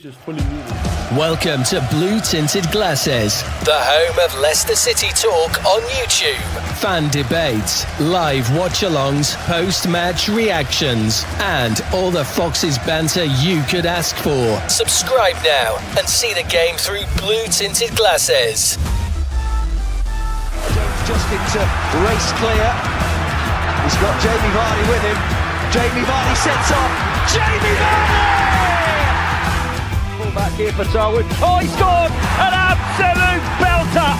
just fully muted. Welcome to Blue Tinted Glasses, the home of Leicester City talk on YouTube. Fan debates, live watchalongs, post-match reactions, and all the Foxes banter you could ask for. Subscribe now and see the game through Blue Tinted Glasses. Just into race clear. He's got Jamie Vardy with him. Jamie Vardy sets off. Jamie Vardy! Pull back here for Darwin. Oh, he scored! An absolute belter!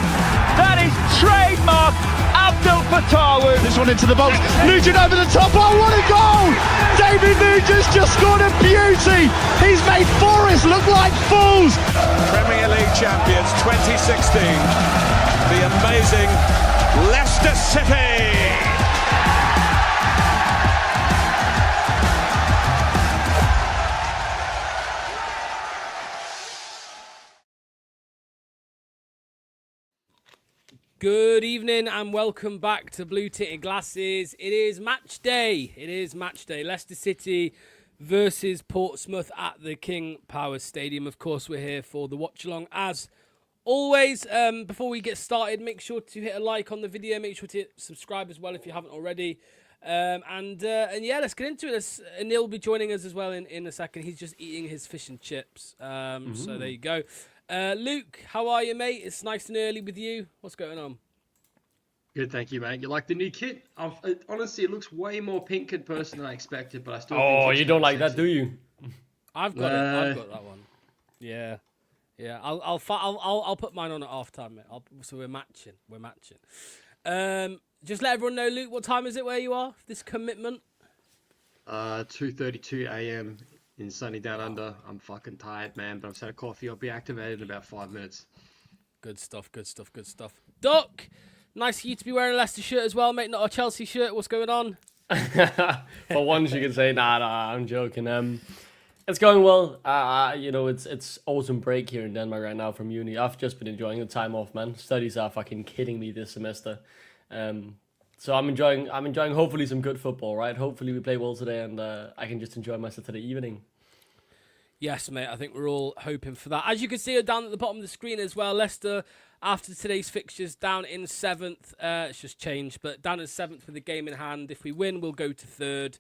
That is trademark Abdul Fatahwood. This one into the box. Nugent over the top. Oh, what a goal! David Nugent's just scored a beauty. He's made Forest look like fools. Premier League champions 2016. The amazing Leicester City. Good evening and welcome back to Blue Tinted Glasses. It is match day. Leicester City versus Portsmouth at the King Power Stadium. Of course, we're here for the watch-along as always. Before we get started, make sure to hit a like on the video. Make sure to hit subscribe as well if you haven't already. And yeah, let's get into it. Anil will be joining us as well in a second. He's just eating his fish and chips. So there you go. Luke, how are you, mate? It's nice and early with you. What's going on? Good, thank you, mate. You like the new kit? Honestly, it looks way more pink in person than I expected, but I still. Oh, think you don't like that, do you? I've got it. I've got that one. Yeah. I'll put mine on at half time, mate. So we're matching. Just let everyone know, Luke. What time is it where you are? This commitment. 2:32 a.m. in sunny down under. I'm fucking tired, man, but I've had a coffee. I'll be activated in about 5 minutes. Good stuff. Doc, nice of you to be wearing a Leicester shirt as well, mate. Not a Chelsea shirt. What's going on? For once, you can say, nah, I'm joking. It's going well. It's autumn break here in Denmark right now from uni. I've just been enjoying the time off, man. Studies are fucking kidding me this semester. So I'm enjoying hopefully some good football, right? Hopefully we play well today and I can just enjoy my Saturday evening. Yes, mate. I think we're all hoping for that. As you can see down at the bottom of the screen as well, Leicester, after today's fixtures, down in 7th. It's just changed, but down in 7th with a game in hand. If we win, we'll go to 3rd.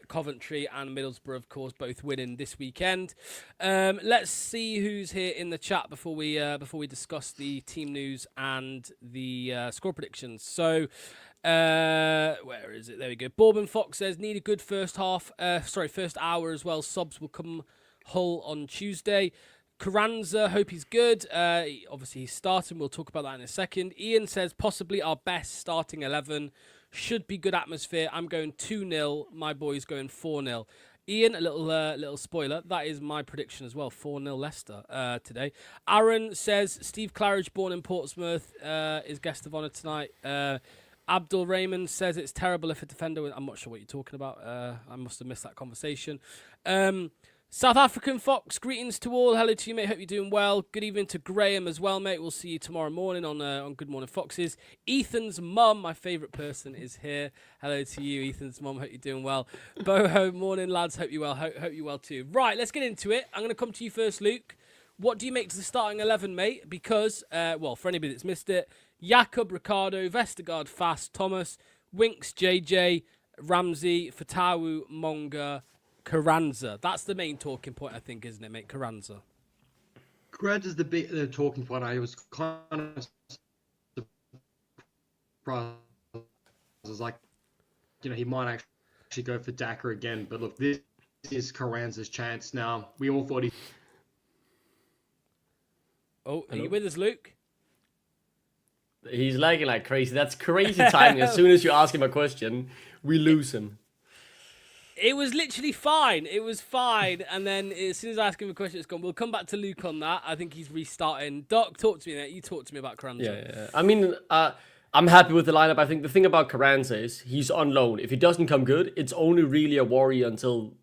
Coventry and Middlesbrough, of course, both winning this weekend. Let's see who's here in the chat before we discuss the team news and the score predictions. So, where is it? There we go. Bourbon Fox says need a good first hour as well. Subs will come Hull on Tuesday. Carranza, hope he's good. Obviously, he's starting. We'll talk about that in a second. Ian says possibly our best starting 11. Should be good atmosphere. I'm going 2-0. My boy's going 4-0. Ian, a little spoiler. That is my prediction as well. 4-0 Leicester today. Aaron says Steve Claridge, born in Portsmouth, is guest of honour tonight. Abdul Raymond says it's terrible if a defender... I'm not sure what you're talking about. I must have missed that conversation. South African Fox, greetings to all. Hello to you, mate. Hope you're doing well. Good evening to Graham as well, mate. We'll see you tomorrow morning on Good Morning Foxes. Ethan's mum, my favourite person, is here. Hello to you, Ethan's mum. Hope you're doing well. Boho, morning, lads. Hope you're well. Hope you're well too. Right, let's get into it. I'm going to come to you first, Luke. What do you make to the starting 11, mate? Because, for anybody that's missed it, Jakob, Ricardo, Vestergaard, Fast, Thomas, Winks, JJ, Ramsey, Fatawu, Monga, Carranza. That's the main talking point, I think, isn't it, mate? Carranza. Carranza's the talking point. I was kind of surprised. I was like, he might actually go for Daka again. But look, this is Carranza's chance now. We all thought he... Oh, are you with us, Luke? He's lagging like crazy. That's crazy timing. As soon as you ask him a question, we lose him. It was literally fine. It was fine. And then as soon as I ask him a question, it's gone. We'll come back to Luke on that. I think he's restarting. Doc, talk to me, mate. You talk to me about Carranza. Yeah. I mean, I'm happy with the lineup. I think the thing about Carranza is he's on loan. If he doesn't come good, it's only really a worry until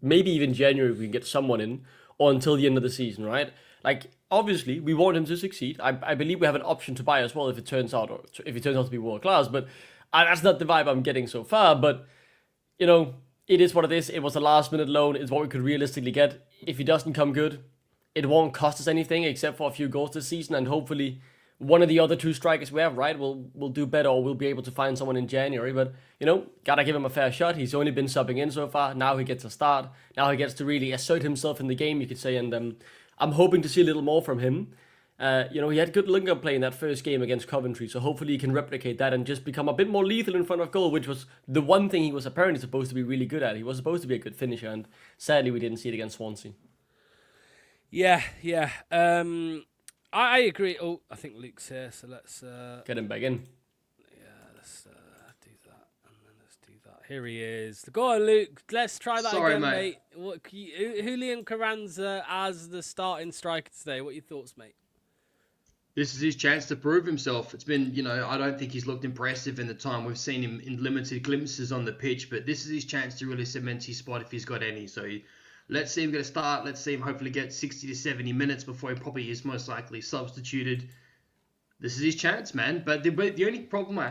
maybe even January if we can get someone in, or until the end of the season, right? Obviously, we want him to succeed. I believe we have an option to buy as well if it turns out to be world class. But that's not the vibe I'm getting so far. But it is what it is. It was a last-minute loan. It's what we could realistically get. If he doesn't come good, it won't cost us anything except for a few goals this season, and hopefully one of the other two strikers we have, right, will do better, or we'll be able to find someone in January. But, gotta give him a fair shot. He's only been subbing in so far. Now he gets a start. Now he gets to really assert himself in the game, you could say. And I'm hoping to see a little more from him. He had good link-up play in that first game against Coventry, so hopefully he can replicate that and just become a bit more lethal in front of goal, which was the one thing he was apparently supposed to be really good at. He was supposed to be a good finisher, and sadly we didn't see it against Swansea. Yeah. I agree. Oh, I think Luke's here, so let's... Get him back in. Yeah, let's do that, and then let's do that. Here he is. Go on, Luke. Let's try that again, mate. Julian Carranza as the starting striker today. What are your thoughts, mate? This is his chance to prove himself. It's been, I don't think he's looked impressive in the time we've seen him in limited glimpses on the pitch, but this is his chance to really cement his spot if he's got any. So let's see him get a start. Let's see him hopefully get 60 to 70 minutes before he probably is most likely substituted. This is his chance, man. But the only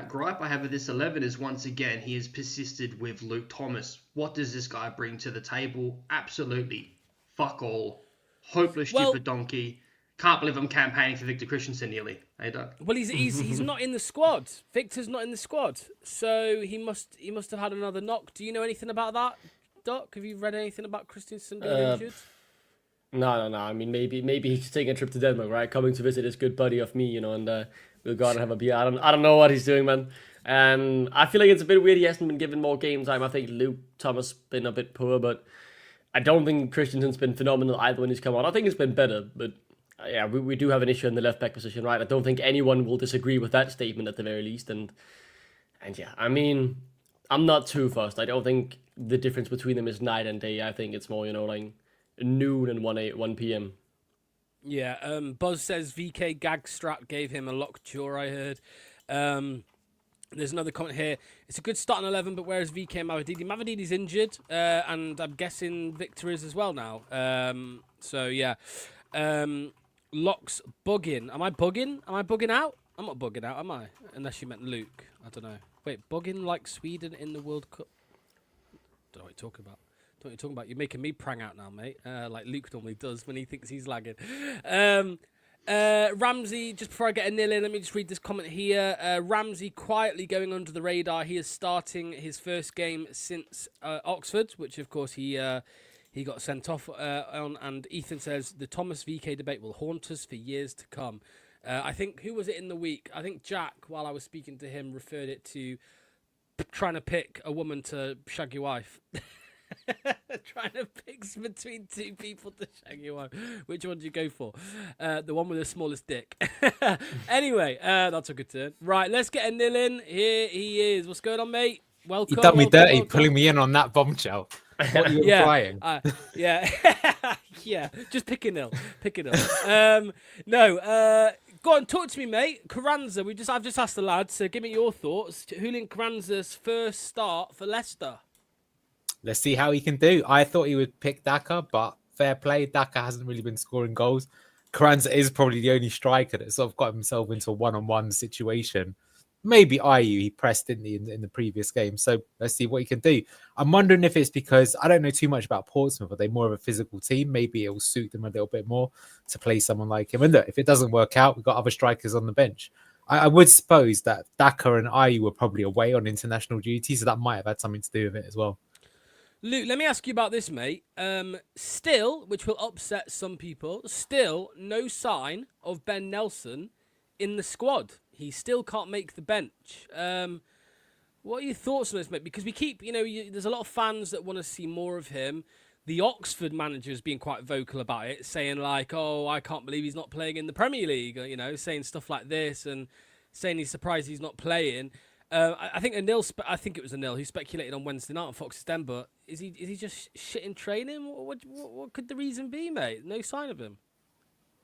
gripe I have with this 11 is, once again, he has persisted with Luke Thomas. What does this guy bring to the table? Absolutely fuck all. Hopeless, stupid donkey. Can't believe I'm campaigning for Victor Christensen nearly. Hey, Doug. Well, he's not in the squad. Victor's not in the squad, so he must have had another knock. Do you know anything about that, Doc? Have you read anything about Christensen being injured? No. I mean, maybe he's taking a trip to Denmark, right? Coming to visit his good buddy of me, and we'll go out and have a beer. I don't know what he's doing, man. And I feel like it's a bit weird he hasn't been given more game time. I think Luke Thomas been a bit poor, but I don't think Christensen's been phenomenal either when he's come on. I think it's been better, but yeah, we do have an issue in the left back position, right? I don't think anyone will disagree with that statement at the very least. And yeah, I mean, I'm not too fussed. I don't think the difference between them is night and day. I think it's more, like noon and 1 p.m. Yeah, Buzz says VK Gagstrap gave him a locked jaw, I heard. There's another comment here. It's a good start on 11, but where is VK Mavididi? Mavididi's injured, and I'm guessing Victor is as well now. So, yeah. Locks bugging. Am I bugging? Am I bugging out? I'm not bugging out, am I? Unless you meant Luke. I don't know. Wait, bugging like Sweden in the World Cup? Don't know what you're talking about. Don't know what you're talking about. You're making me prang out now, mate. Like Luke normally does when he thinks he's lagging. Ramsey, just before I get a nil in, let me just read this comment here. Ramsey quietly going under the radar. He is starting his first game since Oxford, which of course he got sent off on. And Ethan says the Thomas VK debate will haunt us for years to come. I think, who was it in the week? I think Jack, while I was speaking to him, referred it to trying to pick a woman to shag your wife. Trying to pick between two people to shag your wife. Which one do you go for? The one with the smallest dick. Anyway, that's a good turn. Right, let's get a nil in. Here he is. What's going on, mate? Welcome. You done me dirty, pulling me in on that bombshell. What are you implying? Yeah. Yeah, just pick a nil. No, go on, talk to me, mate. Carranza, I've just asked the lads, so give me your thoughts. Julian Carranza's first start for Leicester. Let's see how he can do. I thought he would pick Daka, but fair play. Daka hasn't really been scoring goals. Carranza is probably the only striker that sort of got himself into a one-on-one situation. Maybe IU, he pressed, didn't he, in the previous game. So let's see what he can do. I'm wondering if it's because I don't know too much about Portsmouth. Are they more of a physical team? Maybe it will suit them a little bit more to play someone like him. And look, if it doesn't work out, we've got other strikers on the bench. I would suppose that Daka and IU were probably away on international duty, so that might have had something to do with it as well. Luke, let me ask you about this, mate. Still, which will upset some people, still no sign of Ben Nelson in the squad. He still can't make the bench. What are your thoughts on this, mate? Because we keep, there's a lot of fans that want to see more of him. The Oxford manager has been quite vocal about it, saying like, oh, I can't believe he's not playing in the Premier League, saying stuff like this and saying he's surprised he's not playing. I think it was Anil who speculated on Wednesday night on Fox's Den, but is he just shit in training? What could the reason be, mate? No sign of him.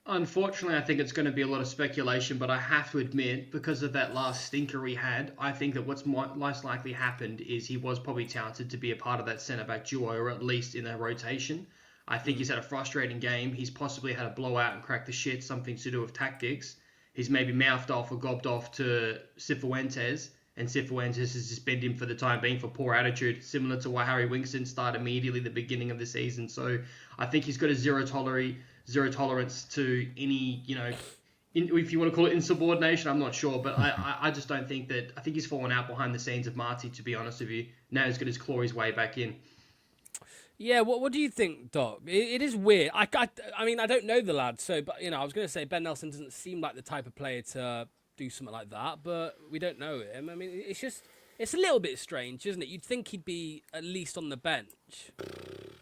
Unfortunately, I think it's going to be a lot of speculation, but I have to admit, because of that last stinker he had, I think that what's most likely happened is he was probably talented to be a part of that centre-back duo, or at least in their rotation. I think he's had a frustrating game. He's possibly had a blowout and cracked the shit, something to do with tactics. He's maybe mouthed off or gobbed off to Cifuentes, and Cifuentes has suspended him for the time being for poor attitude, similar to why Harry Winkston started immediately at the beginning of the season. So I think he's got a zero tolerance to any, if you want to call it insubordination, I'm not sure, but I just don't think that. I think he's fallen out behind the scenes of Marty, to be honest with you. Now he's got his claw his way back in. Yeah, what do you think, Doc? It is weird. I mean, I don't know the lad, but I was going to say Ben Nelson doesn't seem like the type of player to do something like that, but we don't know him. I mean, it's a little bit strange, isn't it? You'd think he'd be at least on the bench.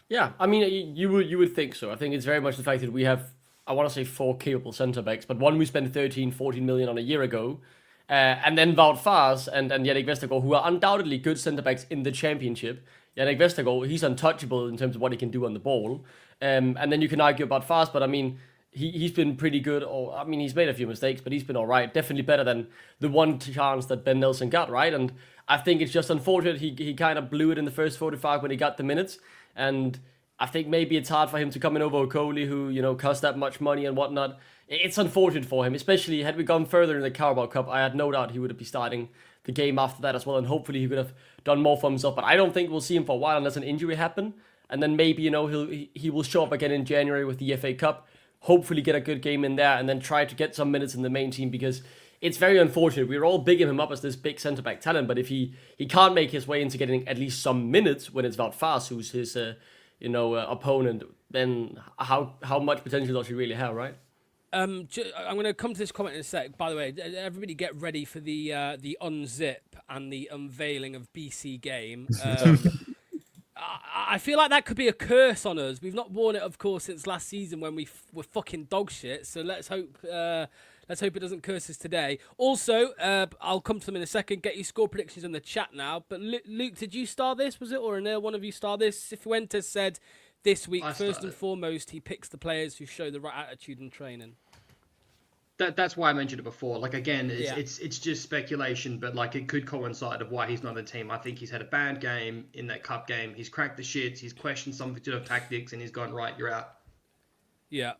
Yeah, I mean, you would think so. I think it's very much the fact that we have, I want to say 4 capable centre backs, but one we spent 13-14 million on a year ago, and then Wout Faes and Yannick Vestergaard, who are undoubtedly good centre backs in the Championship. Yannick Vestergaard, he's untouchable in terms of what he can do on the ball. And then you can argue about Faes, but I mean, he's been pretty good. He's made a few mistakes, but he's been all right. Definitely better than the one chance that Ben Nelson got, right? And I think it's just unfortunate he kind of blew it in the first 45 when he got the minutes. And I think maybe it's hard for him to come in over O'Coley, who, cost that much money and whatnot. It's unfortunate for him, especially had we gone further in the Carabao Cup. I had no doubt he would be starting the game after that as well, and hopefully he could have done more for himself. But I don't think we'll see him for a while unless an injury happen. And then maybe, he will show up again in January with the FA Cup, hopefully get a good game in there, and then try to get some minutes in the main team, because it's very unfortunate. We're all bigging him up as this big centre-back talent, but if he can't make his way into getting at least some minutes when it's Wout Faes who's his opponent, then how much potential does he really have, right? I'm going to come to this comment in a sec. By the way, everybody get ready for the unzip and the unveiling of BC Game. I feel like that could be a curse on us. We've not worn it, of course, since last season when we were fucking dog shit. So let's hope it doesn't curse us today. Also, I'll come to them in a second. Get your score predictions in the chat now. But Luke, did you start this? Was it, or Anil, one of you start this? Cifuentes said this week, first and foremost, he picks the players who show the right attitude in training. That's why I mentioned it before. Like, again, it's just speculation, but like it could coincide of why he's not in the team. I think he's had a bad game in that cup game. He's cracked the shits. He's questioned some of tactics, and he's gone, right, you're out. Yeah.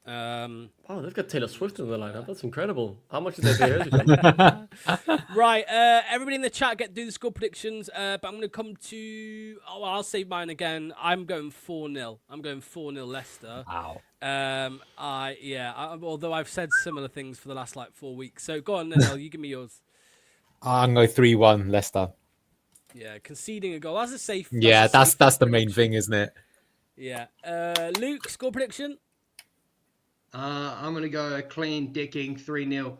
Wow, they've got Taylor Swift in the lineup. That's incredible. How much did they pay her to come? Right, everybody in the chat do the score predictions, but I'm going to come to... I'll say mine again. I'm going 4-0. I'm going 4-0 Leicester. Wow. Although I've said similar things for the last 4 weeks. So go on, Nel, you give me yours. I'm going 3-1 Leicester. Yeah, conceding a goal. That's a safe... That's the main thing, isn't it? Yeah. Luke, score prediction? I'm going to go a clean dicking 3-0.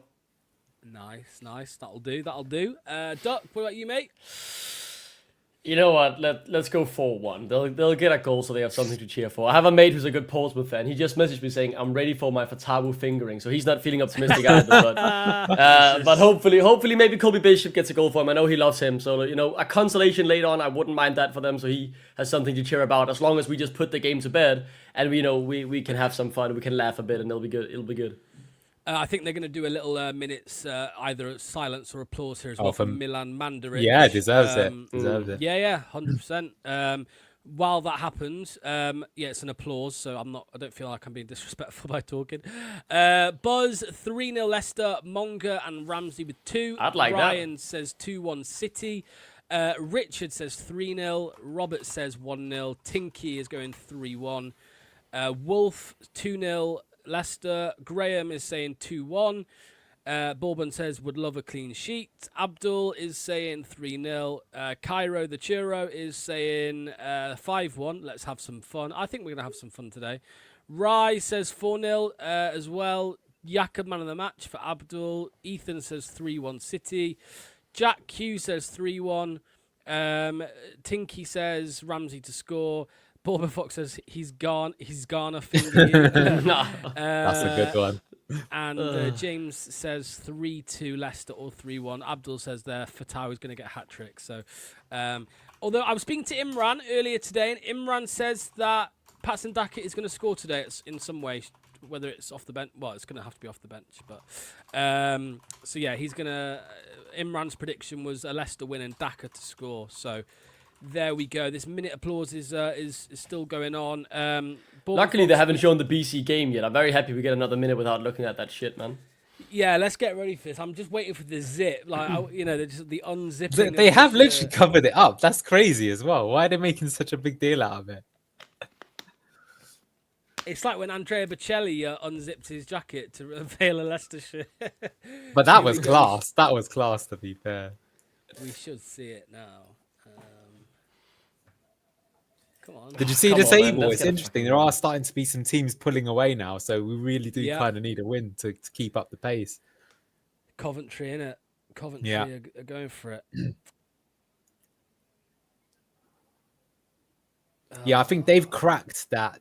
Nice. That'll do. Duck, what about you, mate? You know what? Let's go 4-1. They'll get a goal so they have something to cheer for. I have a mate who's a good Portsmouth fan. He just messaged me saying, I'm ready for my Fatawu fingering. So he's not feeling optimistic either. But hopefully maybe Colby Bishop gets a goal for him. I know he loves him. So, a consolation later on, I wouldn't mind that for them. So he has something to cheer about, as long as we just put the game to bed and we can have some fun. We can laugh a bit and it'll be good. I think they're going to do a little minutes, either silence or applause here as well from Milan Mandaric. Yeah, deserves it. Yeah, 100%. While that happens, it's an applause, so I don't feel like I'm being disrespectful by talking. Buzz 3-0 Leicester, Monga and Ramsey with 2. I'd like Brian that. says 2-1 City. Richard says 3-0. Robert says 1-0. Tinky is going 3-1. Wolf 2-0. Leicester. Graham is saying 2-1. Bourbon says would love a clean sheet. Abdul is saying 3-0. Cairo the Churro is saying 5-1. Let's have some fun. I think we're going to have some fun today. Rai says 4-0 as well. Jakob man of the match for Abdul. Ethan says 3-1 City. Jack Q says 3-1. Tinky says Ramsey to score. Bourbon Fox says he's gone a finger. That's a good one. And James says 3-2 Leicester or 3-1. Abdul says there Fatah is going to get a hat trick. So, although I was speaking to Imran earlier today, and Imran says that Patson Dackett is going to score today in some way, whether it's off the bench. Well, it's going to have to be off the bench, but so yeah, he's going to. Imran's prediction was a Leicester win and Daka to score. So. There we go. This minute applause is still going on. Luckily, they haven't shown the BC game yet. I'm very happy we get another minute without looking at that shit, man. Yeah, let's get ready for this. I'm just waiting for the zip. Like, the unzipping. They of have the literally shirt. covered it up. That's crazy as well. Why are they making such a big deal out of it? It's like when Andrea Bocelli unzipped his jacket to reveal a Leicester shirt. But that was class. That was class, to be fair. We should see it now. Come on. Did you see Come the on, man, table? let's It's get a interesting. There are starting to be some teams pulling away now, so we really do kind of need a win to keep up the pace. Coventry, innit? Coventry Yeah. are going for it. Yeah, I think they've cracked that.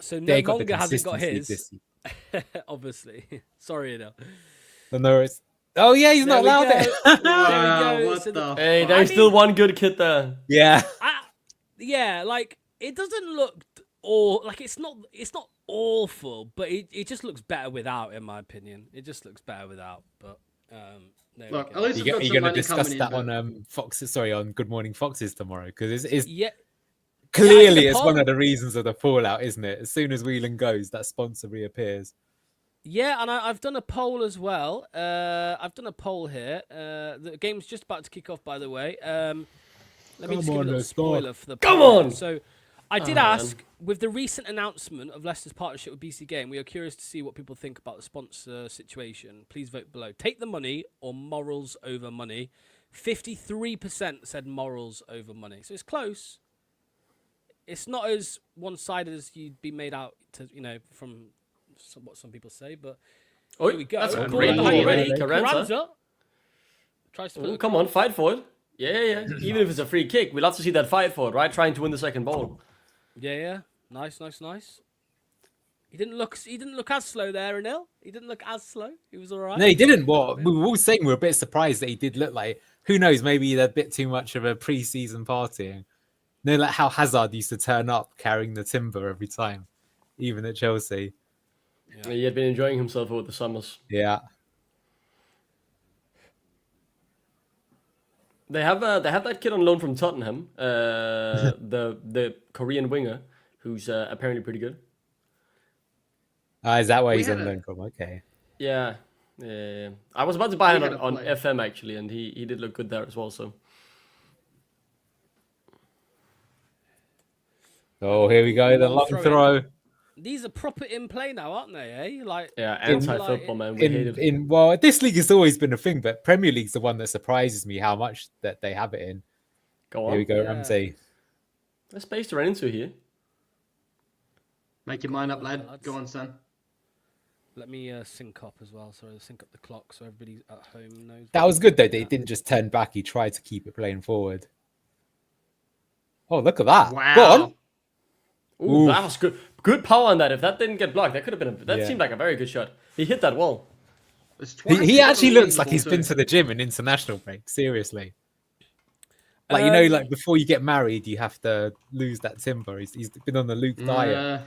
So they got the Monga hasn't got consistency his. this Obviously. Sorry, Adele. No, it's... Oh yeah, he's There not we allowed go. it. There we Wow, go. what So the Hey, fuck? there's still one good kid there. Yeah. Yeah, like it doesn't look it's not awful, but it just looks better without, in my opinion. It just looks better without. But there Look, we at go. least we've You're got some going to money discuss coming that in. on Foxes. Sorry, on Good Morning Foxes tomorrow, because it's Yeah. clearly Yeah, it's the one poll- of the reasons of the fallout, isn't it? As soon as Whelan goes, that sponsor reappears. Yeah, and I've done a poll as well. I've done a poll here. The game's just about to kick off, by the way. Let me just give you a little spoiler for the Come poll. on! So, I did ask, with the recent announcement of Leicester's partnership with BC Game, we are curious to see what people think about the sponsor situation. Please vote below. Take the money or morals over money. 53% said morals over money. So it's close. It's not as one-sided as you'd be made out to, from what some people say, but Oh, here we go. that's a Corner great behind ball, ready. man. Carranza. Carranza tries to put Oh, it come on, fight for it. Yeah. Even if it's a free kick, we love to see that fight for it, right? Trying to win the second ball. Yeah. Nice. He didn't look as slow there, Anil. He didn't look as slow. He was all right. No, he didn't. What we were all saying, we were a bit surprised that he did look like. Who knows? Maybe he had a bit too much of a pre-season partying. No, like how Hazard used to turn up carrying the timber every time, even at Chelsea. Yeah. He had been enjoying himself over the summers. Yeah. They have that kid on loan from Tottenham, the Korean winger, who's apparently pretty good. Is that why We he's had on a- loan from? Okay. Yeah. I was about to buy him had on a play. FM actually, and he did look good there as well. So Oh, here we go. The long throw. These are proper in play now, aren't they? Like yeah, anti-football, man. We hate it. Well, this league has always been a thing, but Premier League's the one that surprises me how much that they have it in. Go on. Here we go, Yeah. Ramsey. There's space to run into here. Make your mind up, lad. Go on, son. Let me sync up as well. Sorry, sync up the clock so everybody at home knows. That was good though. They didn't just turn back. He tried to keep it playing forward. Oh, look at that! Wow. Go on. Ooh, that was good. Good power on that. If that didn't get blocked, that could have been. That Yeah. seemed like a very good shot. He hit that wall. It's twice He got actually the looks like ball he's too. been to the gym in international break. Seriously. Like, like before you get married, you have to lose that timber. He's been on the Luke diet.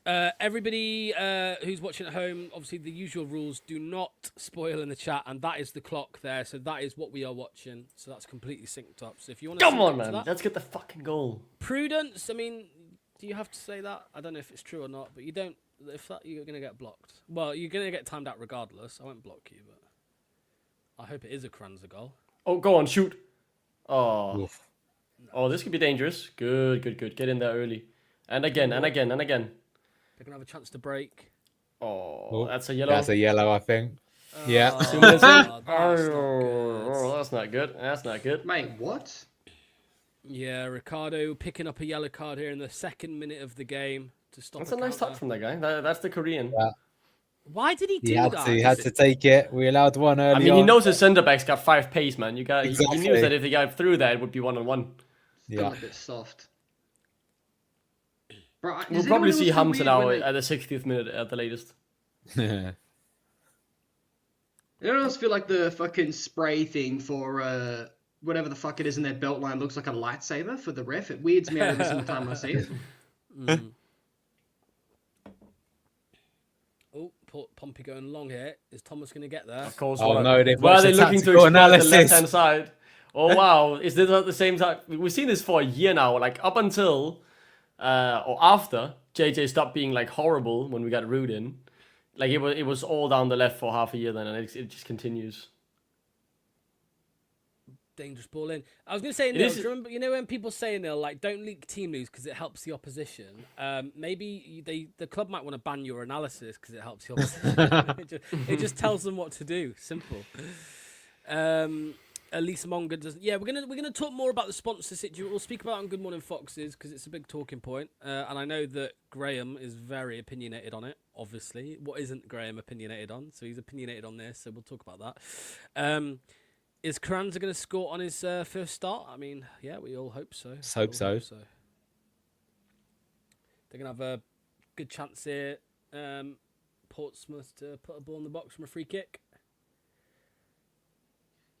Everybody who's watching at home, obviously the usual rules do not spoil in the chat, and that is the clock there. So that is what we are watching. So that's completely synced up. So if you want to Come on, man. Let's get the fucking goal. Prudence. I mean, do you have to say that? I don't know if it's true or not, but you don't. If that, you're gonna get blocked. Well, you're gonna get timed out regardless. I won't block you, but I hope it is a Carranza goal. Oh, go on, shoot. Oh. Oof. Oh, this could be dangerous. Good. Get in there early. And again. They're gonna have a chance to break. Oh, that's a yellow. That's a yellow, I think. Yeah. 2 minutes in. That's not good. That's not good. Mate, what? Yeah, Ricardo picking up a yellow card here in the second minute of the game to stop. That's a nice touch from that guy. That's the Korean. Yeah. Why did he do He had that? to. He had to take it. We allowed one early. I mean, he on. knows his centre back's got 5 pace, man. Exactly. He knew that if he got through that, it would be 1-on-1. Still Yeah. a bit soft. Bro, We'll does probably anyone see else feel Hamza weird now when at the 60th minute at the latest. Anyone else feel like the fucking spray thing for whatever the fuck it is in their belt line looks like a lightsaber for the ref? It weirds me out every single time I see it. Oh, Pompey going long here. Is Thomas going to get there? Of course. Oh, no, they've Why are watched they the looking to tactical exploit the analysis. left-hand side? Oh, wow. Is this at the same time? We've seen this for a year now. Like, up until or after JJ stopped being, like, horrible when we got Rude in. Like it was all down the left for half a year then, and it just continues. Dangerous ball in. I was going to say, Neil, do you remember, you know when people say, Neil, like, don't leak team news because it helps the opposition? Maybe the club might want to ban your analysis because it helps the opposition. it just tells them what to do. Simple. At least Monga doesn't. Yeah, we're gonna talk more about the sponsor situation. We'll speak about it on Good Morning Foxes because it's a big talking point. And I know that Graham is very opinionated on it. Obviously, what isn't Graham opinionated on? So he's opinionated on this. So we'll talk about that. Is Carranza going to score on his first start? I mean, yeah, we all hope so. Hope so. They're going to have a good chance here. Portsmouth to put a ball in the box from a free kick.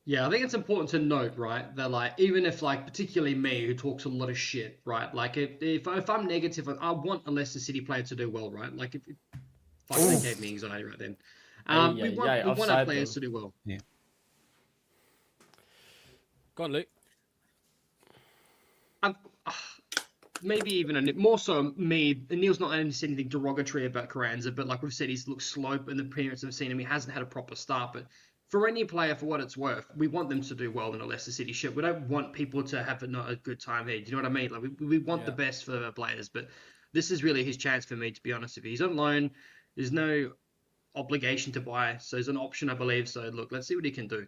Yeah, I think it's important to note, right, that like even if like particularly me who talks a lot of shit, right, like if I'm negative, I want a Leicester City player to do well, right? Like if that gave me anxiety right then. We want our players to do well. Yeah. Go on, Luke. Maybe even more so me. Neil's not said anything derogatory about Carranza, but like we've said, he's looked slow in the appearance I've seen him. He hasn't had a proper start, but for any player, for what it's worth, we want them to do well in a Leicester City shirt. We don't want people to have not a good time here. Do you know what I mean? Like we want the best for our players, but this is really his chance for me, to be honest with you. He's on loan. There's no obligation to buy, so there's an option, I believe. So look, let's see what he can do.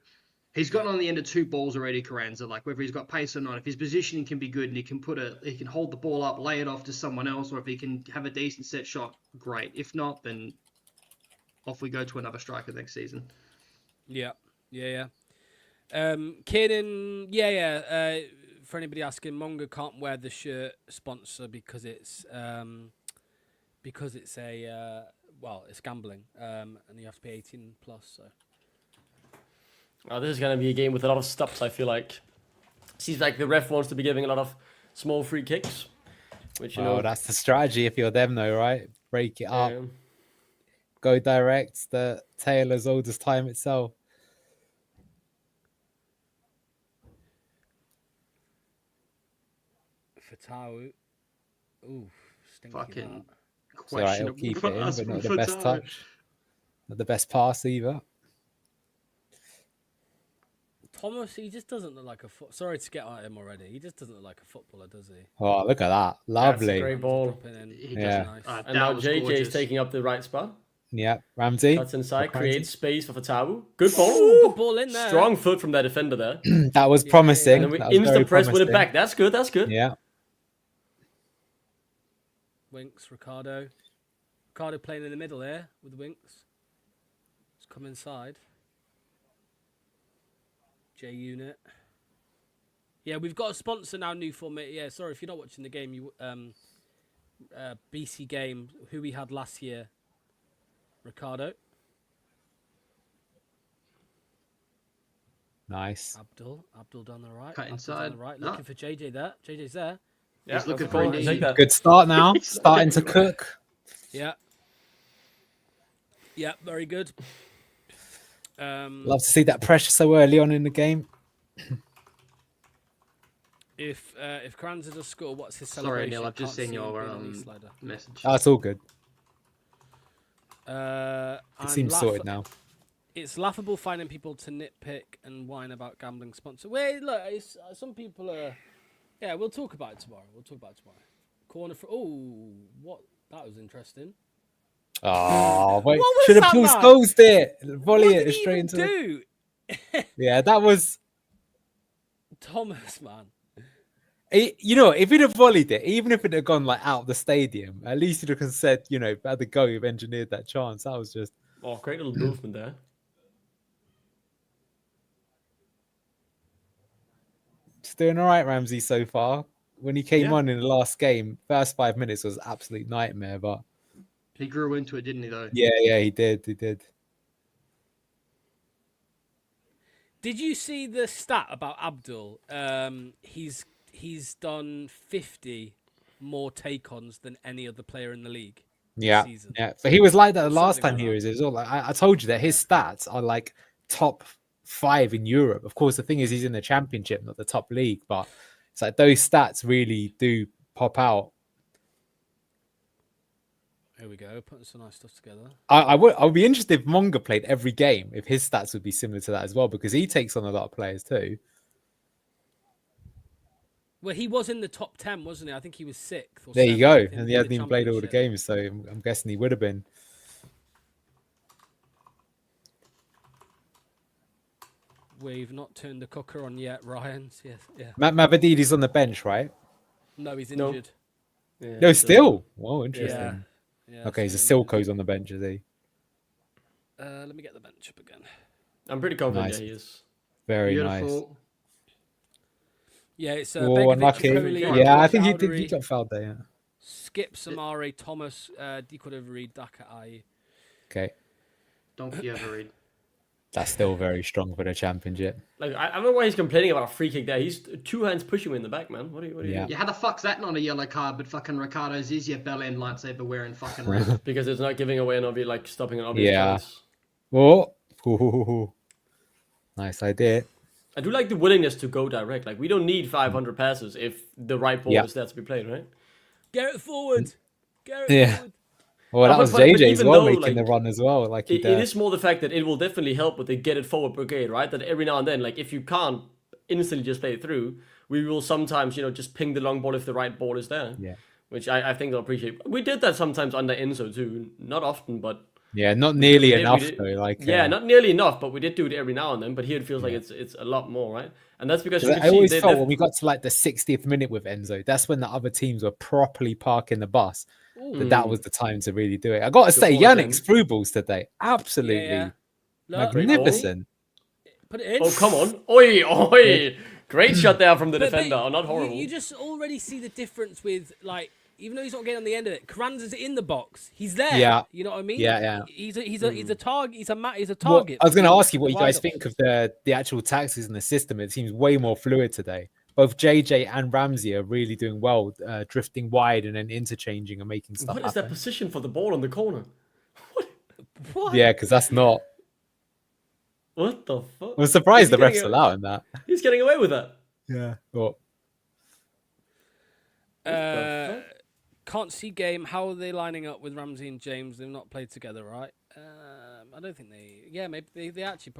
He's gotten on the end of 2 balls already, Carranza. Like whether he's got pace or not, if his positioning can be good and he can hold the ball up, lay it off to someone else, or if he can have a decent set shot, great. If not, then off we go to another striker next season. Yeah. Kieran, for anybody asking, Monga can't wear the shirt sponsor because it's it's gambling, and you have to be 18 plus. So. Oh, this is going to be a game with a lot of stops, I feel like. Seems like the ref wants to be giving a lot of small free kicks. Which, you know, that's the strategy if you're them, though, right? Break it up. Go direct. The tail as old as time itself. Fatau. Ooh, stinky. Fucking questionable. He'll keep it in, but not the best touch. Not the best pass either. Thomas, he just doesn't look like a Sorry to get at him already. He just doesn't look like a footballer, does he? Oh, look at that. Lovely. That's a great ball. Nice. And now JJ is taking up the right spot. Yeah, Ramsey. Cuts inside, creates space for Fatau. Good ball. Good ball in there. Strong foot from that defender there. That was promising. And then we instant press with it back. That's good. Yeah. Winks, Ricardo. Ricardo playing in the middle here with Winks. Let's come inside. J Unit. Yeah, we've got a sponsor now, new format. Yeah, sorry if you're not watching the game. You BC game, who we had last year. Ricardo. Nice. Abdul down the right. Cut inside. The right. Looking for JJ there. JJ's there. Yeah, he's looking for Good start now. Starting to cook. Yeah. Yeah, very good. Love to see that pressure so early on in the game. If Carranza does score, what's his celebration? Sorry, Neil, I've just seen your message. Oh, it's all good. It seems sorted now. It's laughable finding people to nitpick and whine about gambling sponsor. Wait, look, some people are. Yeah, we'll talk about it tomorrow. Corner for. Oh, what? That was interesting. Oh, wait. What was Should have that, Paul man? Scholes it. Volley What it did he straight even into do? Yeah, that was. Thomas, man. If he'd have volleyed it, even if it had gone like out of the stadium, at least he'd have said, had the go, you've engineered that chance. That was just. Oh, great little movement there. Just doing all right, Ramsey, so far. When he came on in the last game, first 5 minutes was an absolute nightmare, but. He grew into it, didn't he, though? Yeah, he did. Did you see the stat about Abdul? He's done 50 more take-ons than any other player in the league. Yeah, this season. yeah. But he was like that the last Something time like he was all like, I told you that his stats are like top 5 in Europe. Of course, the thing is he's in the Championship, not the top league, but it's like those stats really do pop out. Here we go, putting some nice stuff together. I would be interested if Monga played every game, if his stats would be similar to that as well, because he takes on a lot of players too. Well, he was in the top 10, wasn't he? I think he was 6th. Or There you go. 7th And he hasn't even played all the championship. games, so I'm guessing he would have been. We've not turned the cooker on yet, Ryan's. Yes, yeah. Mavadidi's on the bench, right? No, he's No. injured. Yeah, No, so- still. Whoa, interesting. Yeah, Okay, so still injured. Silco's on the bench, is he? Let me get the bench up again. I'm pretty confident Nice. he is. Very nice. Beautiful. Yeah, it's Oh, Begovic, unlucky. Okoli, Yeah, I think he Chowdhury, got fouled there. Yeah. Skip, Samare, Thomas, Dikodovari, Daka, Ai. Okay, Donkey overread. that's still very strong for the championship. Like I don't know why he's complaining about a free kick there. He's 2 hands pushing him in the back, man. What are you Yeah. doing? Yeah, how the fuck's that not a yellow card? But fucking Ricardo's is your bell end lightsaber wearing fucking red. Because it's not giving away an obvious, like stopping an obvious Yeah. chance. Oh, ooh. Nice idea. I do like the willingness to go direct. Like we don't need 500 passes if the right ball Yeah. is there to be played, right? Get it forward. Get it Yeah. forward. Well, that but- was but JJ as even well though, making the like, run as well. Like he It did. is more the fact that it will definitely help with the get it forward brigade, right? That every now and then, like if you can't instantly just play it through, we will sometimes, just ping the long ball if the right ball is there. Yeah. Which I think they'll appreciate. We did that sometimes under Enzo too. Not often, but Yeah, not nearly we did- enough we did- though. Like not nearly enough, but we did do it every now and then. But here it feels like it's a lot more, right? And that's because you can I always see felt they, when we got to like the 60th minute with Enzo, that's when the other teams were properly parking the bus. That was the time to really do it. I got to say, point, Yannick's then. through balls today, absolutely Yeah. Look, magnificent. put it in. Oh come on! Oi, oi! Great shot there from the But defender. Oh, not horrible. You just already see the difference with, like, even though he's not getting on the end of it, Carranza's in the box. He's there. Yeah. You know what I mean? Yeah, yeah. He's a target. He's a Well, target. I was going to ask you what The you guys wide think options. of the actual taxes in the system. It seems way more fluid today. Both JJ and Ramsey are really doing well, drifting wide and then interchanging and making stuff What is that happen. position for the ball on the corner? What? Yeah, because that's not. What the fuck? I'm surprised Is the he refs getting a- allowing that. He's getting away with that. Yeah. Well, Uh, can't see game. How are they lining up with Ramsey and James? They've not played together, right? I don't think they. Yeah, maybe they actually.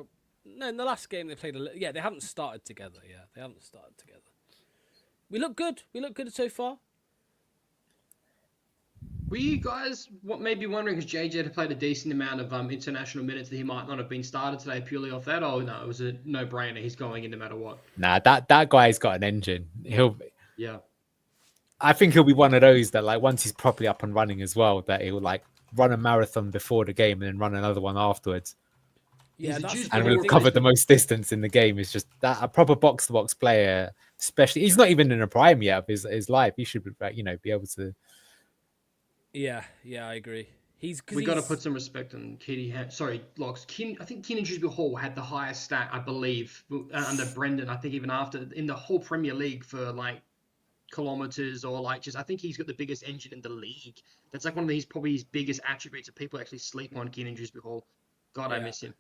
No, in the last game they played. Yeah, they haven't started together. Yeah, they haven't started together. We look good. We look good so far. Were you guys maybe wondering because JJ had played a decent amount of international minutes that he might not have been started today purely off that? Oh no, it was a no-brainer. He's going in no matter what. nah, that guy's got an engine. Yeah. I think he'll be one of those that, like, once he's properly up and running as well, that he'll like run a marathon before the game and then run another one afterwards. Yeah, He's a that's juice the And Yeah, will thing. cover the most distance in the game. Is just that a proper box to box player, especially he's not even in a prime yet of his life. He should be able to. Yeah, I agree. We got to put some respect on Kitty. Locks. I think Keenan Dewsbury Hall had the highest stat, I believe, under Brendan. I think even after in the whole Premier League for like kilometers or like just. I think he's got the biggest engine in the league. That's like one of his probably his biggest attributes that people actually sleep on. Keenan Dewsbury Hall. God, I Yeah. miss him.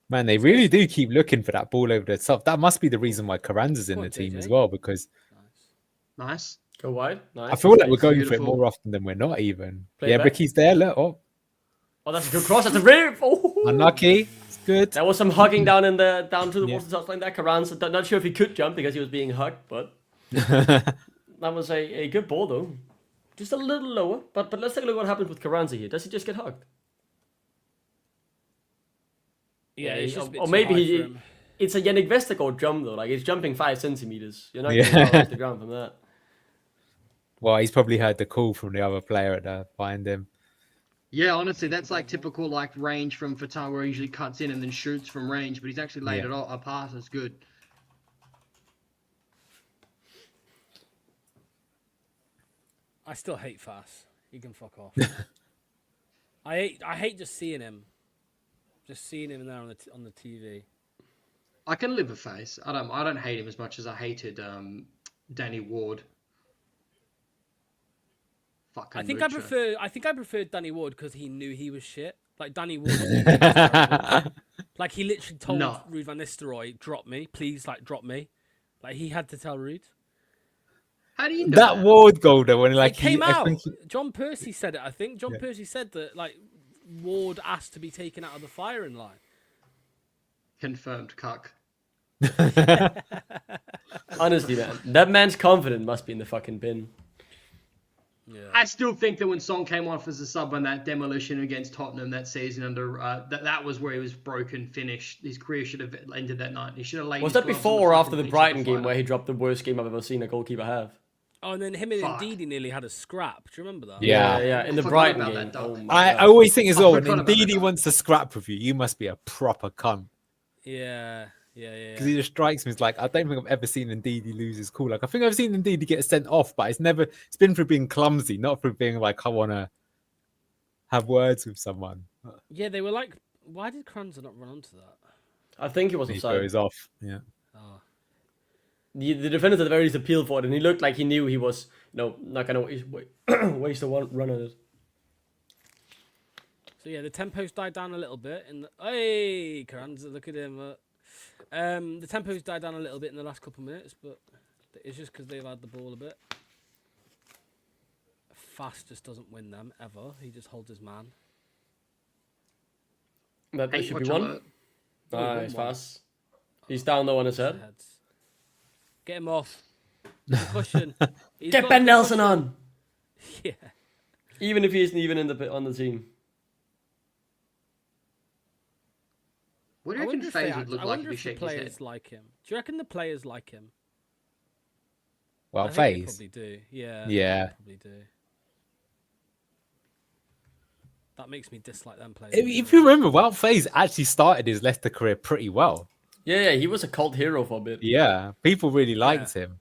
Man, they really do keep looking for that ball over the top. That must be the reason why Carranza's in Go the on, team JJ. as well, because Nice. Go wide. Nice. I feel like we're going for it Beautiful. more often than we're not even. Play Yeah, back. Ricky's there. Look, Oh, that's a good cross. That's a rip. Oh. unlucky. It's good. There was some hugging down to the Yeah. water touchline there. Carranza, not sure if he could jump because he was being hugged, but that was a good ball though. Just a little lower, but let's take a look what happens with Carranza here. Does he just get hugged? Yeah, it's just a bit or too maybe high for him. it's a Yannick Vestergaard jump though. Like he's jumping 5 centimeters. You're not Yeah. getting well off the ground from that. Well, he's probably heard the call from the other player behind him. Yeah, honestly, that's like typical like range from Fatah where he usually cuts in and then shoots from range, but he's actually laid Yeah. it all a pass. That's good. I still hate Fass. He can fuck off. I hate just seeing him. Just seeing him there on the TV. I can live with Face. I don't hate him as much as I hated Danny Ward. Fucking I think Lucha. I preferred Danny Ward because he knew he was shit. Like Danny Ward, was terrible. Like he literally told No. Ruud van Nistelrooy, "Drop me, please, like drop me." Like he had to tell Ruud. How do you know That Ward goal though, when It came out. John Percy said it, I think. John Percy said that like Ward asked to be taken out of the firing line. Confirmed cuck. Honestly, man, that man's confidence must be in the fucking bin. Yeah. I still think that when Son came off as a sub on that demolition against Tottenham that season under that was where he was broken, finished. His career should have ended that night. He should have laid. Was his that gloves on before or after the fucking Brighton pitch game and where he dropped the worst game I've ever seen a goalkeeper have? Oh, and then him and Fuck. Ndidi nearly had a scrap. Do you remember that? Yeah. In the I forgot Brighton about game. that, dog. Oh my I God. always think as well, when forgot about Ndidi that. wants to scrap with you, you must be a proper cunt. Yeah. Because he just strikes me as like, I don't think I've ever seen Ndidi lose his cool. Like, I think I've seen Ndidi get sent off, but it's been for being clumsy, not for being like, I want to have words with someone. Yeah, they were like, why did Carranza not run onto that? I think he was He offside. goes off. Yeah. Oh. The defenders at the very least appealed for it, and he looked like he knew he was, not going to waste a run on it. So yeah, the tempo's died down a little bit. Hey, Carranza, look at him. The tempo's died down a little bit in the last couple of minutes, but it's just because they've had the ball a bit. Fast just doesn't win them ever. He just holds his man. That Hey, should be watch one. out. Nice pass. He's down though on his head. Heads. Get him off. Concussion. He's Get got Ben Nelson concussion. on. Yeah. Even if he isn't even on the team. What do you reckon FaZe would look like if he shaked his head? players like him. Do you reckon the players like him? Well, I think they FaZe. probably do. Yeah. Yeah. They probably do. That makes me dislike them players. If you remember, Wout FaZe actually started his Leicester career pretty well. Yeah, he was a cult hero for a bit. Yeah, people really liked him.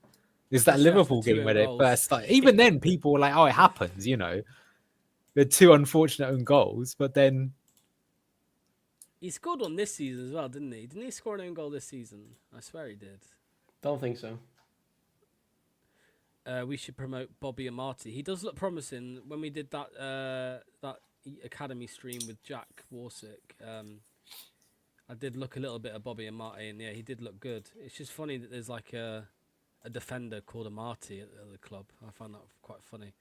It's that Especially after Liverpool two game own where they goals. first started. Even then, people were like, "Oh, it happens," you know. The two unfortunate own goals, but then He scored one this season as well, didn't he? Didn't he score an own goal this season? I swear he did. Don't think so. We should promote Bobby Amati. He does look promising. When we did that academy stream with Jack Warsick, I did look a little bit at Bobby Amati, and yeah, he did look good. It's just funny that there's like a defender called Amati at the club. I found that quite funny.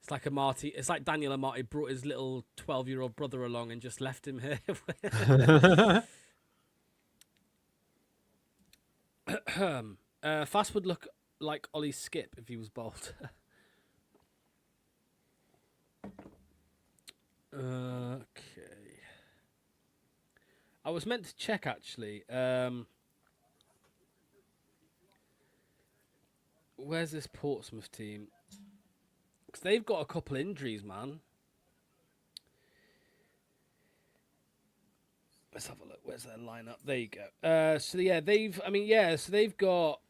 It's like Amati. It's like Daniel Amati brought his little 12-year-old brother along and just left him here. Fast would look like Ollie Skip if he was bald. Okay. I was meant to check actually. Where's this Portsmouth team? Because they've got a couple injuries, man. Let's have a look. Where's their lineup? There you go. So yeah, so they've got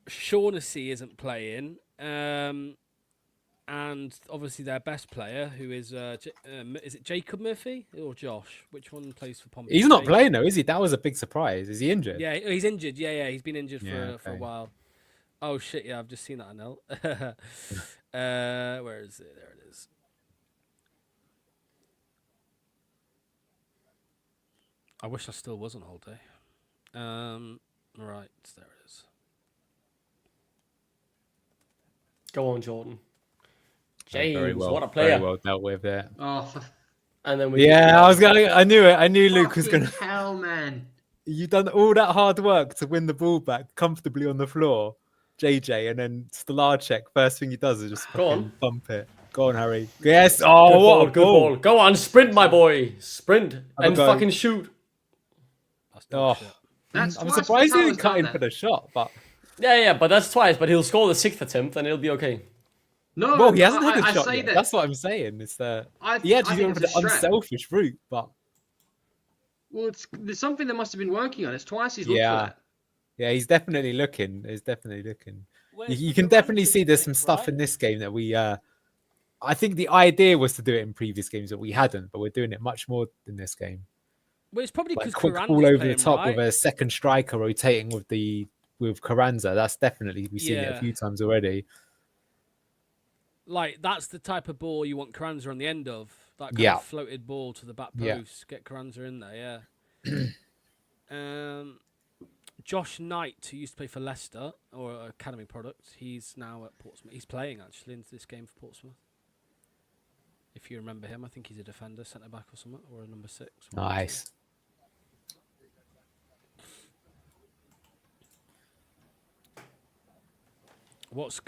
Shaughnessy isn't playing, and obviously their best player, who is it Jacob Murphy or Josh? Which one plays for Pompey? he's not playing though, is he? That was a big surprise. Is he injured? Yeah, he's injured. Yeah, he's been injured for a okay. while. Oh shit! Yeah, I've just seen that. Anel. Where is it? There it is. I wish I still was on holiday. Right, there it is. Go on, Jordan. Very James, well, what a player. Very well dealt with there. Oh, for And then we Yeah, I was going. I knew it. I knew Luke was fucking going to. hell, man. You've done all that hard work to win the ball back comfortably on the floor, JJ, and then Stolarczyk, first thing he does is just Go fucking on. bump it. Go on, Harry. Yes. Oh, Good what ball, a good ball. ball. Go on, sprint, my boy. Sprint a and go. fucking shoot. That's dog Oh, shit. That's I'm twice surprised he Patalo's didn't cut done in that. for the shot, but Yeah, but that's twice. But he'll score the 6th attempt and it'll be okay. No, well, he hasn't I, had a I shot say yet. that. That's what I'm saying. It's the I, he I actually think went for it's the a strat. unselfish route, but Well, there's something that must have been working on. It's twice he's looked for yeah, that. yeah, he's definitely looking. He's definitely looking. Where's You the can definitely Carranza see there's pick, some stuff right? in this game that we. I think the idea was to do it in previous games, but we hadn't. But we're doing it much more in this game. Well, it's probably Like because quick Carranza's ball over the playing, top right? with a second striker rotating with Carranza. That's definitely we've seen it a Yeah. few times already. Like that's the type of ball you want Carranza on the end of. That kind Yeah. of floated ball to the back Yeah. post. Get Carranza in there, yeah. Josh Knight, who used to play for Leicester, or Academy product, he's now at Portsmouth. He's playing, actually, into this game for Portsmouth. If you remember him, I think he's a defender, centre-back or something, or a number 6. Nice. What's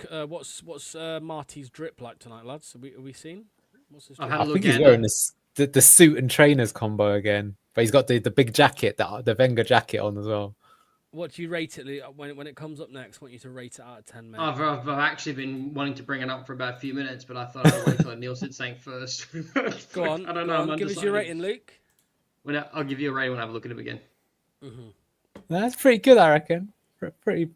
Marty's drip like tonight, lads? Are we seen? What's his drip? I've had a I look think he's at wearing the suit and trainers combo again, but he's got the big jacket, the Wenger jacket on as well. What do you rate it, Lee? When it comes up next? I want you to rate it out of 10, mate. I've actually been wanting to bring it up for about a few minutes, but I thought I'd wait till Neil said something first. Go on. I don't know. Give us your rating, Luke. I'll give you a rating when I have a look at him again. That's pretty good, I reckon. Pretty.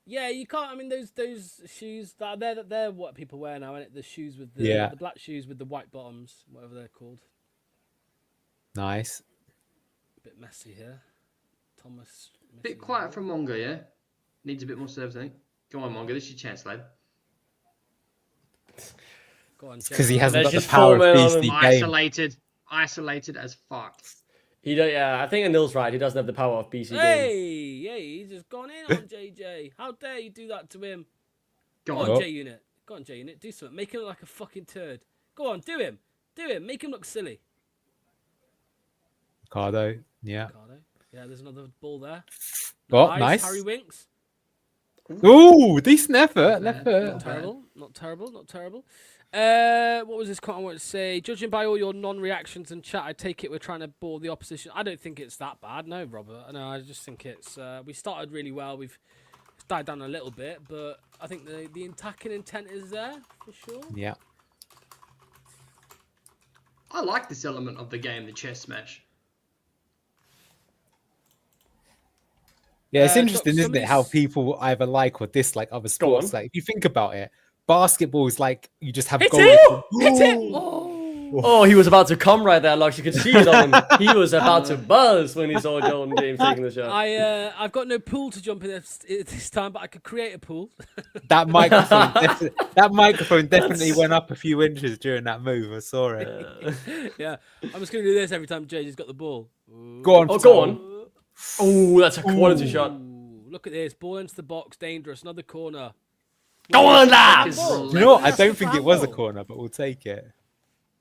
Yeah, you can't. I mean, those shoes they're what people wear now, isn't it? The shoes with the black shoes with the white bottoms, whatever they're called. Nice. A bit messy here, Thomas. Bit quiet from Mongo, yeah. Needs a bit more service, I think. Go on, Mongo. This is your chance, lad. Go on, Because he hasn't got the just power of four men on BC game. Isolated as fuck. I think Anil's right. He doesn't have the power of BC game. Hey, he's just gone in on JJ. How dare you do that to him? Go on, J Unit. Go on, J Unit. Do something. Make him look like a fucking turd. Go on, do him. Make him look silly. Ricardo, yeah. Yeah, there's another ball there. Oh, nice. Harry Winks. Ooh, decent effort. Not terrible. What was this comment I wanted to say? Judging by all your non-reactions and chat, I take it we're trying to bore the opposition. I don't think it's that bad. No, Robert. No, I just think it's... we started really well. We've died down a little bit, but I think the attacking intent is there, for sure. Yeah. I like this element of the game, the chess smash. Yeah, it's interesting, isn't it, how people either like or dislike other sports. Like, if you think about it, basketball is like you just have goals. Hit it! Oh, he was about to come right there, like you could see it on him. He was about to buzz when he saw Jordan James taking the shot. I've got no pool to jump in this time, but I could create a pool. That microphone definitely went up a few inches during that move. I saw it. Yeah, I'm just going to do this every time JJ's got the ball. Go on. Go on. Oh, that's a quality shot. Look at this. Ball into the box. Dangerous. Another corner. Go on, lads! You know what? I don't think it was a corner, but we'll take it.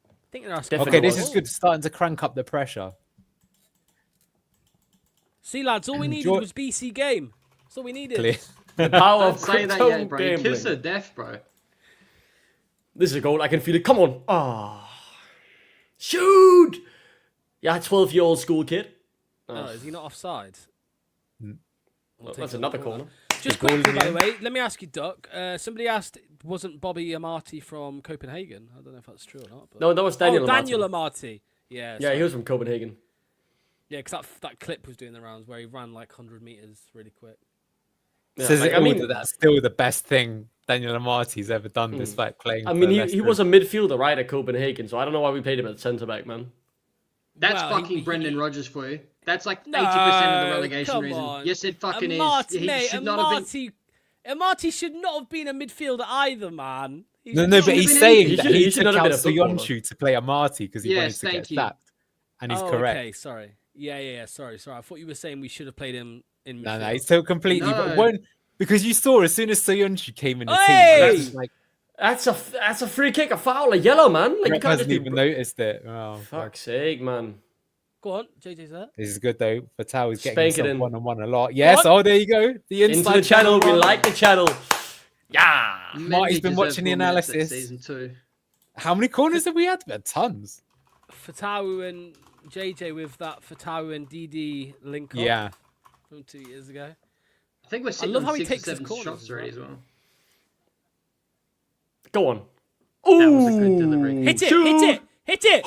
I think they're asking. Okay, this is good. Starting to crank up the pressure. See, lads, all we needed was BC game. That's all we needed. Clear. The power of Say that crypto yet, bro. gambling. Kiss of death, bro. This is a goal. I can feel it. Come on. Ah. Shoot! Yeah, 12-year-old school kid. Oh, is he not offside? That's another corner. Just quickly, by the way, let me ask you, Duck. Somebody asked, wasn't Bobby Amati from Copenhagen? I don't know if that's true or not. But... No, that was Daniel Amati. Daniel Amati. Yeah. Yeah, he was from Copenhagen. Yeah, because that clip was doing the rounds where he ran like 100 meters really quick. Yeah, says that's still the best thing Daniel Amati's ever done, despite playing. I mean, he was a midfielder, right, at Copenhagen, so I don't know why we played him at centre back, man. That's fucking Brendan Rodgers for you. That's like 80% of the relegation reason. On. Yes, it fucking Amati, is. Mate, Amati should not have been a midfielder either, man. No, but he's saying that he took out Soyuncu to play Amati because he wanted to get sacked. And he's correct. Okay, sorry. Yeah, sorry. I thought you were saying we should have played him in midfield. No, he's so completely... But because you saw as soon as Soyuncu came in the team, like... That's a free kick, a foul, a yellow, man. Like, you hasn't even noticed it. Oh, fuck's sake, man. Go on, JJ's there. This is good, though. Fatau is getting himself one-on-one a lot. Yes, there you go. The inside into the channel. We like the channel. Yeah. Marty's been watching the analysis. Season 2. How many corners have we had? Tons. Fatau and JJ with that Fatau and DD link up. Yeah. From 2 years ago. I think we're sitting on 6 or 7 shots already as well. Go on. That was a good delivery. Hit it!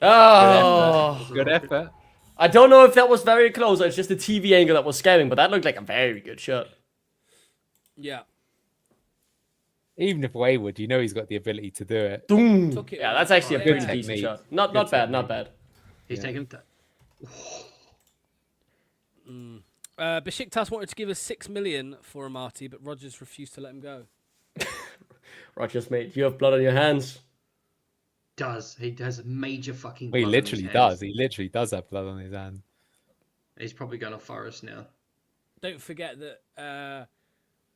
Oh, good effort. I don't know if that was very close. It's just the TV angle that was scamming, but that looked like a very good shot. Yeah. Even if wayward, you know he's got the ability to do it. Yeah, that's actually a pretty decent shot. Not bad. He's taking that. Besiktas wanted to give us 6 million for Amati, but Rodgers refused to let him go. Rodgers, mate, you have blood on your hands. He has major fucking Well, blood he literally does. He literally does have blood on his hand. He's probably going to Forest now. Don't forget that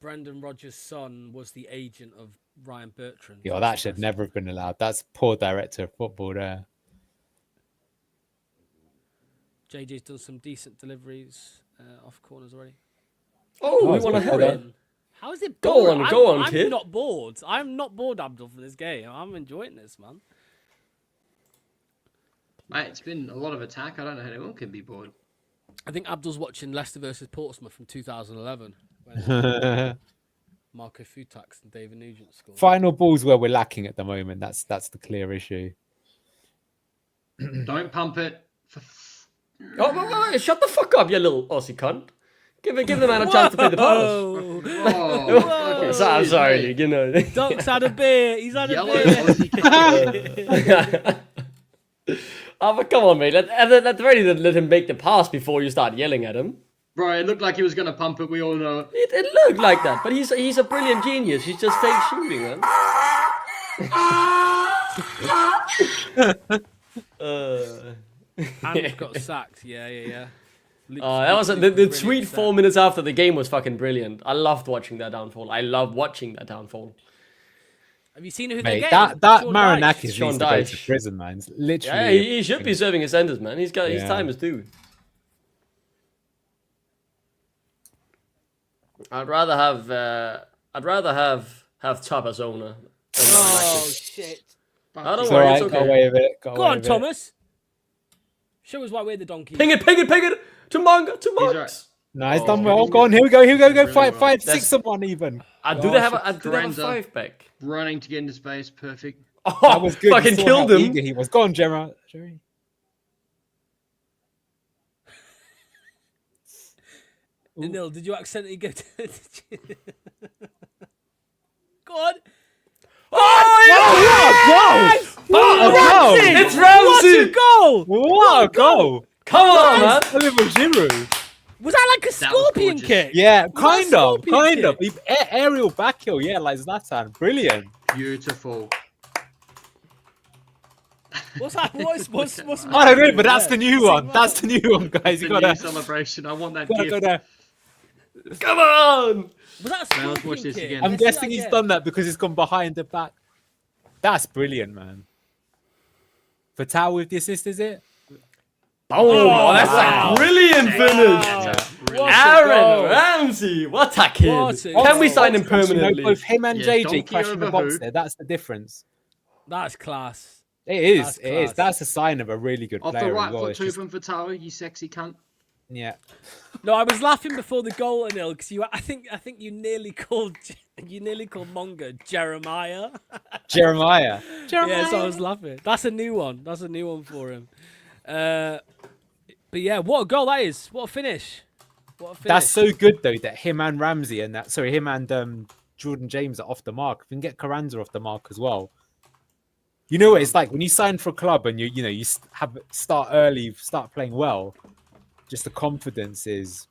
Brendan Rodgers' son was the agent of Ryan Bertrand. Yeah, that should never have been allowed. That's poor director of football there. JJ's done some decent deliveries off corners already. Oh, we want to have it. How is it Go boring? on, go on, I'm kid. not bored. I'm not bored, Abdul, for this game. I'm enjoying this, man. Mate, it's been a lot of attack. I don't know how anyone can be bored. I think Abdul's watching Leicester versus Portsmouth from 2011. When Marco Futax and David Nugent scored. Final balls where we're lacking at the moment. That's the clear issue. Don't pump it. Oh, wait, shut the fuck up, you little Aussie cunt. Give the man a chance to play the pass. Oh, okay, I'm sorry, you know. Dunk's had a beer. He's had a Yellow beer. Aussie Oh, but come on, mate. Let him make the pass before you start yelling at him. Bro, it looked like he was going to pump it. We all know it. It looked like that, but he's a brilliant genius. He's just fake shooting, man. And got sacked. Yeah. That was the tweet 4 minutes after the game was fucking brilliant. I loved watching that downfall. I love watching that downfall. Have you seen who Mate, they're that getting? Marinakis Sean needs to go to Dyche. prison, man. It's Yeah, literally. he should be serving a sentence, man. He's got his time is due. I'd rather have Top as owner. Oh shit! I don't It's worry, alright, it's go okay. away with it. Go on, Thomas. Show us why we're the donkey. Ping it to Manga, to Monks. right. No, he's done well. Go on, here we go. Five, well. 6 someone even. Do they have a Carranza. 5 back? Running to get into space. Perfect. Oh, That was good. fucking You saw killed how him. eager he was. Go on, Gemma. Jerry. Anil, did you accidentally go to... Go on. Oh, Oh, it's What a Ramsey! goal! what a goal! Come on, man! Oliver Giroud. Was that like a That was scorpion gorgeous. kick? Yeah, Was kind that a of. scorpion kick? Aerial back heel, yeah, like Zlatan. Brilliant. Beautiful. What's that? What's I don't know, but that's Yeah. the new one. That's the new one, guys. You The new gotta celebration. I want that go gift. there. Come on! Was that a Now let's scorpion watch this kick? again. I'm Let's see guessing that he's again. done that because he's gone behind the back. That's brilliant, man. Fatal with the assist, is it? Oh, that's wow. a brilliant finish! That's a brilliant- What a Aaron goal. Ramsey, what a kid! What a Can we goal. sign him You know, permanently? both him and Yeah, JJ donkey crashing the over box who? there. That's the difference. That's class. It is. That's It is. class. That's a sign of a really good Off player. the right as well. foot It's too just- from Fatawa, you sexy cunt. yeah. No, I was laughing before the goal, Anil, because I think you nearly called Monga Jeremiah. Jeremiah. Yeah, so I was laughing. That's a new one. That's a new one for him. But yeah, what a goal that is! What a finish! What a finish! That's so good though that him and Ramsey and him and Jordan James are off the mark. If we can get Carranza off the mark as well. You know what it's like when you sign for a club and you start early, start playing well. Just the confidence is.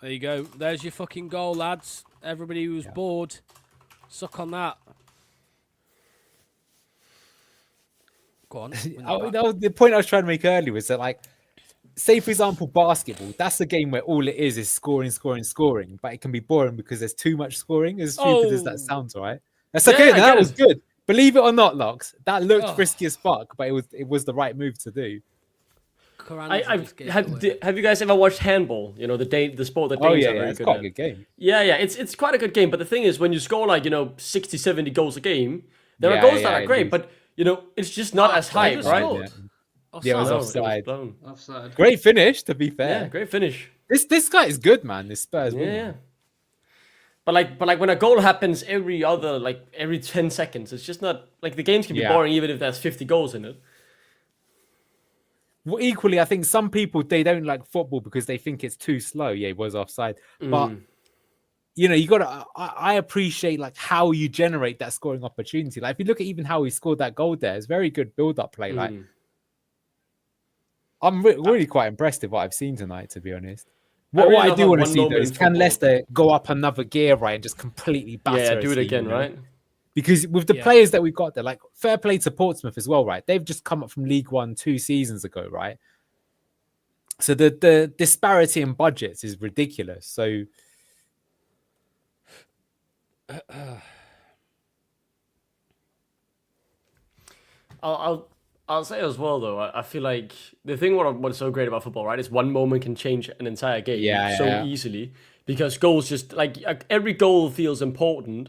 There you go. There's your fucking goal, lads. Everybody who's bored, suck on that. Go on. That was the point I was trying to make earlier was that, like, say for example, basketball. That's a game where all it is scoring, but it can be boring because there's too much scoring. As stupid as that sounds, right? That's okay. I That get was it. good. Believe it or not, Locks, that looked Oh. risky as fuck, but it was the right move to do. Carranza just gave it away. Have you guys ever watched handball? You know, the sport that Oh Danes yeah, are very it's good quite at. a good game. Yeah, it's quite a good game. But the thing is, when you score like 60, 70 goals a game, there Yeah, are goals that yeah, are it great, is. but it's just not as high, just right? scored. Yeah, it was Oh, offside. blown. Offside. Great finish, to be fair. Yeah, great finish. This guy is good, man. This Spurs. Yeah, woman. yeah. But like when a goal happens every 10 seconds, it's just not like the games can be Yeah. boring even if there's 50 goals in it. Well, equally, I think some people they don't like football because they think it's too slow. Yeah, it was offside, but you gotta. I appreciate like how you generate that scoring opportunity. Like if you look at even how he scored that goal there, it's very good build-up play. Like I'm really quite impressed with what I've seen tonight, to be honest. What really I love do that want to one see though moment is in can football. Leicester go up another gear, right, and just completely batter. Yeah, a do it team, again, you know? right? Because with the players that we've got there, like fair play to Portsmouth as well, right? They've just come up from League One 2 seasons ago, right? So the disparity in budgets is ridiculous. So I'll say as well though. I feel like the thing what's so great about football, right, is one moment can change an entire game easily because goals just like every goal feels important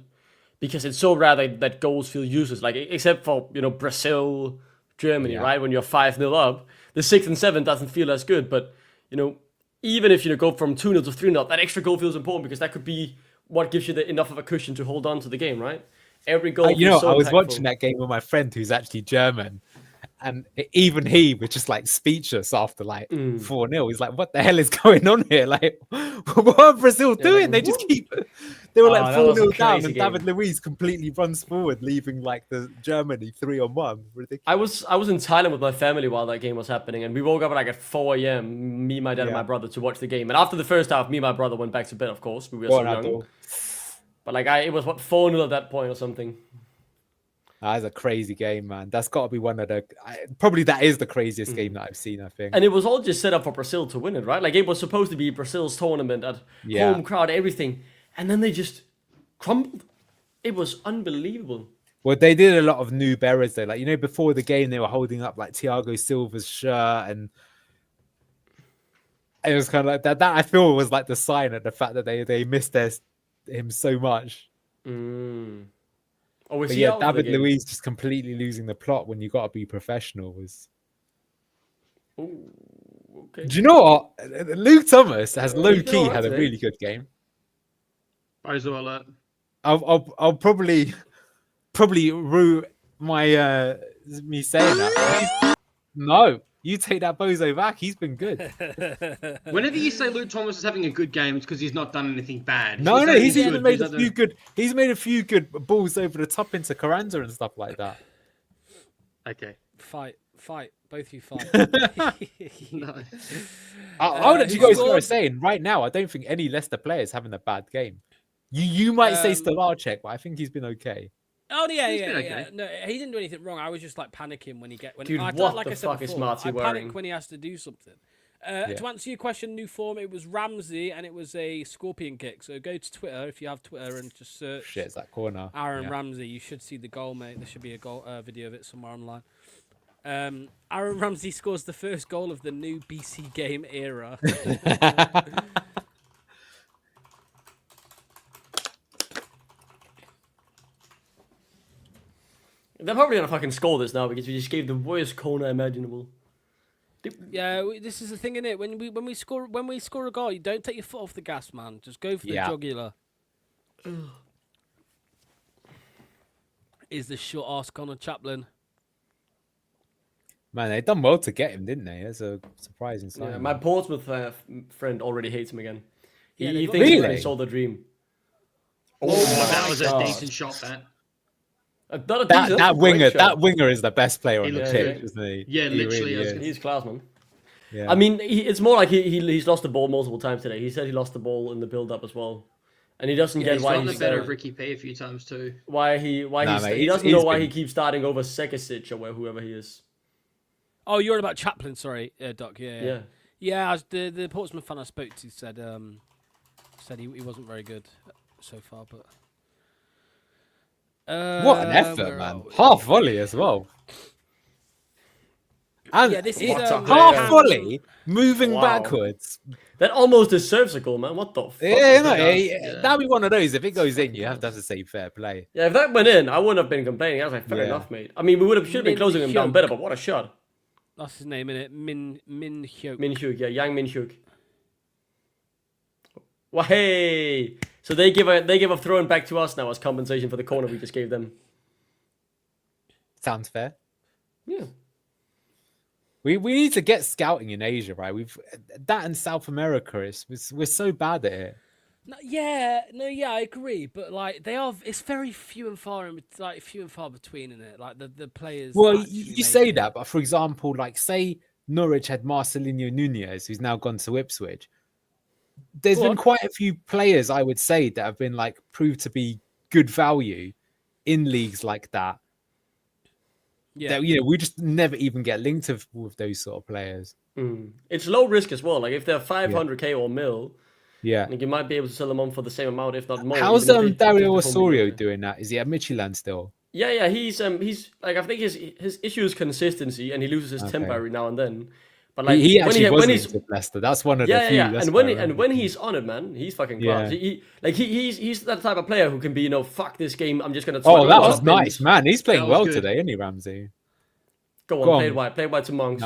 because it's so rare that goals feel useless. Like except for Brazil, Germany, right? When you're 5-0 up, the 6th and 7th doesn't feel as good. But even if you go from 2-0 to 3-0, that extra goal feels important because that could be what gives you enough of a cushion to hold on to the game, right? Every goal. I was watching that game with my friend who's actually German, and even he was just like speechless after like 4-0. He's like, "What the hell is going on here? Like, what are Brazil doing? They just keep." They were like 4-0 down, and David Luiz completely runs forward, leaving like the Germany 3-on-1. Ridiculous. I was in Thailand with my family while that game was happening, and we woke up like at 4 a.m. Me, my dad, and my brother to watch the game. And after the first half, me and my brother went back to bed. Of course, we were so young. But like it was 4-0 at that point or something. That's a crazy game, man. That's got to be one of the probably that is the craziest game that I've seen. I think, and it was all just set up for Brazil to win it, right? Like it was supposed to be Brazil's tournament at home crowd, everything, and then they just crumbled. It was unbelievable. Well, they did a lot of new bearers though. Like before the game, they were holding up like Thiago Silva's shirt, and it was kind of like that. That I feel was like the sign of the fact that they missed him so much. Oh, but yeah, David Luiz just completely losing the plot when you got to be professional was. Ooh, okay. Do you know what? Luke Thomas has low key had a really good game. Bozo alert. I'll probably rue my me saying that. No. You take that bozo back. He's been good. Whenever you say Luke Thomas is having a good game, it's because he's not done anything bad. No, he's even made a few good. He's made a few good balls over the top into Carranza and stuff like that. Okay, fight, both you fight. No. I would actually go as far as saying right now, I don't think any Leicester player is having a bad game. You might say Stolarczyk, but I think he's been okay. Oh yeah. Okay. No, he didn't do anything wrong. I was just like panicking when Dude, what the fuck is Marty wearing? I panic when he has to do something. To answer your question, new form, it was Ramsey and it was a scorpion kick. So go to Twitter if you have Twitter and just search. Shit, it's that corner. Aaron Ramsey. You should see the goal, mate. There should be a goal video of it somewhere online. Aaron Ramsey scores the first goal of the new BC game era. They're probably gonna fucking score this now because we just gave the worst corner imaginable. Yeah, this is the thing, innit? When we score a goal, you don't take your foot off the gas, man. Just go for the jugular. Is the short ass Connor Chaplin? Man, they done well to get him, didn't they? That's a surprising sign. Yeah, my Portsmouth friend already hates him again. He thinks really? he sold the dream. Oh, that was a decent shot. That winger is the best player on the pitch, isn't he? Yeah, literally. Really he's class, man. Yeah. I mean, it's more like he's lost the ball multiple times today. He said he lost the ball in the build-up as well, and he doesn't get why he's better of Ricky P a few times too. He doesn't know why he keeps starting over Sekicic or whoever he is. Oh, you're on about Chaplin, sorry, Doc. Yeah. The Portsmouth fan I spoke to said he wasn't very good so far, but. What an effort, man! Half volley as well. And this is half volley, moving backwards. That almost deserves a goal, man. What the fuck? That'd be one of those. If it goes in, you have to say fair play. Yeah, if that went in, I wouldn't have been complaining. I was like, fair enough, mate. I mean, should have been closing him down better, but what a shot. That's his name, innit? Min Hyuk. Min Hyuk, yeah, Yang Min Hyuk. Well, hey! So they give a throwing back to us now as compensation for the corner we just gave them. Sounds fair. Yeah. We need to get scouting in Asia, right? That in South America we're so bad at it. I agree, but like it's very few and far between in it. Like the players. Well, you say that, but for example, like say Norwich had Marcelinho Nunez, who's now gone to Ipswich. There's been quite a few players, I would say, that have been like proved to be good value in leagues like that. Yeah. That, we just never even get linked with those sort of players. It's low risk as well. Like if they're 500k or mil, Yeah. like you might be able to sell them on for the same amount, if not more. How's even if they Dario perform mediocre. Osorio doing that? Is he at Midtjylland still? Yeah. He's like, I think his issue is consistency, and he loses his temper every now and then. But like he actually was when he's with Leicester. That's one of the few. And when he's on it, man, he's fucking class. He's that type of player who can be, fuck this game, I'm just gonna. Oh, that was nice, man. He's playing well today, isn't he, Ramsey? Go on, play wide to Monks.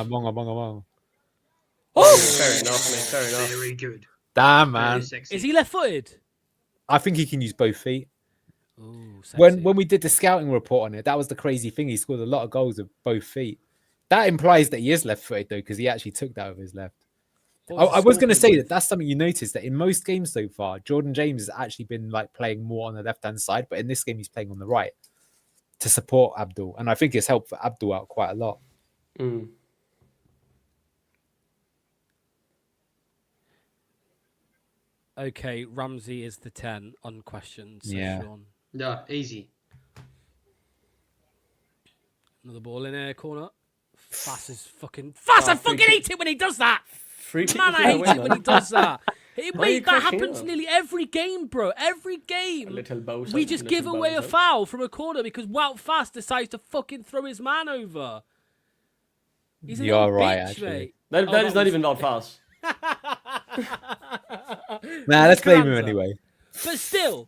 Oh, fair enough, mate. Fair enough. Very good. Damn, man. Is he left-footed? I think he can use both feet. Ooh, When we did the scouting report on it, that was the crazy thing. He scored a lot of goals with both feet. That implies that he is left-footed, though, because he actually took that with his left. I was going to say that's something you noticed, that in most games so far, Jordan James has actually been like playing more on the left-hand side, but in this game he's playing on the right to support Abdul, and I think it's helped for Abdul out quite a lot. Okay, Ramsey is the 10 unquestioned. Yeah. Sean. Yeah, easy. Another ball in a corner. Fast as fucking... Fast! I fucking hate it when he does that! Man, I hate it when he does that. Mate, that happens nearly every game, bro. Every game. We just give away a foul from a corner because Wout Fast decides to fucking throw his man over. He's a You're right, bitch, actually. mate. That is not even Wout Fast. Nah, let's blame him anyway. But still,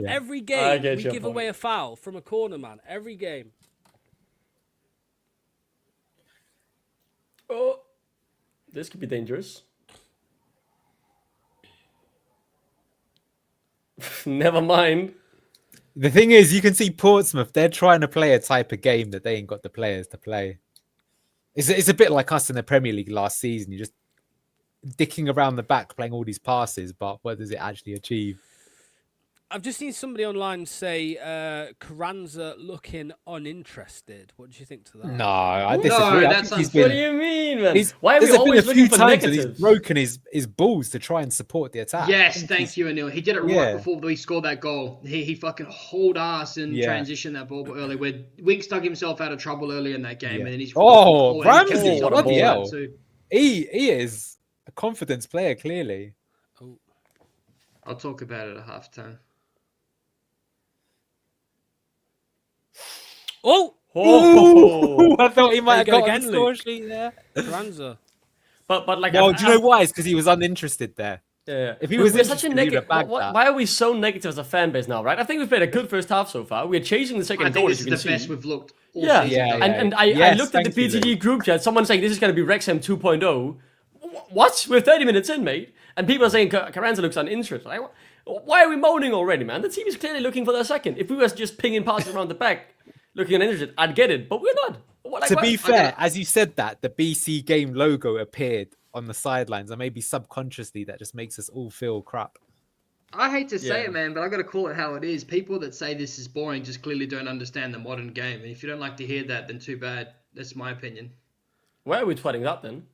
every game we give away a foul from a corner, man. Every game. Oh, this could be dangerous. Never mind. The thing is, you can see Portsmouth, they're trying to play a type of game that they ain't got the players to play. It's a bit like us in the Premier League last season. You're just dicking around the back, playing all these passes, but what does it actually achieve? I've just seen somebody online say Carranza looking uninterested. What do you think to that? No, I disagree. What do you mean, man? Why are we there's always been a few looking for times that negatives? he's broken his balls to try and support the attack. Yes, thank you, Anil. He did it right before he scored that goal. He fucking hauled ass and transitioned that ball early. Where Winks dug himself out of trouble early in that game, and then he's Ramsey, what a bloody hell. He is a confidence player, clearly. I'll talk about it at halftime. Oh! I thought he might have got again, the score sheet there. Carranza. But like, Well, do you know why? It's because he was uninterested there. Yeah. If he was We're such a interested, he would negative. have bagged that. Why are we so negative as a fan base now, right? I think we've played a good first half so far. We're chasing the second I goal, think as this you is can the see. best we've looked all Yeah, season. and I looked at the thank you, PTG group chat. Someone saying this is going to be Wrexham 2.0. What? We're 30 minutes in, mate, and people are saying Carranza looks uninterested. Like, why are we moaning already, man? The team is clearly looking for their second. If we were just pinging passes around the back, looking uninterested, I'd get it, but we're not. To be fair, as you said that, the BC game logo appeared on the sidelines, and maybe subconsciously that just makes us all feel crap. I hate to say it, man, but I got to call it how it is. People that say this is boring just clearly don't understand the modern game. And if you don't like to hear that, then too bad. That's my opinion. Why are we tweeting that then?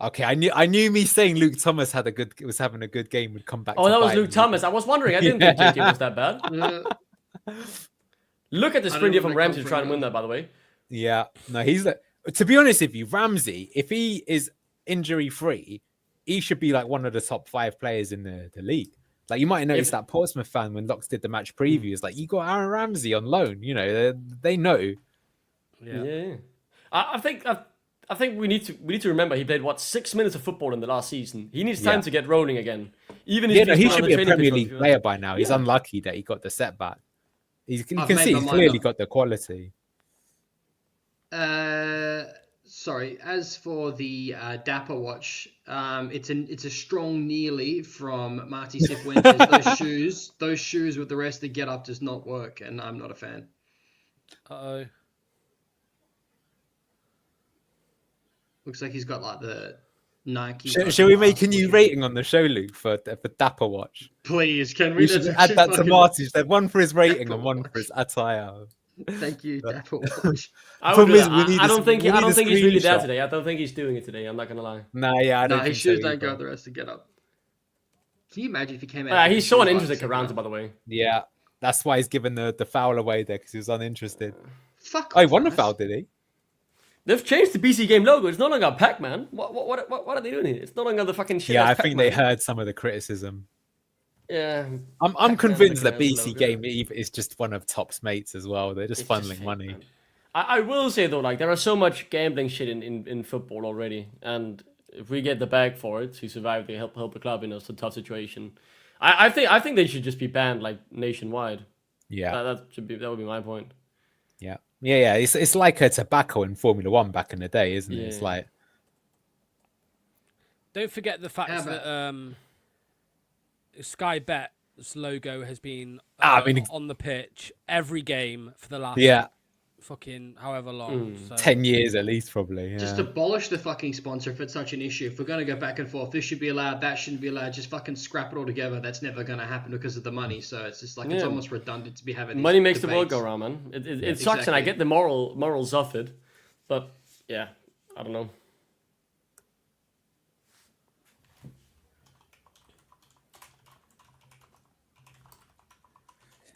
Okay, I knew me saying Luke Thomas was having a good game would come back. Oh, that was Luke Thomas. I was wondering. I didn't think JT was that bad. Look at the sprint here from Ramsey trying to win that, by the way. Yeah, no, to be honest with you, Ramsey, if he is injury free, he should be like one of the top 5 players in the league. Like, you might have noticed that Portsmouth fan when Locks did the match preview is like, you got Aaron Ramsey on loan. You know, they know. Yeah. I think we need to remember he played 6 minutes of football in the last season. He needs time to get rolling again. Even if he should be a Premier League player by now. He's unlucky that he got the setback. You can see he's clearly got the quality. Sorry. As for the Dapper watch, it's a strong nearly from Marty Cifuentes. Those shoes with the rest of the get up does not work, and I'm not a fan. Uh-oh. Looks like he's got like the Nike. Shall we make a new rating on the show, Luke, for Dapper Watch? Please, can we? We should add that to Marty's. There's one for his rating and one for his attire. Thank you, Dapper Watch. I don't think he's really there today. I don't think he's doing it today. I'm not gonna lie. Nah, yeah, I don't think his shoes so don't go either. with the rest to get up. Can you imagine if he came out? He's so uninterested, Carranza, by the way. Yeah, That's why he's given the foul away there, because he was uninterested. Fuck Oh, he off, won the guys. foul, did he? They've changed the BC game logo. It's no longer Pac-Man. What are they doing here? It's no longer the fucking shit. Yeah, I ass think they Pac-Man. heard some of the criticism. Yeah. I'm Pac-Man convinced that looking at the BC logo. Game is just one of Top's mates as well. They're just It's just funneling fake, money. man. I will say though, like there are so much gambling shit in football already, and if we get the bag for it to survive, they help the club in a tough situation. I think they should just be banned like nationwide. Yeah, That would be my point. yeah. It's like a tobacco in Formula One back in the day, isn't it? Yeah. It's like Don't forget the fact How that Sky Bet's logo has been on the pitch every game for the last fucking however long. So. 10 years at least, probably. Yeah. Just abolish the fucking sponsor if it's such an issue. If we're going to go back and forth, this should be allowed, that shouldn't be allowed, just fucking scrap it all together. That's never going to happen because of the money. So it's just like, it's almost redundant to be having these Money makes the world debates. go round, man. It sucks, and I get the morals of it, but yeah, I don't know.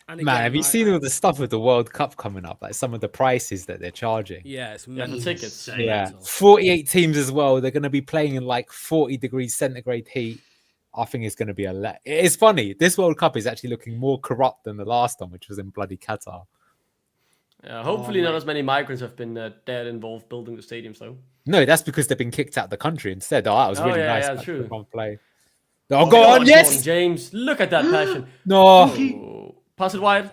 And Man, again, have you seen all the stuff with the World Cup coming up? Like some of the prices that they're charging. Yeah, it's For mental. tickets. Yeah, 48 teams as well. They're going to be playing in like 40 degrees centigrade heat. I think it's going to be It's funny. This World Cup is actually looking more corrupt than the last one, which was in bloody Qatar. Yeah, hopefully not as many migrants have been dead involved building the stadiums, though. No, that's because they've been kicked out of the country instead. Oh, that was really nice. Yeah, That true. they can't play. Oh, go on, yes! Go on, James, look at that passion. No. Oh, pass it wide.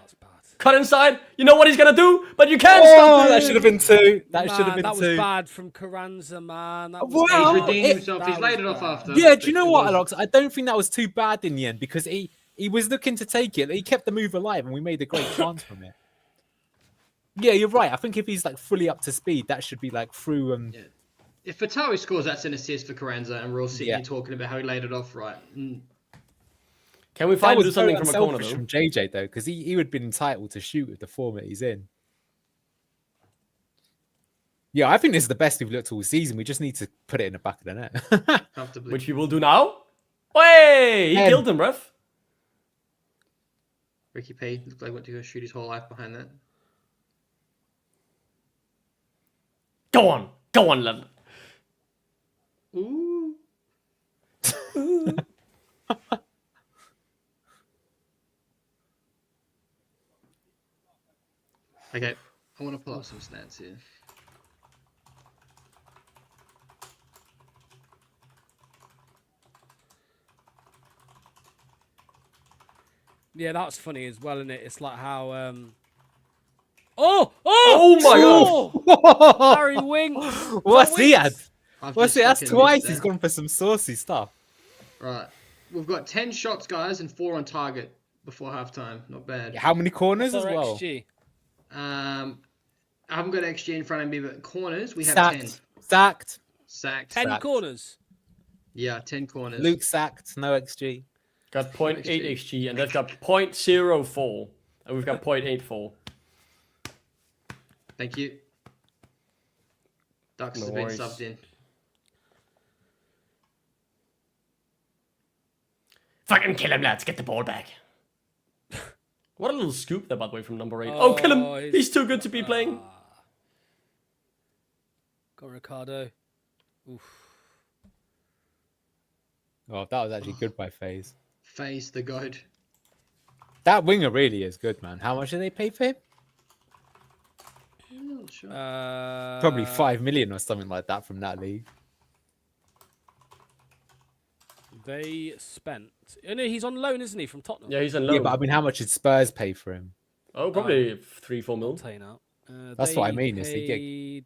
Cut inside. You know what he's going to do, but you can't Oh, stop that it. should have been two. That Man, should have been that two. was bad from Carranza, man. That was Wow. He's redeemed himself. that He's laid it was off bad. after. Yeah, do you know It what, was- Alex? I don't think that was too bad in the end because he was looking to take it. He kept the move alive and we made a great chance from it. Yeah, you're right. I think if he's like fully up to speed, that should be like through and Yeah. If Fatawi scores, that's an assist for Carranza, and we're all sitting Yeah. here talking about how he laid it off right. Can we that find was do something very from a corner, unselfish though? from JJ though, because he would have been entitled to shoot with the form that he's in. Yeah, I think this is the best we've looked all season. We just need to put it in the back of the net. Comfortably. Which we will do now. Hey, he And- killed him, ref. Ricky P looked like he went to go shoot his whole life behind that. Go on, lad. Ooh. Okay, I want to pull up some stats here. Yeah, that's funny as well, isn't it? It's like how Oh my God. Harry Winks. What's he had? I've What's just it? That's fucking twice missed he's that. gone for some saucy stuff. Right, we've got 10 shots, guys, and 4 on target before halftime. Not bad. How many corners What's as our well? XG? I haven't got XG in front of me, but corners we have Sacked. 10. Sacked. Sacked. 10 Sacked. corners. Yeah, 10 corners. Luke sacked. No XG. Got 0.8 XG, and they've got 0.04, and we've got 0.84. Thank you. Ducks No have been worries. subbed in. Fucking kill him, lads. Get the ball back. What a little scoop there, by the way, from number 8. Oh, kill Oh, him. He's too good to be playing. Got Ricardo. Oof. Oh, that was actually good by FaZe. FaZe the goat. That winger really is good, man. How much did they pay for him? I'm not sure. Probably 5 million or something like that from that league. They spent. Oh, no, he's on loan, isn't he, from Tottenham? Yeah, he's on Yeah, loan. but I mean, how much did Spurs pay for him? Oh, probably 3-4 I'll mil. tell you now. That's what I They mean, is they get- paid...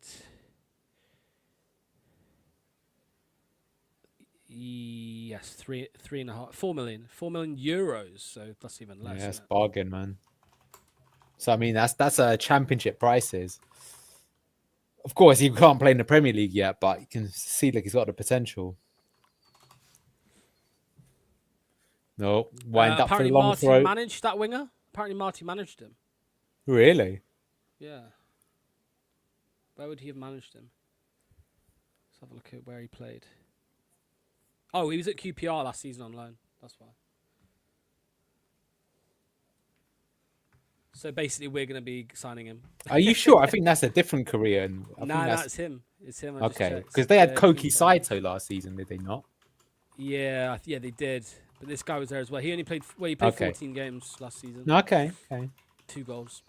Yes, 4 million euros. So that's even less. Yeah, that's isn't it? bargain, man. So I mean, that's a championship prices. Of course, he can't play in the Premier League yet, but you can see like he's got the potential. No, wind up for the Apparently, long Marty throw. managed that winger. Apparently, Marty managed him. Really? Yeah. Where would he have managed him? Let's have a look at where he played. Oh, he was at QPR last season on loan. That's why. So basically, we're going to be signing him. Are you sure? I think that's a different career. And I think Nah, that's it's him. It's him. I just okay. checked. Because they had Yeah, Koki Fulltime. Saito last season, did they not? Yeah, they did. But this guy was there as well. He only played. Well, he played Okay. 14 games last season. Okay. 2 goals.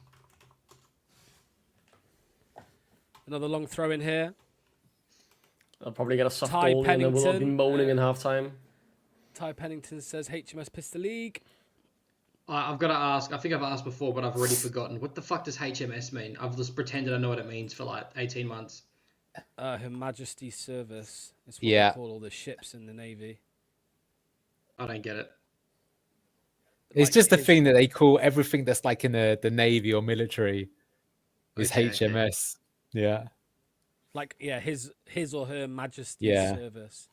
Another long throw in here. I'll probably get a soft Ty goal and then we'll all be Pennington, moaning in half time. Ty Pennington says HMS Pistol League. I've got to ask. I think I've asked before, but I've already forgotten. What the fuck does HMS mean? I've just pretended I know what it means for like 18 months. Her Majesty's Service. It's what Yeah. they call all the ships in the Navy. I don't get it. It's Like just the his- thing that they call everything that's like in the Navy or military is Okay. HMS. Yeah. Like, yeah, his or her Majesty's Yeah. Service.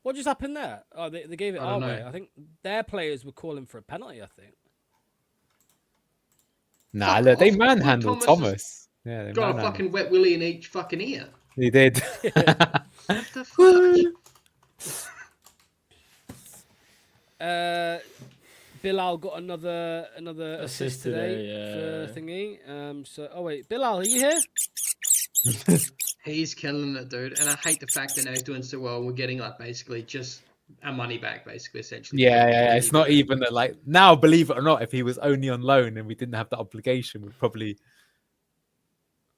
What just happened there? Oh, they gave it I our don't way. know. I think their players were calling for a penalty, I think. Nah, Fuck look, they off. manhandled Thomas Thomas. Yeah, they Got a manhandled. fucking wet willy in each fucking ear. He did. What the fuck? Bilal got another assist Assist today today, for thingy. So, oh wait, Bilal, are you here? He's killing it, dude. And I hate the fact that now he's doing so well. We're getting like basically just our money back, basically, essentially. Yeah. It's not even that, like, now, believe it or not, if he was only on loan and we didn't have that obligation, we'd probably,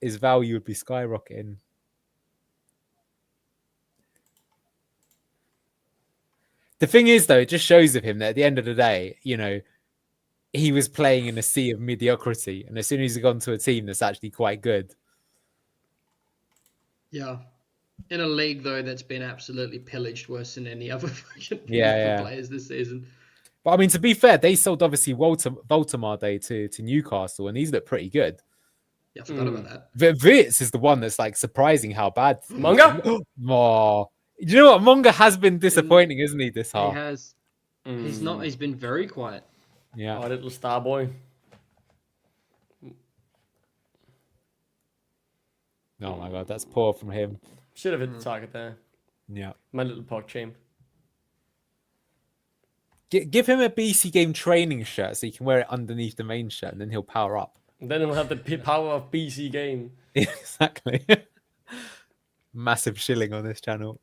his value would be skyrocketing. The thing is, though, it just shows of him that at the end of the day, you know, he was playing in a sea of mediocrity. And as soon as he got into a team that's actually quite good. Yeah. In a league, though, that's been absolutely pillaged worse than any other fucking Yeah. players this season. But I mean, to be fair, they sold obviously Voltamar Day to Newcastle, and these look pretty good. Yeah, I forgot about that. Vitz is the one that's like surprising how bad. Manga? Oh, you know what? Monga has been disappointing, isn't he? This He half. has. He's not. He's been very quiet. Yeah. Oh, little star boy. Oh my god, that's poor from him. Should have hit the target there. Yeah. My little pog chain. Give him a BC game training shirt so he can wear it underneath the main shirt, and then he'll power up. Then he'll have the power of BC game. Exactly. Massive shilling on this channel.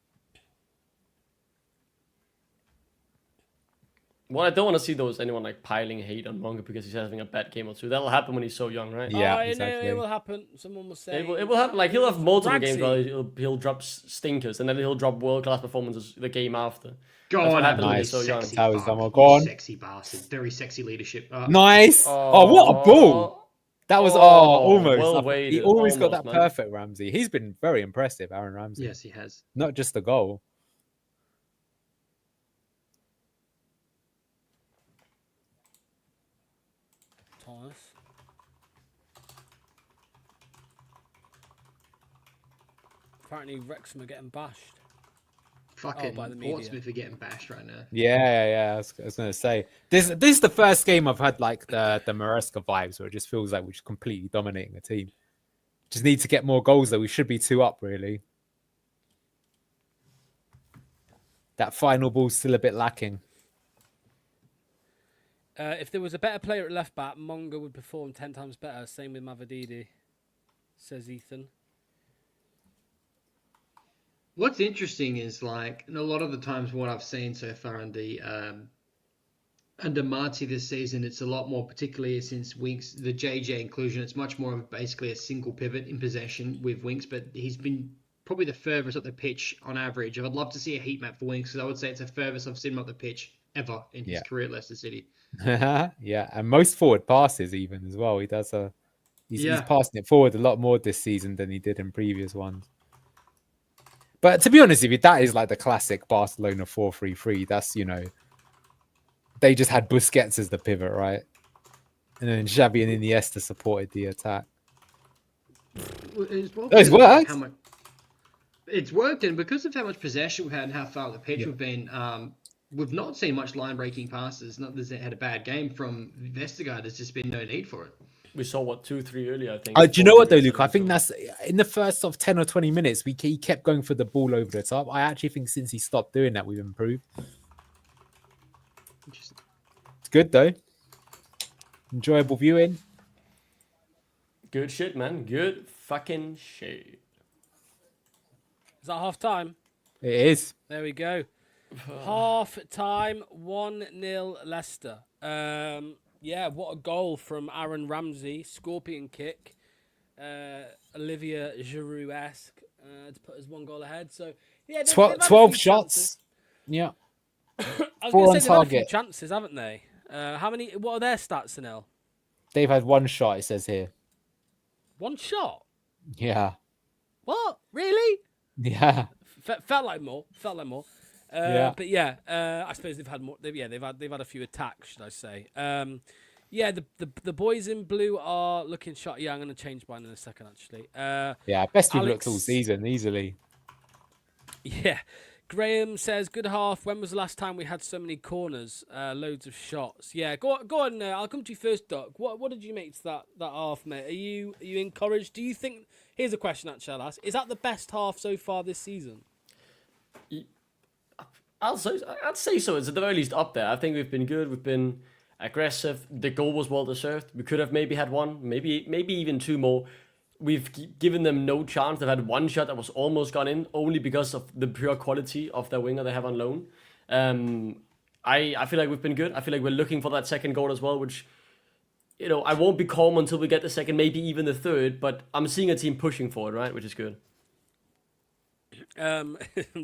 What I don't want to see though is anyone like piling hate on Monga because he's having a bad game or two. That'll happen when he's so young, right? Yeah, Oh, exactly. it will happen. Someone will say. It will happen. Like he'll have multiple games Ragsy. where he'll drop stinkers and then he'll drop world class performances the game after. Go That's what on, happens when Nice. he's so young. sexy That was fuck, Damo. you Go on. Sexy bastard. Very sexy leadership. Nice. Oh, what a ball. That was almost. well He weighted, always got that almost, man. perfect, Ramsey. He's been very impressive, Aaron Ramsey. Yes, he has. Not just the goal. Thomas. Apparently, Wrexham are getting bashed. Fucking by the media. Portsmouth are getting bashed right now. Yeah. I was gonna say this is the first game I've had like the Maresca vibes where it just feels like we're just completely dominating the team. Just need to get more goals though. We should be 2 up really. That final ball's still a bit lacking. If there was a better player at left back, Monga would perform 10 times better. Same with Mavadidi, says Ethan. What's interesting is like, and a lot of the times what I've seen so far in the under Marty this season, it's a lot more, particularly since Winks, the JJ inclusion, it's much more of basically a single pivot in possession with Winks, but he's been probably the furthest up the pitch on average. I'd love to see a heat map for Winks because I would say it's the furthest I've seen him up the pitch ever in his career at Leicester City. Yeah, and most forward passes even as well. He does he's passing it forward a lot more this season than he did in previous ones. But to be honest with you, that is like the classic Barcelona 4-3-3. That's, you know, they just had Busquets as the pivot, right? And then Xavi and Iniesta supported the attack. It's It's worked. It's worked, and because of how much possession we've had and how far up the pitch we've been, we've not seen much line-breaking passes. Not that they had a bad game from Vestergaard. There's just been no need for it. We saw 2-3 earlier, I think. Do you know what though, Luke? I think that's in the first sort of 10 or 20 minutes, he kept going for the ball over the top. I actually think since he stopped doing that, we've improved. It's good though. enjoyable viewing. Good shit, man. Good fucking shit. Is that half time? It is. There we go. Half time, 1-0 Leicester. Yeah, what a goal from Aaron Ramsey. Scorpion kick. Olivier Giroud-esque to put us 1 goal ahead. So, yeah, they've had a 12 few shots. chances. Yeah. I was 4 going on to say they've had a few target. chances, haven't they? How many? What are their stats, Sunil? They've had 1 shot, it says here. 1 shot? Yeah. What? Really? Yeah. Felt like more. Yeah. But yeah, I suppose they've had more. They've had a few attacks, should I say? Yeah, the boys in blue are looking shot. Yeah, I'm going to change mine in a second, actually. Yeah, best we've Alex- looked all season, easily. Yeah. Graham says, good half. When was the last time we had so many corners? Loads of shots. Yeah, go on. I'll come to you first, Doc. What did you make to that half, mate? Are you encouraged? Do you think... Here's a question, actually, I'll ask. Is that the best half so far this season? I'd say so. It's at the very least up there. I think we've been good. We've been aggressive. The goal was well deserved. We could have maybe had 1, maybe even 2 more. We've given them no chance. They've had 1 shot that was almost gone in, only because of the pure quality of their winger they have on loan. I feel like we've been good. I feel like we're looking for that second goal as well, which, I won't be calm until we get the second, maybe even the third, but I'm seeing a team pushing for it, right, which is good. I'm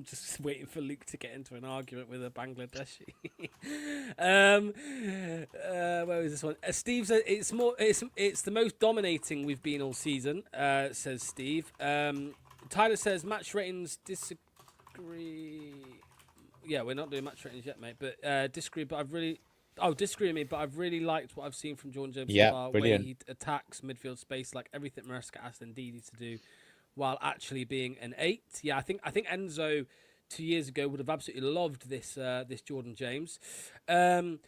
just waiting for Luke to get into an argument with a Bangladeshi. Where was this one? Steve says it's the most dominating we've been all season. Says Steve. Tyler says match ratings disagree. Yeah, we're not doing match ratings yet, mate. But disagree. But disagree with me. But I've really liked what I've seen from Jordan James. Yeah, so far, brilliant. where he attacks midfield space like everything Maresca asked Ndidi to do, while actually being an 8. Yeah, I think Enzo 2 years ago would have absolutely loved this Jordan James. Aaron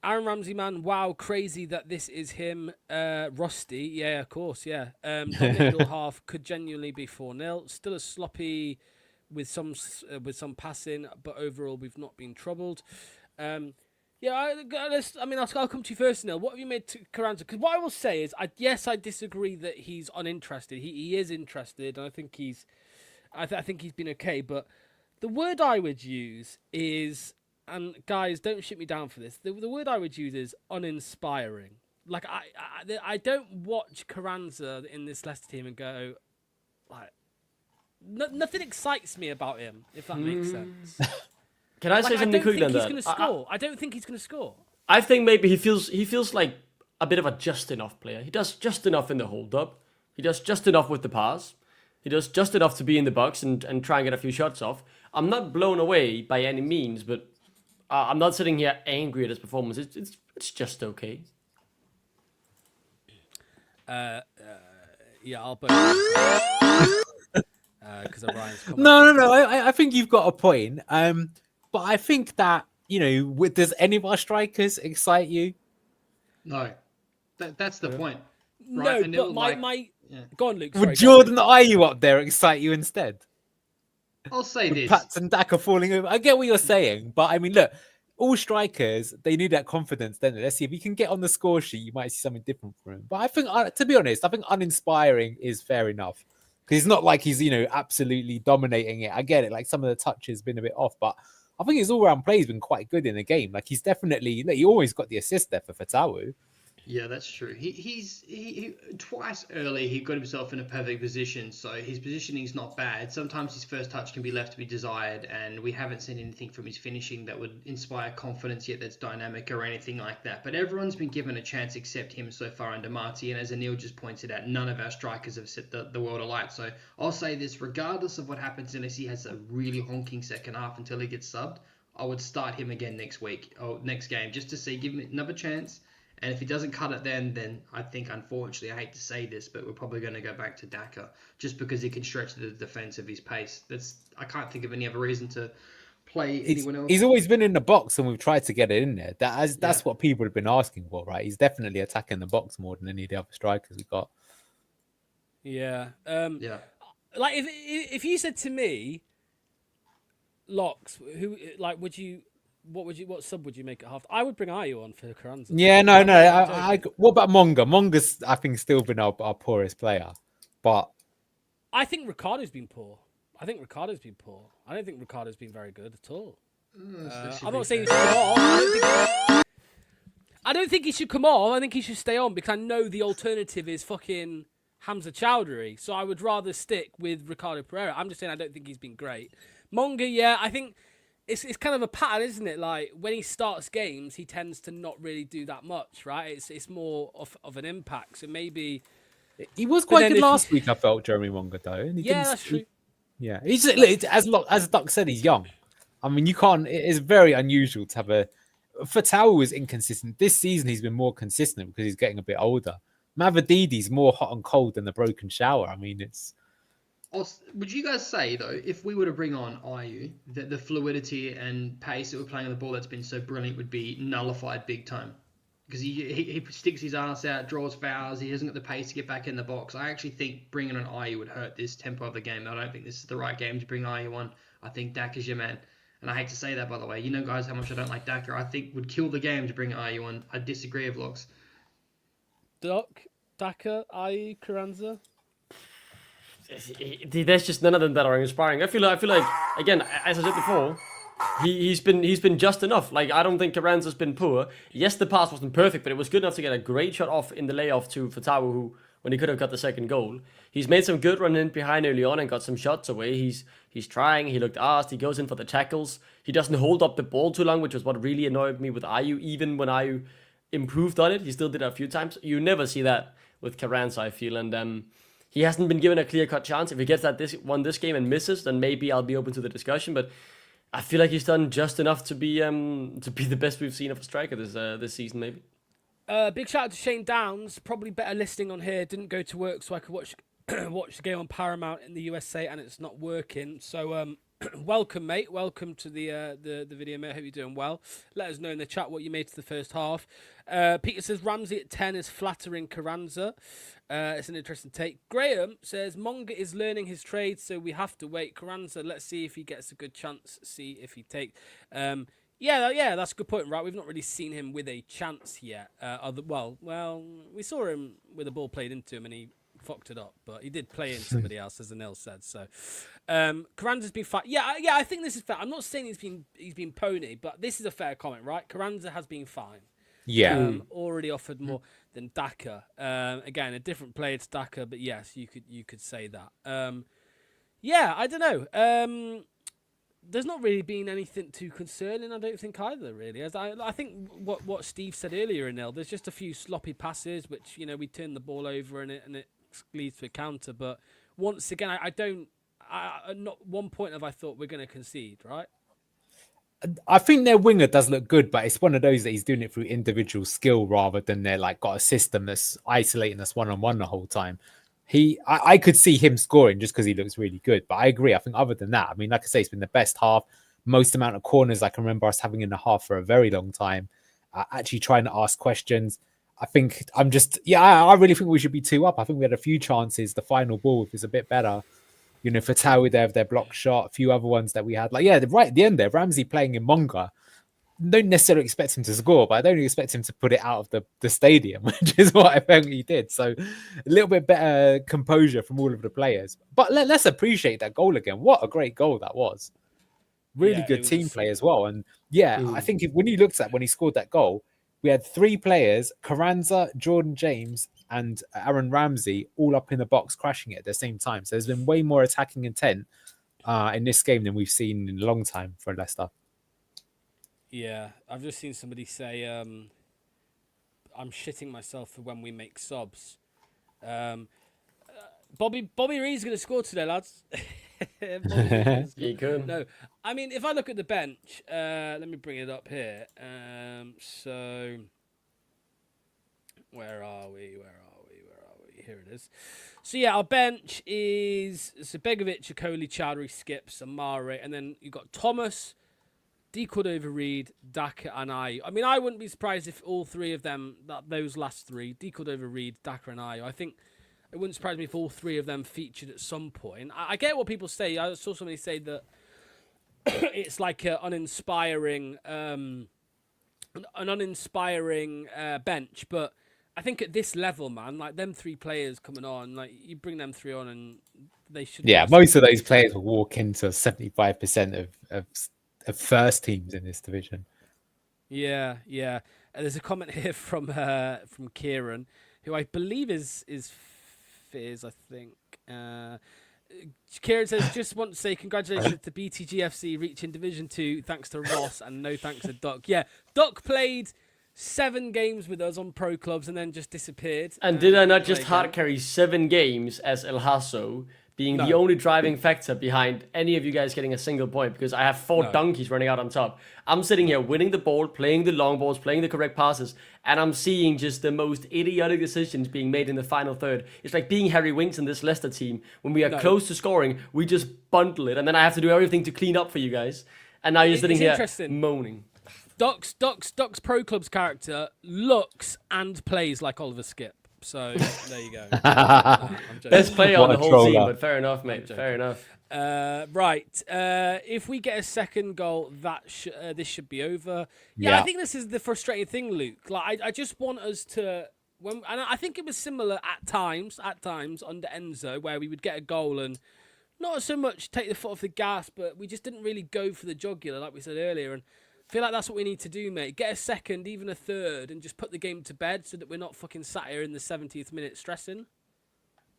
Ramsey, man, wow, crazy that this is him. Rusty, yeah, of course, yeah. Dominant middle half could genuinely be 4-0. Still a sloppy with some passing, but overall we've not been troubled. Yeah, I'll come to you first, Neil. What have you made to Carranza? Because what I will say is, I disagree that he's uninterested. He is interested, and I think he's been okay. But the word I would use is, and guys, don't shoot me down for this. The word I would use is uninspiring. Like I don't watch Carranza in this Leicester team and go, like, nothing excites me about him. If that makes sense. Can I say something quickly on that? I don't think he's going to score. I think maybe he feels like a bit of a just enough player. He does just enough in the hold-up. He does just enough with the pass. He does just enough to be in the box and try and get a few shots off. I'm not blown away by any means, but I'm not sitting here angry at his performance. It's just okay. Yeah, I'll both. Because Ryan's comment. No. I think you've got a point. But I think that, does any of our strikers excite you? No, that's the point. No, Right? but my Yeah. Go on, Luke. Would Sorry, Jordan Ayew up there excite you instead? I'll say With this. Pats and Daka falling over. I get what you're saying, but I mean, look, all strikers, they need that confidence, don't they? Let's see if he can get on the score sheet, you might see something different from him. But I think, to be honest, I think uninspiring is fair enough. Because it's not like he's, absolutely dominating it. I get it. Like, some of the touches been a bit off, but I think his all-round play has been quite good in the game. Like, he's definitely, he always got the assist there for Fatawu. Yeah, that's true. He twice early he got himself in a perfect position, so his positioning's not bad. Sometimes his first touch can be left to be desired, and we haven't seen anything from his finishing that would inspire confidence yet that's dynamic or anything like that. But everyone's been given a chance except him so far under Marty, and as Anil just pointed out, none of our strikers have set the world alight. So I'll say this, regardless of what happens, unless he has a really honking second half until he gets subbed, I would start him again next week or next game just to see, give him another chance. And if he doesn't cut it then I think, unfortunately, I hate to say this, but we're probably going to go back to Daka just because he can stretch the defence of his pace. I can't think of any other reason to play anyone else. He's always been in the box and we've tried to get it in there. That's what people have been asking for, right? He's definitely attacking the box more than any of the other strikers we've got. Yeah. Yeah. Like, if you said to me, Locks, would you What sub would you make at half? I would bring Ayu on for Carranza. Yeah, no. What about Monga? Monga's, I think, still been our poorest player, but I think Ricardo's been poor. I don't think Ricardo's been very good at all. I'm not saying he should come off. I don't think he should come off. I think he should stay on because I know the alternative is fucking Hamza Chowdhury. So I would rather stick with Ricardo Pereira. I'm just saying I don't think he's been great. Monga, yeah, I think it's kind of a pattern, isn't it? Like when he starts games, he tends to not really do that much, right? It's more of an impact. So maybe he was quite good last week. I felt Jeremy Monga though. And that's true. Yeah, he's as Duck said, he's young. I mean, you can't. It is very unusual to have a. Fatawu was inconsistent this season. He's been more consistent because he's getting a bit older. Mavadidi's more hot and cold than the broken shower. I mean, it's. Would you guys say though, if we were to bring on Ayu, that the fluidity and pace that we're playing on the ball that's been so brilliant would be nullified big time? Because he sticks his ass out, draws fouls, he hasn't got the pace to get back in the box. I actually think bringing on Ayu would hurt this tempo of the game. I don't think this is the right game to bring Ayu on. I think Daka's your man. And I hate to say that, by the way. You know, guys, how much I don't like Daka. I think would kill the game to bring Ayu on. I disagree with Vlogs. Daka, Ayu, Carranza. There's just none of them that are inspiring. I feel like again, as I said before, he's been just enough. Like I don't think Carranza's been poor. Yes, the pass wasn't perfect, but it was good enough to get a great shot off in the layoff to Fatawu, who when he could have got the second goal. He's made some good run in behind early on and got some shots away. He's trying. He looked asked. He goes in for the tackles. He doesn't hold up the ball too long, which was what really annoyed me with Ayu. Even when Ayu improved on it, he still did it a few times. You never see that with Carranza, I feel, and he hasn't been given a clear-cut chance. If he gets this game and misses, then maybe I'll be open to the discussion. But I feel like he's done just enough to be the best we've seen of a striker this season, maybe. Big shout out to Shane Downs. Probably better listening on here. Didn't go to work so I could watch the game on Paramount in the USA, and it's not working. So welcome, mate. Welcome to the video, mate. Hope you're doing well. Let us know in the chat what you made to the first half. Peter says Ramsey at 10 is flattering Carranza. It's an interesting take. Graham says Monga is learning his trade, so we have to wait. Carranza, let's see if he gets a good chance. See if he takes. Yeah, that's a good point, right? We've not really seen him with a chance yet. We saw him with a ball played into him and he fucked it up, but he did play in somebody else, as Anil said. So, Carranza's been fine. Yeah, I think this is fair. I'm not saying he's been pony, but this is a fair comment, right? Carranza has been fine. Yeah. Already offered more than Daka. Again, a different player to Daka, but yes, you could say that. I don't know. There's not really been anything too concerning, I don't think, either, really. As I think what Steve said earlier, Anil, there's just a few sloppy passes, which, we turn the ball over and it leads to a counter. But once again, not one point have I thought we're going to concede, right? I think their winger does look good, but it's one of those that he's doing it through individual skill rather than they're like got a system that's isolating us one-on-one the whole time. I could see him scoring just because he looks really good. But I agree. I think other than that, I mean, like I say, it's been the best half. Most amount of corners I can remember us having in the half for a very long time. Actually trying to ask questions. I really think we should be 2 up. I think we had a few chances. The final ball is a bit better. For Tawi, they have their block shot. A few other ones that we had. Right at the end there, Ramsey playing in Monga. Don't necessarily expect him to score, but I don't expect him to put it out of the stadium, which is what I think he did. So a little bit better composure from all of the players. But let's appreciate that goal again. What a great goal that was. Really good team play as well. And I think when he scored that goal, we had 3 players, Carranza, Jordan James, and Aaron Ramsey, all up in the box crashing it at the same time. So there's been way more attacking intent in this game than we've seen in a long time for Leicester. Yeah, I've just seen somebody say, I'm shitting myself for when we make subs. Bobby Reed's going to score today, lads. He could. No, I mean, if I look at the bench, let me bring it up here. So, where are we? Here it is. So, yeah, our bench is Begovic, Okoli, Chowdhury, Skips, Amare, and then you've got Thomas, D. Cordova Reed, Daka, and I. I mean, I wouldn't be surprised if all 3 of them, those last 3, D. Cordova Reed, Daka, and I think it wouldn't surprise me if all 3 of them featured at some point. I get what people say. I saw somebody say that it's like an uninspiring bench. But I think at this level, man, like them 3 players coming on, like you bring them 3 on and they should. Yeah, most of those players will walk into 75% of first teams in this division. Yeah. There's a comment here from Kieran, who I believe is Fizz, I think. Kieran says, just want to say congratulations to BTGFC reaching Division 2 thanks to Ross and no thanks to Doc. Yeah, Doc played 7 games with us on pro clubs and then just disappeared. And did I not just hard carry 7 games as El Hasso, being the only driving factor behind any of you guys getting a single point, because I have 4 donkeys running out on top. I'm sitting here winning the ball, playing the long balls, playing the correct passes, and I'm seeing just the most idiotic decisions being made in the final third. It's like being Harry Winks in this Leicester team. When we are close to scoring, we just bundle it, and then I have to do everything to clean up for you guys. And now you're sitting here moaning. Doc's pro clubs character looks and plays like Oliver Skip. So there you go. Best player on the whole team, but fair enough, mate. Fair enough. Right. If we get a second goal, this should be over. Yeah, I think this is the frustrating thing, Luke. Like, I just want us to. And I think it was similar at times under Enzo, where we would get a goal and not so much take the foot off the gas, but we just didn't really go for the jugular, like we said earlier. And I feel like that's what we need to do, mate. Get a second, even a third, and just put the game to bed so that we're not fucking sat here in the 70th minute stressing.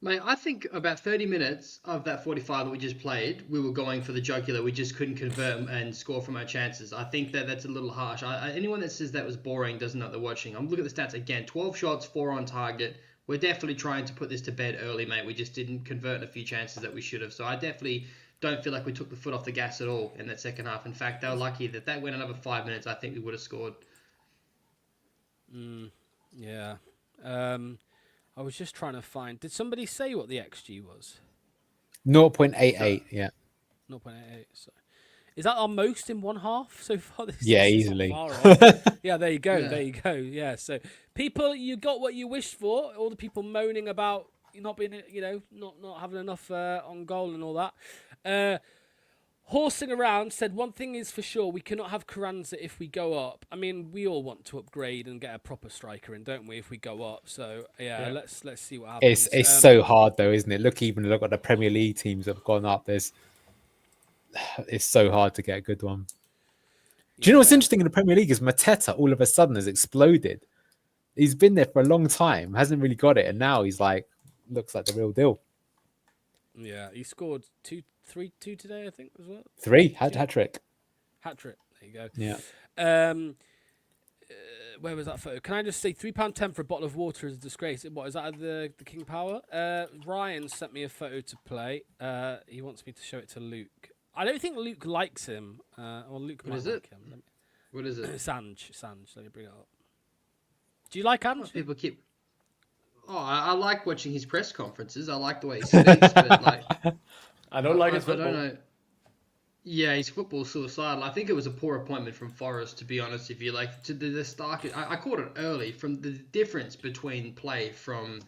Mate, I think about 30 minutes of that 45 that we just played, we were going for the jugular. We just couldn't convert and score from our chances. I think that's a little harsh. Anyone that says that was boring doesn't know what they're watching. I'm looking at the stats again. 12 shots, 4 on target. We're definitely trying to put this to bed early, mate. We just didn't convert a few chances that we should have. So I definitely don't feel like we took the foot off the gas at all in that second half. In fact, they were lucky that went another 5 minutes. I think we would have scored. Yeah. I was just trying to find. Did somebody say what the XG was? 0.88. Yeah. 0.88. So, is that our most in one half so far? Easily. Yeah, there you go. Yeah. There you go. Yeah. So people, you got what you wished for. All the people moaning about not being, not having enough on goal and all that. Horsing around said, one thing is for sure, we cannot have Carranza if we go up. I mean, we all want to upgrade and get a proper striker in, don't we, if we go up? So, yeah. let's see what happens. It's so hard, though, isn't it? Look at the Premier League teams that have gone up. It's so hard to get a good one. Do you know what's interesting in the Premier League is Mateta all of a sudden has exploded. He's been there for a long time, hasn't really got it, and now he's looks like the real deal. Yeah, he scored 2 today, I think, as well. 3 hat trick. Hat trick. There you go. Yeah. Where was that photo? Can I just say £3.10 for a bottle of water is a disgrace? What is that? The King Power? Ryan sent me a photo to play. He wants me to show it to Luke. I don't think Luke likes him. Or Luke might like him. What is it? Sanj. Let me bring it up. Do you like Ange? People keep. Oh, I like watching his press conferences. I like the way he speaks, but I don't like his football. I don't know. Yeah, his football's suicidal. I think it was a poor appointment from Forest, to be honest. If you like, to the Stark, I caught it early from the difference between play from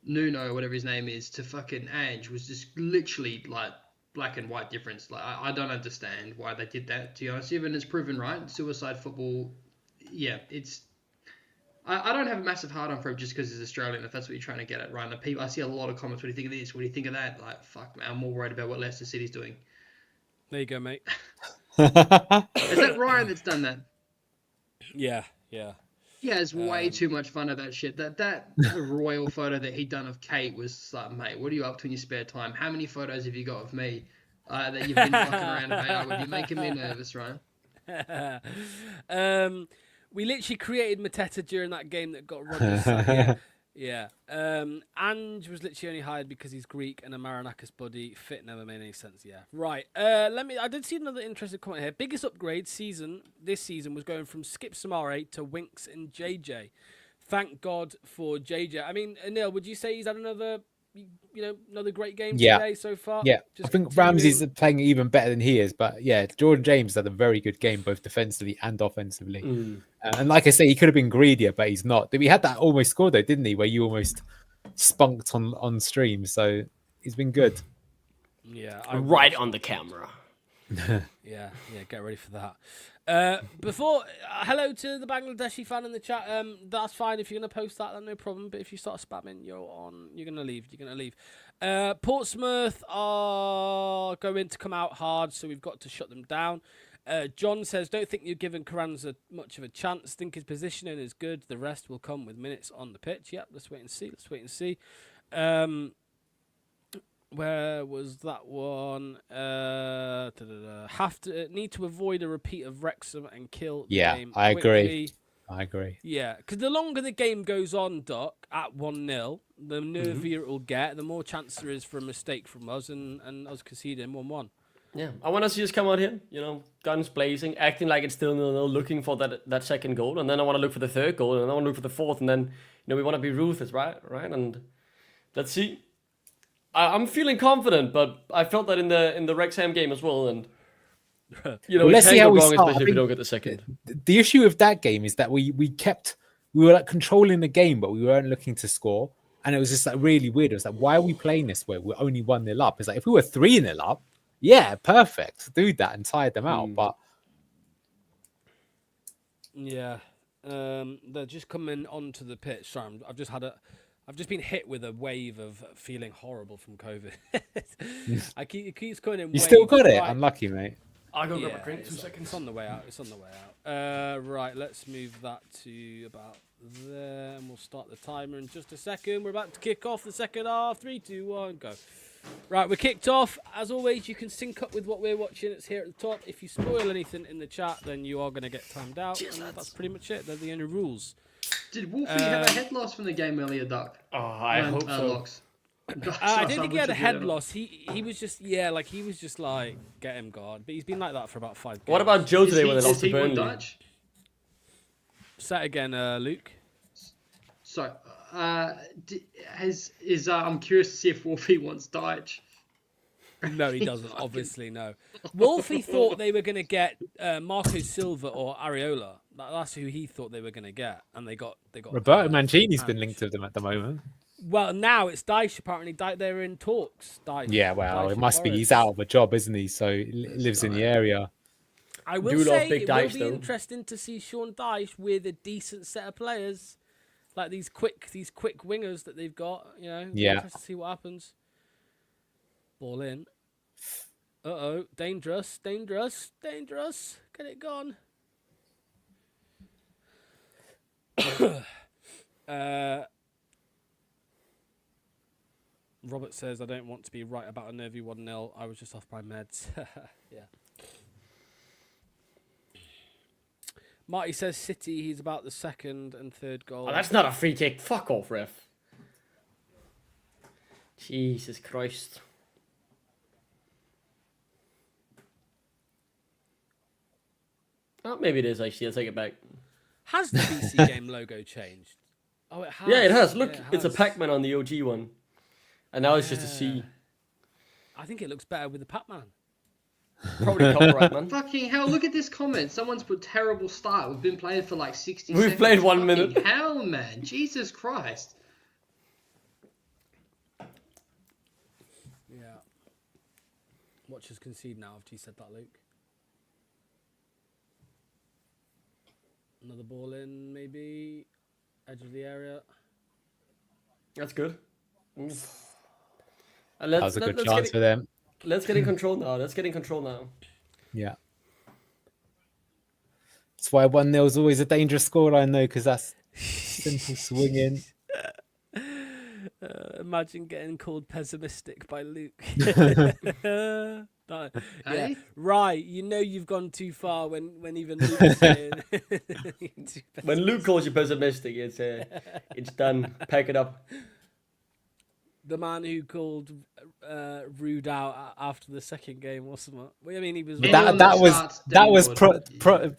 Nuno, whatever his name is, to fucking Ange was just literally like black and white difference. Like I don't understand why they did that. To be honest, even it's proven right. Suicide football. Yeah, it's. I don't have a massive hard on for him just because he's Australian, if that's what you're trying to get at, Ryan. People, I see a lot of comments, what do you think of this? What do you think of that? Like, fuck, man, I'm more worried about what Leicester City's doing. There you go, mate. Is that Ryan that's done that? Yeah. He has way too much fun of that shit. That royal photo that he done of Kate was like, mate, what are you up to in your spare time? How many photos have you got of me that you've been fucking around about? You're making me nervous, Ryan. We literally created Mateta during that game that got Rodgers. Yeah. Ange was literally only hired because he's Greek and a Marinakis buddy. Fit never made any sense. Yeah. Right. I did see another interesting comment here. Biggest upgrade this season was going from Skip Samare to Winks and JJ. Thank God for JJ. I mean, Anil, would you say he's had another great game today so far? Yeah, I think Ramsey's playing even better than he is. But yeah, Jordan James had a very good game, both defensively and offensively. And like I say, he could have been greedier, but he's not. We had that almost score though, didn't he? Where you almost spunked on stream. So he's been good. Yeah, right on the camera. Yeah, get ready for that. Hello to the Bangladeshi fan in the chat. That's fine if you're gonna post that, no problem. But if you start spamming, you're gonna leave. Portsmouth are going to come out hard, so we've got to shut them down. John says, don't think you're giving Carranza much of a chance. Think his positioning is good. The rest will come with minutes on the pitch. Yep, let's wait and see. Where was that one? Need to avoid a repeat of Wrexham and kill the game I quickly. agree. Yeah, because the longer the game goes on, Doc, at 1-0, the nervier it will get, the more chance there is for a mistake from us and us conceding 1-1. Yeah, I want us to just come out here, guns blazing, acting like it's still 0-0, looking for that second goal, and then I want to look for the third goal, and then I want to look for the fourth, and then we want to be ruthless, right? And let's see. I'm feeling confident, but I felt that in the Wrexham game as well, and let's see how we wrong, start. especially if we don't get the second. The issue with that game is that we were like controlling the game, but we weren't looking to score, and it was just like really weird. It was like, why are we playing this way? We're only 1-0 up. It's like if we were 3-0 up, yeah, perfect, do that and tire them out. But yeah, they're just coming onto the pitch. Sorry, I've just been hit with a wave of feeling horrible from COVID. It keeps coming in. You still got it? Unlucky, mate. I'll go grab a drink. 2 seconds. It's on the way out. Right, let's move that to about there, and we'll start the timer in just a second. We're about to kick off the second half. 3, 2, 1, go. Right, we're kicked off. As always, you can sync up with what we're watching. It's here at the top. If you spoil anything in the chat, then you are going to get timed out. Cheers, and that's pretty much it. They're the only rules. Did Wolfie have a head loss from the game earlier, Duck? Oh, I hope so. Locks. I didn't think he had a head loss. He was just get him guard. But he's been like that for about 5 games. What about Joe today when they lost to Burnley? Dutch? Say it again, Luke. So, I'm curious to see if Wolfie wants Dyche. No, he doesn't. Obviously, no. Wolfie thought they were going to get Marco Silva or Areola. That's who he thought they were going to get, and they got. Roberto Mancini's been linked to them at the moment. Well, now it's Dyche. Apparently, they're in talks. Dyche. Yeah, well, Dyche it must be. Forest. He's out of a job, isn't he? So he lives in the area. I will say big it Dyche, will be though. interesting to see Sean Dyche with a decent set of players, like these quick wingers that they've got. Yeah. Interesting to see what happens. Ball in. Dangerous. Get it gone. Robert says, I don't want to be right about a nervy 1-0. I was just off my meds. Yeah. Marty says City, he's about the second and third goal. Oh, that's not a free kick. Fuck off, ref. Jesus Christ. Oh, maybe it is actually. I'll take it back. Has the BC game logo changed? Oh, it has. Yeah, it has. Look, Yeah, it's a Pac-Man on the OG one. And now it's just a C. I think it looks better with the Pac-Man. Probably copyright, man. Fucking hell, look at this comment. Someone's put terrible start. We've been playing for like 60 We've seconds. played 1 Fucking minute. hell, man. Jesus Christ. Yeah. Watch us concede now after you said that, Luke. Another ball in, maybe. Edge of the area. That's good. And That was a good chance for them. Let's get in control now. Yeah. That's why 1-0 is always a dangerous scoreline, though, because that's simple swinging. Imagine getting called pessimistic by Luke. No, yeah. Hey? Right, you've gone too far when even Luke is saying When Luke calls you pessimistic, it's done. Pack it up. the man who called Rude out after the second game, wasn't it? Well, I mean, he was. That was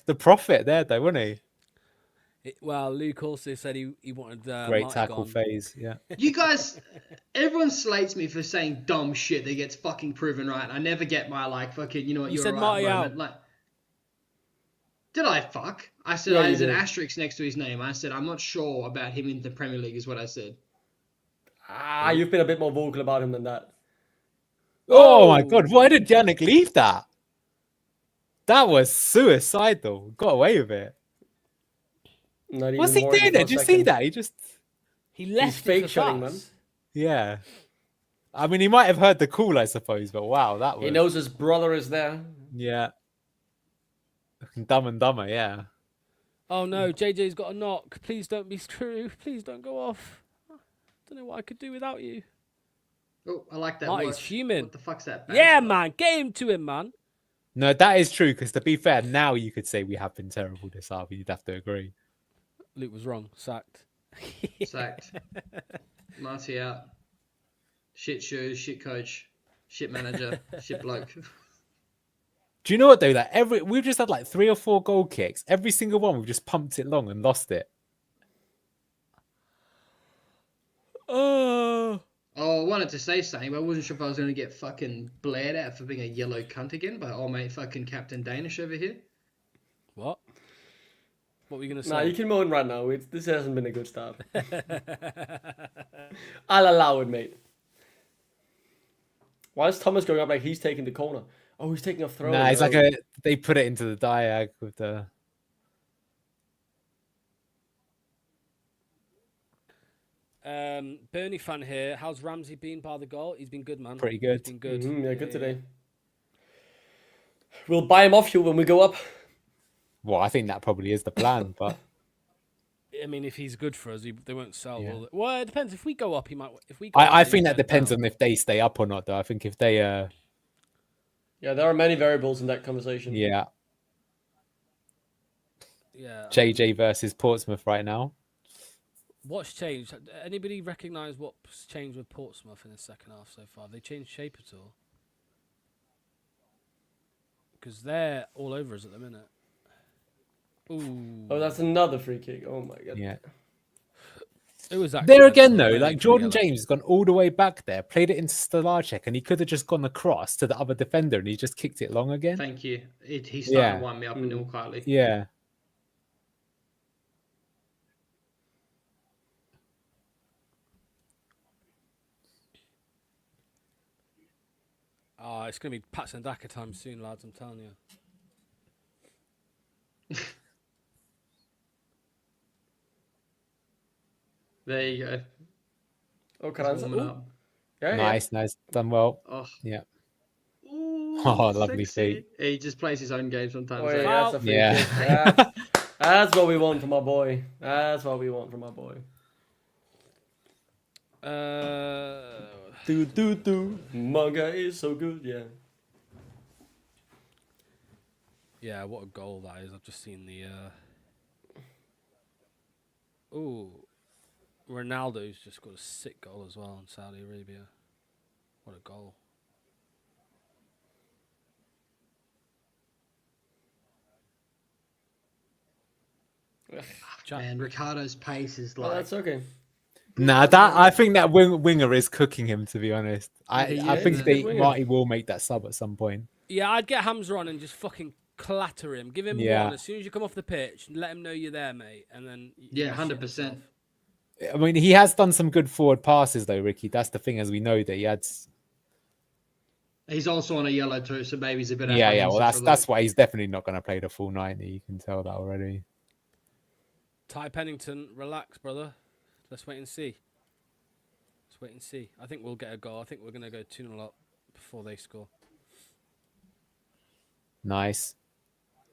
the prophet there, though, wasn't he? Well, Luke also said he wanted Great Marty tackle gone. phase, yeah. You guys, everyone slates me for saying dumb shit that gets fucking proven right. I never get my fucking, You you're said right Marty moment. out. Did I fuck? I said Yeah, there's you an did. asterisk next to his name. I said I'm not sure about him in the Premier League is what I said. You've been a bit more vocal about him than that. Oh my God, why did Yannick leave that? That was suicidal. Got away with it. Not What's even he more doing than there? 1 Did you see second. that? He just... He left fake it for shotting, pass. man. Yeah. I mean, he might have heard the call, I suppose, but wow, that was... He knows his brother is there. Yeah. Dumb and Dumber, yeah. Oh no, JJ's got a knock. Please don't be screwed. Please don't go off. Don't know what I could do without you. Oh, I like that. Marty's watch. fuming. What the fuck's that? Yeah, man. Get him to him, man. No, that is true, because to be fair, now you could say we have been terrible this half. You'd have to agree. Luke was wrong. Sacked. Sacked. Marty out. Shit shoes, shit coach, shit manager, shit bloke. Do you know what, though? Like we've just had like 3 or 4 goal kicks. Every single one, we've just pumped it long and lost it. Oh. Oh, I wanted to say something, but I wasn't sure if I was going to get fucking blared at for being a yellow cunt again by old mate fucking Captain Danish over here. What? What were you going to say? Nah, you can moan right now. This hasn't been a good start. I'll allow it, mate. Why is Thomas going up like he's taking the corner? Oh, he's taking a throw. Nah, it's like they put it into the diag with the... Bernie fan here. How's Ramsey been by the goal? He's been good, man. Pretty good. He's been good. Yeah, good today. We'll buy him off you when we go up. Well, I think that probably is the plan, but... I mean, if he's good for us, they won't sell. Yeah. Will they? Well, it depends. If we go up, he might. If we, go I up, he think might that depends down. on if they stay up or not, though. I think if they... Yeah, there are many variables in that conversation. Yeah. Yeah. JJ versus Portsmouth right now. What's changed? Anybody recognise what's changed with Portsmouth in the second half so far? Have they changed shape at all? Because they're all over us at the minute. Ooh. Oh, that's another free kick. Oh my god. Yeah. It was actually There again, though, really like Jordan yellow. James has gone all the way back there, played it into Stolarczyk, and he could have just gone across to the other defender, and he just kicked it long again. Thank you. He's starting Yeah. to wind me up and all quietly. Yeah. Oh, it's going to be Pats and Daka time soon, lads, I'm telling you. There you go. Oh, He's Carranza. warming Ooh. up. Yeah, Nice. Done well. Oh. Yeah. Ooh, Oh, lovely sexy. feet. He just plays his own game sometimes. Oh, eh? yeah, that's a free Yeah. kick. That's what we want from our boy. That's what we want from our boy. Manga is so good, yeah. Yeah, what a goal that is. I've just seen the... Ooh. Ronaldo's just got a sick goal as well in Saudi Arabia. What a goal. Man, Ricardo's pace is Oh, like... that's okay. Nah, I think that winger is cooking him, to be honest. I Yeah, think he's a good winger. Marty will make that sub at some point. Yeah, I'd get Hamza on and just fucking clatter him. Give him Yeah. one as soon as you come off the pitch. Let him know you're there, mate. And then... Yeah, he'll shit 100%. himself. I mean, he has done some good forward passes, though, Ricky. That's the thing, as we know that he had... He's also on a yellow too, so maybe he's a bit... Yeah, well, apprehensive that's why he's definitely not going to play the full 90. You can tell that already. Ty Pennington, relax, brother. Let's wait and see. Let's wait and see. I think we'll get a goal. I think we're going to go 2-0 up before they score. Nice.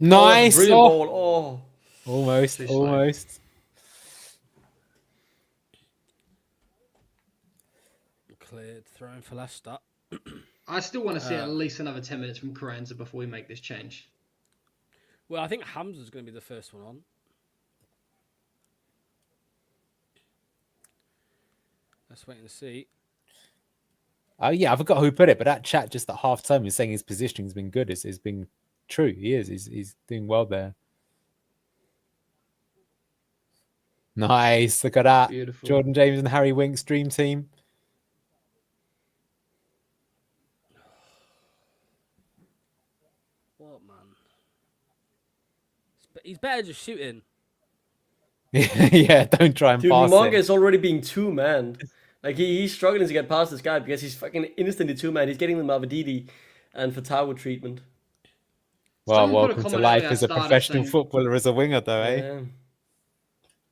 Oh, Nice! brilliant Oh, ball. Oh. almost. Too slow. Almost. Cleared. Throwing for Leicester. I still want to see at least another 10 minutes from Carranza before we make this change. Well, I think Hamza's going to be the first one on. Let's wait and see. Oh, yeah, I forgot who put it, but that chat just at half time is saying his positioning's been good. It's been true. He is. He's doing well there. Nice. Look at that. Beautiful. Jordan James and Harry Winks dream team. What, man? He's better just shooting. Yeah, don't try and Dude, pass Manga it. is already being two-manned. Like, he's struggling to get past this guy because he's fucking instantly two-man. He's getting them Avadidi and Fatawa treatment. Well, Someone put a welcome to comment life earlier as a started professional saying- footballer, as a winger, though, eh? Yeah.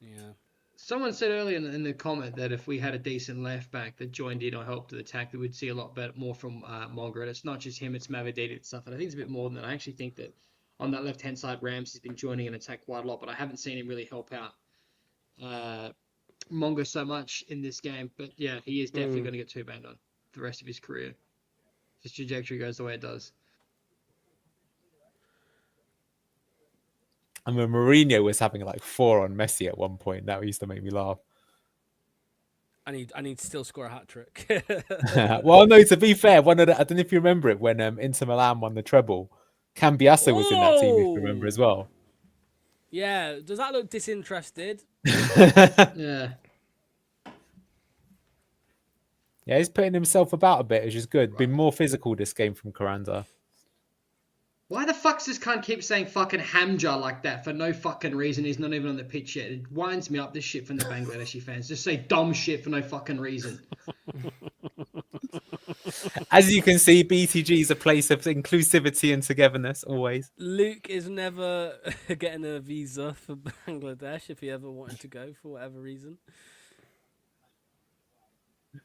Yeah. Someone said earlier in the comment that if we had a decent left back that joined in or helped with the attack, that we'd see a lot better, more from Monger. And it's not just him; it's Mavididi and stuff. And I think it's a bit more than that. I actually think that on that left-hand side, Rams has been joining an attack quite a lot, but I haven't seen him really help out Monger so much in this game. But yeah, he is definitely going to get two banged on for the rest of his career. If his trajectory goes the way it does. I mean, Mourinho was having like 4 on Messi at one point. That used to make me laugh. I need to still score a hat trick. Well, no, to be fair, I don't know if you remember it when Inter Milan won the treble. Cambiasso was in that team, if you remember as well. Yeah, does that look disinterested? Yeah. Yeah, he's putting himself about a bit, which is good. Been more physical this game from Carranza. Why the fuck does this cunt keep saying fucking Hamja like that for no fucking reason? He's not even on the pitch yet. It winds me up, this shit from the Bangladeshi fans. Just say dumb shit for no fucking reason. As you can see, BTG is a place of inclusivity and togetherness, always. Luke is never getting a visa for Bangladesh if he ever wanted to go for whatever reason.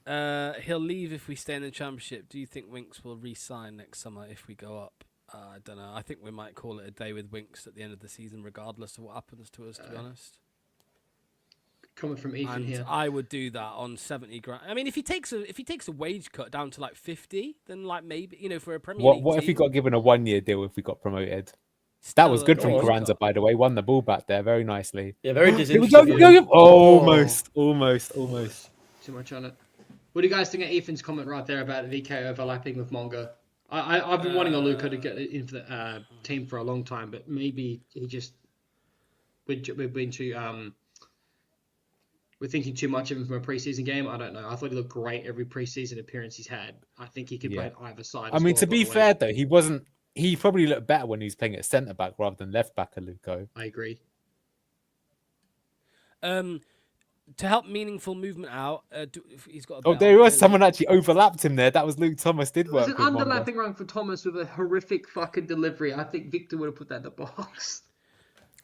He'll leave if we stay in the championship. Do you think Winks will re-sign next summer if we go up? I don't know. I think we might call it a day with Winks at the end of the season, regardless of what happens to us, to be honest. Coming from Ethan And here. I would do that on 70 grand. I mean, if he takes a wage cut down to like 50, then like maybe, for a Premier League What if he team, got given a 1-year deal if we got promoted? That was still good a from wage Carranza, cut. by the way. Won the ball back there very nicely. Yeah, very Here we disinterested. go. Almost. Too much on it. What do you guys think of Ethan's comment right there about VK overlapping with Mongo? I've been wanting a Luca to get into the team for a long time, but maybe he just we've been too we're thinking too much of him from a preseason game. I don't know. I thought he looked great every preseason appearance he's had. I think he could play on either side. I mean, to be fair though, he probably looked better when he was playing at centre back rather than left back at Luco. I agree. To help meaningful movement out, he's got. Oh, there was someone actually overlapped him there. That was Luke Thomas. Did work. It was an underlapping run for Thomas with a horrific fucking delivery. I think Victor would have put that in the box.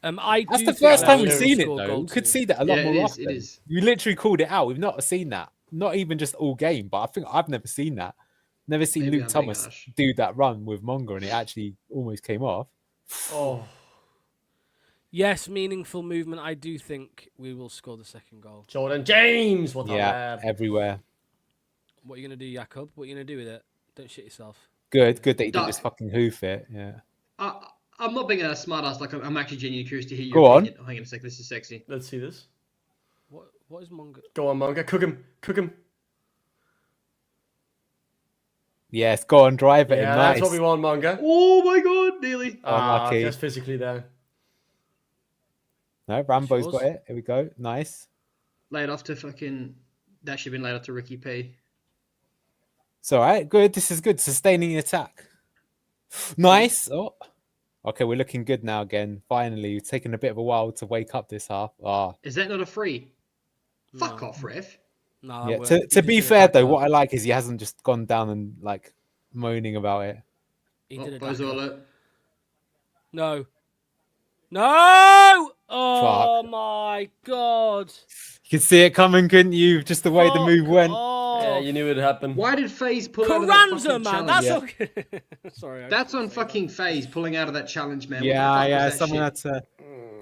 That's the first time we've seen it though. We could see that a lot more often. It is. You literally called it out. We've not seen that. Not even just all game, but I think I've never seen that. Never seen Maybe Luke I'm being Thomas harsh. do that run with Mongo, and it actually almost came off. Oh, Yes, meaningful movement. I do think we will score the second goal. Jordan James. What the Yeah, lab. everywhere. What are you gonna do, Jakob? What are you gonna do with it? Don't shit yourself. Good that he didn't Duck. just fucking hoof it. Yeah. I'm not being a smartass. Like I'm actually genuinely curious to hear your Go on. opinion. Hang on a sec. This is sexy. Let's see this. What is Mongo? Go on, Monga. Cook him. Yes, go on, drive it. Yeah, in. Nice. that's what we want, Monga. Oh my god, nearly. Unlucky. Just physically there. No, Rambo's Yours? got it. Here we go. Nice. Laid off to fucking. That should have been laid off to Ricky P. It's all right. Good. This is good. Sustaining the attack. Nice. Oh. Okay, we're looking good now again. Finally, it's taken a bit of a while to wake up this half. Is that not a free? Fuck off, ref. No. Yeah. we're- To we just be did a fair though, back what I up. like is he hasn't just gone down and like moaning about it. He Oh, did a Bozo back up. alert. No. No! Oh Fuck. my god. You could see it coming, couldn't you? Just the way the move went. Yeah, you knew it'd happen. Why did FaZe pull out of that Carranza, fucking man. challenge? That's okay. Sorry. I- That's on fucking FaZe pulling out of that challenge, man. What the Yeah, fuck yeah. was that Someone shit? had to.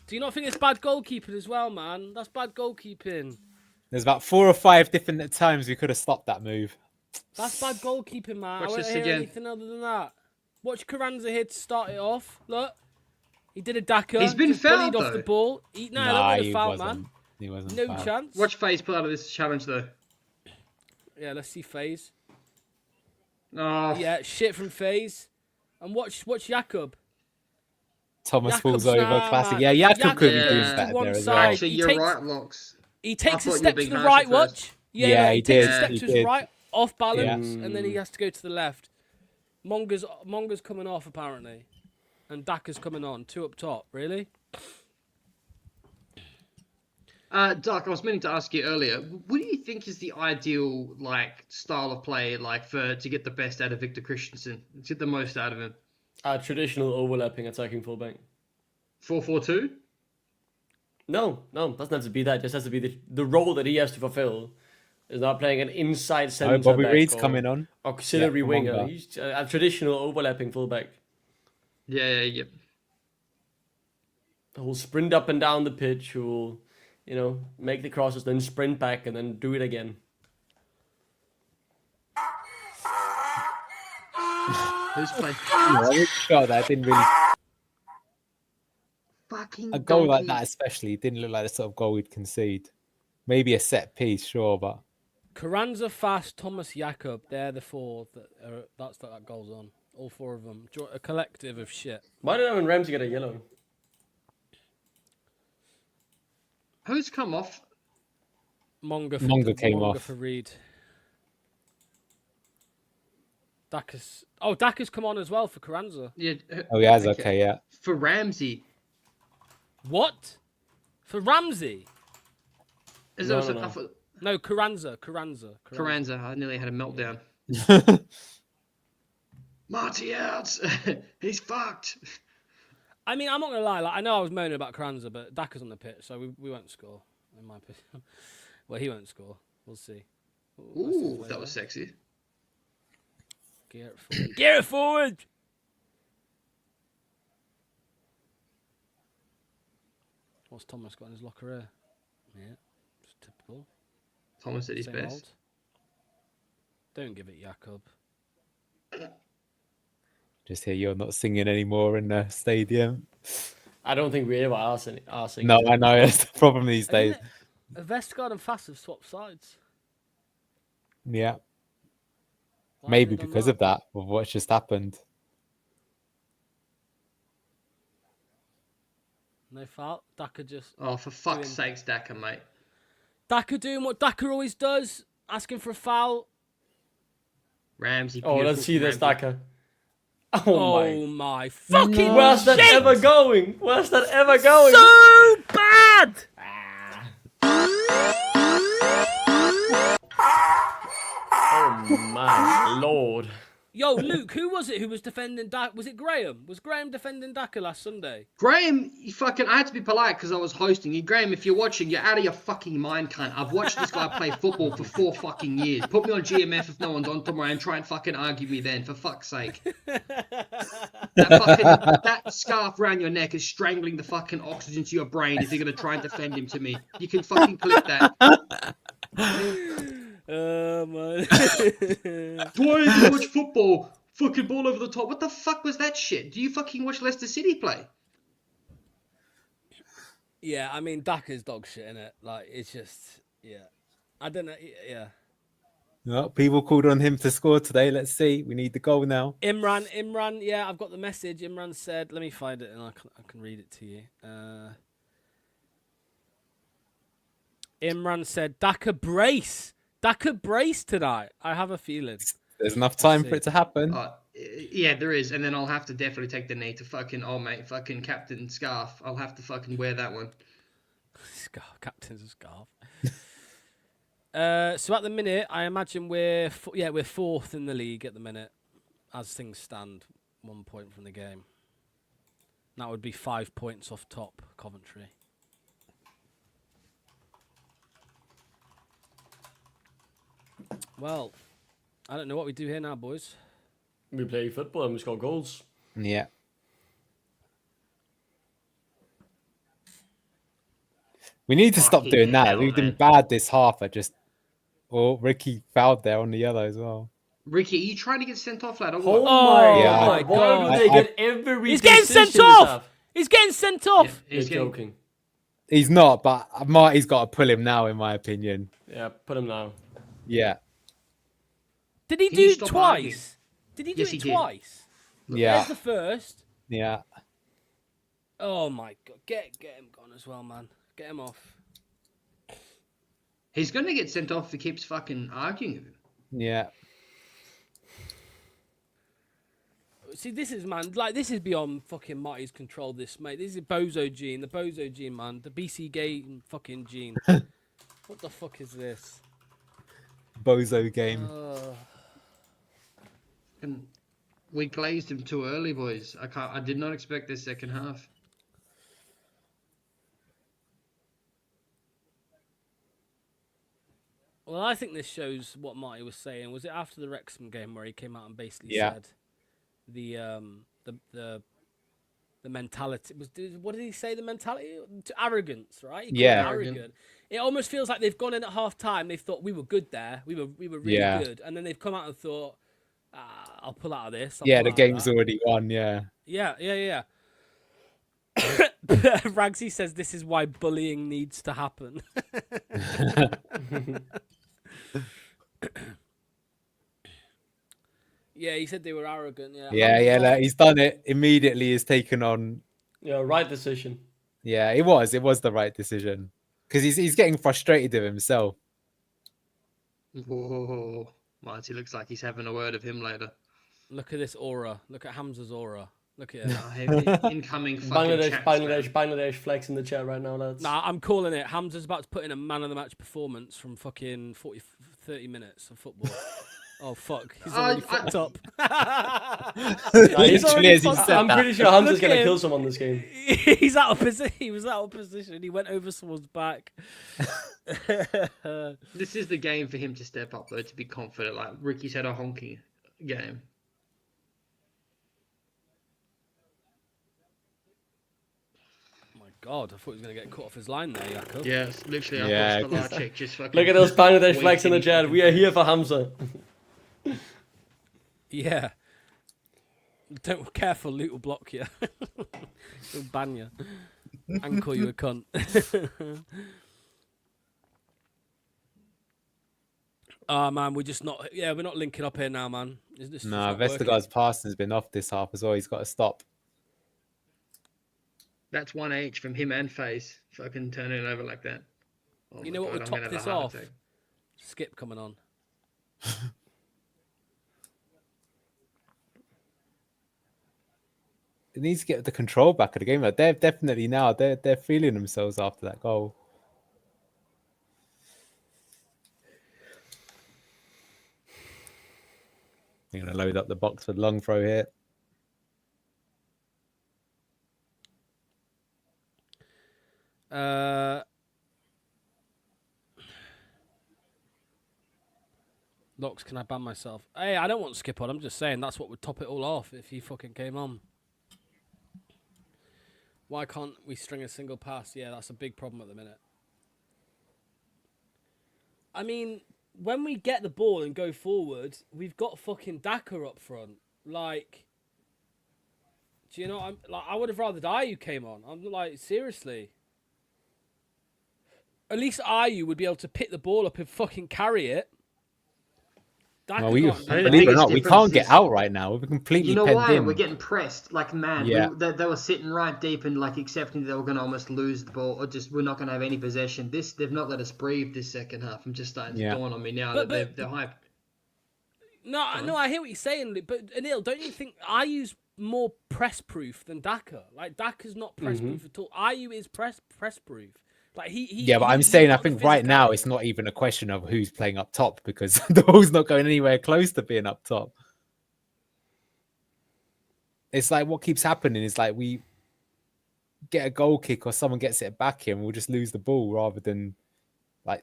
Do you not think it's bad goalkeeping as well, man? That's bad goalkeeping. There's about 4 or 5 different times we could have stopped that move. That's bad goalkeeping, man. Watch I this won't hear again. anything other than that. Watch Carranza here to start it off. Look. He did a Daka. He's been just bullied fouled, off the though. ball. That Nah, would he have foul, wasn't. man. He wasn't. No fouled. chance. Watch FaZe pull out of this challenge, though. Yeah, let's see FaZe. Oh, Yeah, shit from FaZe. And watch Jakob. Thomas Jakob's falls over. nah, Classic. man. Yeah, Jakob could be Jakob doing is that to one there as side. well. actually, He you're takes- right, Locks. He I takes thought a you were step to being the harsh right, at first. watch. Yeah, no, he he takes did, a step he to his did. right, off balance, Yeah. and then he has to go to the left. Monga's coming off, apparently. And Daka's coming on. 2 up top, really? Doc, I was meaning to ask you earlier. What do you think is the ideal style of play to get the best out of Victor Christensen, to get the most out of him? Traditional overlapping attacking fullback. 4-4-2. No, doesn't have to be that. It just has to be the role that he has to fulfill. Is not playing an inside centre Oh, Bobby back Reed's or coming on. auxiliary Yeah, come on, winger. guy. He's a traditional overlapping fullback. Yeah. Who will sprint up and down the pitch. Who will, make the crosses, then sprint back and then do it again. Who's playing? I felt that didn't really. Fucking A goal like donkey. that, especially, didn't look like the sort of goal we'd concede. Maybe a set piece, sure, but Carranza, Fast, Thomas, Jakob. They're the four that goal's on. All four of them. A collective of shit. Why did Aaron Ramsey get a yellow? Who's come off? Monga came off. for Reed. Daka's come on as well for Carranza. Yeah. oh, he has. Okay, yeah. For Ramsey. What? For Ramsey? Is No, that no. I thought- No, Carranza. Carranza. I nearly had a meltdown. Marty out. He's fucked. I mean, I'm not gonna lie. Like, I know I was moaning about Carranza, but Daka's on the pitch, so we won't score. In my opinion, well, he won't score. We'll see. Ooh, that was sexy. Get it forward. Get it forward. What's Thomas got in his locker here? Yeah, it's typical. Thomas did his Same best. old. Don't give it Jakob. Just hear you're not singing anymore in the stadium. I don't think we ever are singing. No, I know that's the problem these days. Vestergaard and Fast have swapped sides. Yeah, Why maybe have they done because of that, of what's just happened. No foul. Daka just. Oh, for fuck's sakes, Daka, mate. Daka doing what Daka always does, asking for a foul. Ramsey. Oh, let's see this, Daka. Oh my fucking Where's that shit! ever going? Where's that ever going? So bad! Oh my lord. Yo, Luke, who was it who was defending Daka? Was it Graham? Was Graham defending Daka last Sunday? Graham, I had to be polite because I was hosting you. Graham, if you're watching, you're out of your fucking mind, cunt. I've watched this guy play football for 4 fucking years. Put me on GMF if no one's on tomorrow and try and fucking argue me then, for fuck's sake. That scarf around your neck is strangling the fucking oxygen to your brain if you're going to try and defend him to me. You can fucking clip that. Man. Do I even watch football? Fucking ball over the top. What the fuck was that shit? Do you fucking watch Leicester City play? Yeah, I mean, Daka's dog shit, innit? Like, it's just, yeah. I don't know, yeah. Well, people called on him to score today. Let's see. We need the goal now. Imran, yeah, I've got the message. Imran said, let me find it and I can read it to you. Imran said, Daka brace tonight. I have a feeling. There's enough time for it to happen. Yeah, there is. And then I'll have to definitely take the knee to fucking, fucking Captain Scarf. I'll have to fucking wear that one. Captain's scarf. So at the minute, I imagine we're fourth in the league at the minute, as things stand. 1 point from the game. That would be 5 points off top Coventry. Well, I don't know what we do here now, boys. We play football and we score goals. Yeah. We need to stop doing that. hell, We've been man. bad this half at just... Oh, Ricky fouled there on the yellow as well. Ricky, are you trying to get sent off, lad? Or Oh what? my Yeah. god. Why God. do they get every He's getting decision sent this off! half? He's getting sent off! Yeah, You're he's getting- joking. He's not, but Marty's got to pull him now, in my opinion. Yeah, put him now. Yeah. Did he Can you do it stop twice? arguing? Did he do Yes, it he did. twice? Yeah. There's the first. Yeah. Oh my god. Get him gone as well, man. Get him off. He's going to get sent off if he keeps fucking arguing with him. Yeah. See, this is, man, like, this is beyond fucking Marty's control, this, mate. This is Bozo gene, the Bozo gene, man. The BC gay fucking gene. What the fuck is this? Bozo game. And We glazed him too early, boys. I did not expect this second half. Well, I think this shows what Marty was saying. Was it after the Wrexham game where he came out and basically Yeah. said the mentality was, what did he say? The mentality, arrogance, right? He called Yeah. it arrogant. It almost feels like they've gone in at half time. They've thought we were good there. We were really Yeah. good, and then they've come out and thought, I'll pull out of this. I'll Yeah, pull the out of game's that." already won. Yeah. Yeah. Ragsy says this is why bullying needs to happen. Yeah, he said they were arrogant. Yeah. Like, he's done it immediately. He's taken on. Yeah, right decision. Yeah, it was the right decision because he's getting frustrated with himself. Whoa. Marty looks like he's having a word of him later. Look at this aura. Look at Hamza's aura. Look at it. Incoming fucking chat spam. Bangladesh flex in the chat right now, lads. Nah, I'm calling it. Hamza's about to put in a man of the match performance from fucking 30 minutes of football. Oh, fuck. He's already fucked up. Literally, as he said I'm that. pretty sure Hamza's going to him. kill someone this game. He's out of position. He was out of position. He went over someone's back. This is the game for him to step up, though, to be confident. Like, Ricky's had a honky game. God, I thought he was going to get cut off his line there, Jakob. Yeah, it's literally, Yeah, I watched the just fucking... Look at those Bangladesh waiting flex in the chat. We are here for Hamza. Yeah. Don't careful, Loot will block you. He'll ban you. And call you a cunt. Oh, man, we're just not... Yeah, we're not linking up here now, man. Nah, Vestergaard's passing has been off this half as well. He's got to stop. That's 1H from him and Face. Fucking turning it over like that. Oh You know what God, would I'm top gonna have a this heart off? attack. Skip coming on. It needs to get the control back of the game. Like they're definitely now they're feeling themselves after that goal. They're gonna load up the box for the long throw here. Locks, can I ban myself? Hey, I don't want Skip on. I'm just saying that's what would top it all off if he fucking came on. Why can't we string a single pass? Yeah, that's a big problem at the minute. I mean, when we get the ball and go forward, we've got fucking Daka up front. Like, do you know? I would have rather Ayu came on. I'm like, seriously. At least Ayu would be able to pick the ball up and fucking carry it. Well, believe it or not, we can't get out right now. We're completely penned why? in. We're getting pressed like mad. Yeah. They were sitting right deep and like accepting they were going to almost lose the ball or just we're not going to have any possession. They've not let us breathe this second half. I'm just starting to dawn on me now that they're hyped. No, I hear what you're saying, but Anil, don't you think Ayu's more press-proof than Daka? Like, Daka's not press-proof at all. Ayu is press-proof. Like but I'm saying I think right now it's not even a question of who's playing up top because the ball's not going anywhere close to being up top. It's like what keeps happening is like we get a goal kick or someone gets it back here and we'll just lose the ball rather than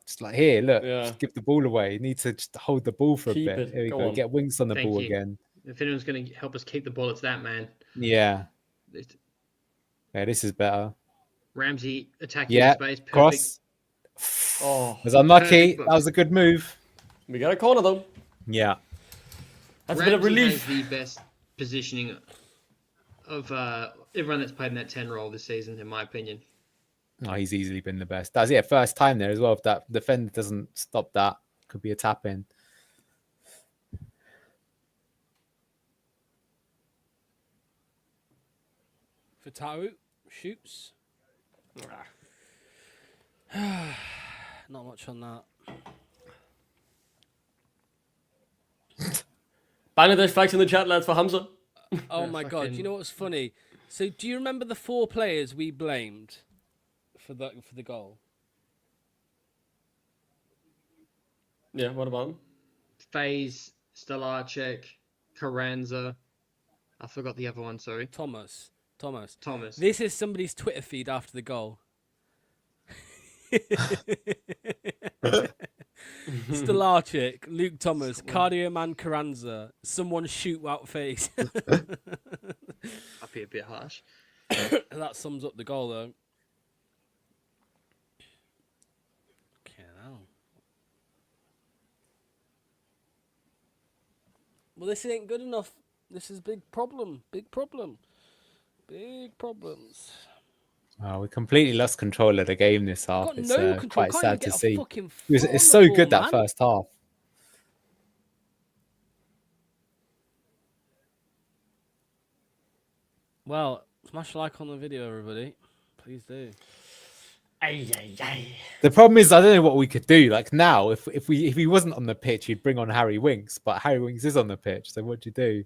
just like here, look, just give the ball away. You need to just hold the ball for a bit. Here we go. Get Winks on the ball again. If anyone's going to help us keep the ball, it's that man. Yeah. Yeah, this is better. Ramsey attacking space. Perfect. Cross. Oh, was unlucky. That was a good move. We got a corner though. Yeah. That's Ramsey a bit of relief. Has the best positioning of everyone that's played in that 10 role this season, in my opinion. Oh, he's easily been the best. That's first time there as well. If that defender doesn't stop that, could be a tap in. Fatawu shoots. Not much on that. Bangladesh flags in the chat, lads, for Hamza. Oh my god! Do you know what's funny? So, do you remember the 4 players we blamed for the goal? Yeah, what about him? FaZe, Stelarczyk, Carranza, I forgot the other one, sorry. Thomas. This This is somebody's Twitter feed after the goal. Stelarczyk, Luke Thomas, Cardio Man Carranza, someone shoot out face. I'd be a bit harsh. That sums up the goal, though. Okay, now. Well, this ain't good enough. This is big problem. Big problem. Big problems. Oh, we completely lost control of the game this half. Got It's no control. quite Can't sad even to get a see. fucking It's foot on so the ball, good that man. first half. Well, smash a like on the video, everybody. Please do. The problem is, I don't know what we could do. Like now, if he wasn't on the pitch, you'd bring on Harry Winks, but Harry Winks is on the pitch. So what do you do?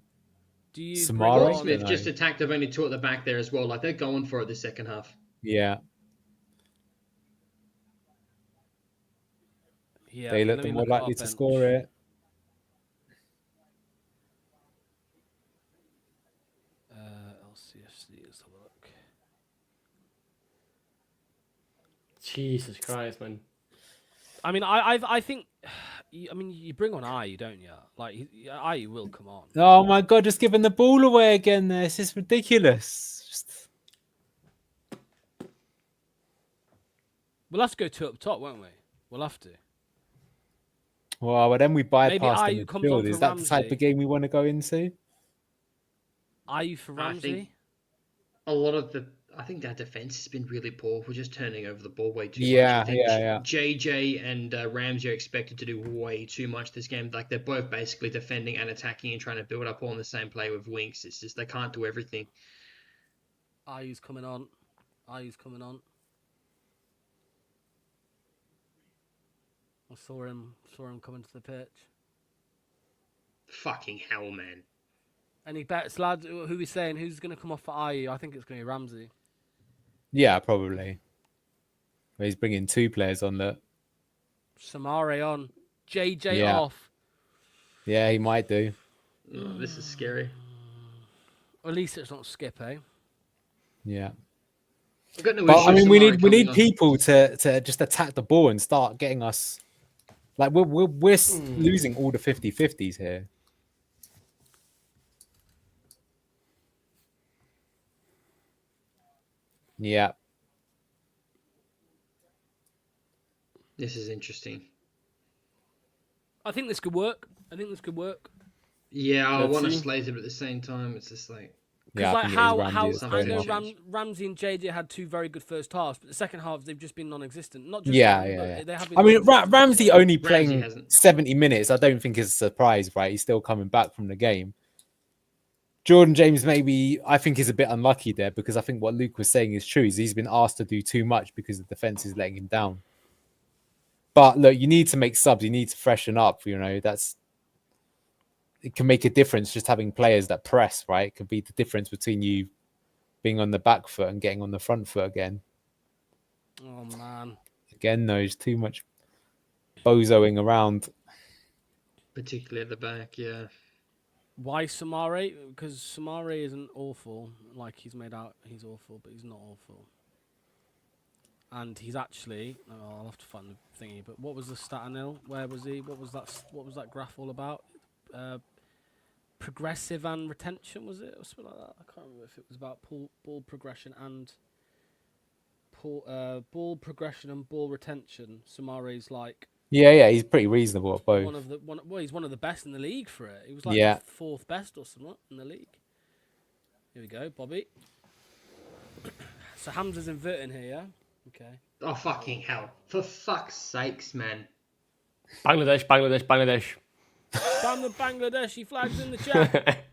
Do you Samara? bring on- Portsmouth No. just attacked. They've only two at the back there as well. Like they're going for it the second half. Yeah, Yeah, they let look me more look at our likely to bench. score it. LCFC, let's have a look. Jesus Christ, man. I mean, I think, I mean, you bring on Ayew, don't you? Like, Ayew will come on. Oh my god, just giving the ball away again. This is ridiculous. Just... We'll have to go two up top, won't we? We'll have to. Well, then we bypass the Ayew comes on midfield. for Is that the type Ramsey. of game we want to go into? Ayew for I Ramsey. think a lot of I think that defense has been really poor. We're just turning over the ball way too Yeah, much. I think yeah. JJ and Ramsey are expected to do way too much this game. Like they're both basically defending and attacking and trying to build up all in the same play with Winks. It's just they can't do everything. Ayew's coming on. I saw him coming to the pitch. Fucking hell, man. Any bets, lads? Who are we saying? Who's going to come off for Ayew? I think it's going to be Ramsey. Yeah, probably. Well, he's bringing two players on that. Samare on. JJ Yeah. off. Yeah, he might do. Oh, this is scary. At least it's not Skip, eh? Yeah. I've got no But I issue mean, we Samari need coming on. people to just attack the ball and start getting us. Like we're losing all the 50-50s here. Yeah. This is interesting. I think this could work. Yeah, I Let's want to see. slate it, but at the same time, it's just like Yeah, Because I like think it is how Ramsey that's I going know off. Ramsey and JJ had two very good first halves, but the second halves they've just been non-existent. Not just Yeah, them, yeah, but yeah. they have been I mean, non-existent. Ramsey only Ramsey playing hasn't. 70 minutes. I don't think is a surprise, right? He's still coming back from the game. Jordan James maybe I think is a bit unlucky there because I think what Luke was saying is true. Is he's been asked to do too much because the defense is letting him down. But look, you need to make subs. You need to freshen up. You know, it can make a difference just having players that press, right? It could be the difference between you being on the back foot and getting on the front foot again. Oh man. Again, though, there's too much bozoing around. particularly at the back. Yeah. Why Samare? Because Samare isn't awful. Like he's made out he's awful, but he's not awful. And he's actually I'll have to find the thingy, but what was the stat nil? Where was he? What was that graph all about? Progressive and retention, was it? Or something like that? I can't remember if it was about ball progression and ball progression and ball retention. Samare's like Yeah, he's pretty reasonable at both. he's one of the best in the league for it. He was like Yeah. the fourth best or something in the league. Here we go, Bobby. So Hamza's inverting here, yeah? Okay. Oh, fucking hell. For fuck's sakes, man. Bangladesh. Bam the Bangladeshi flags in the chat.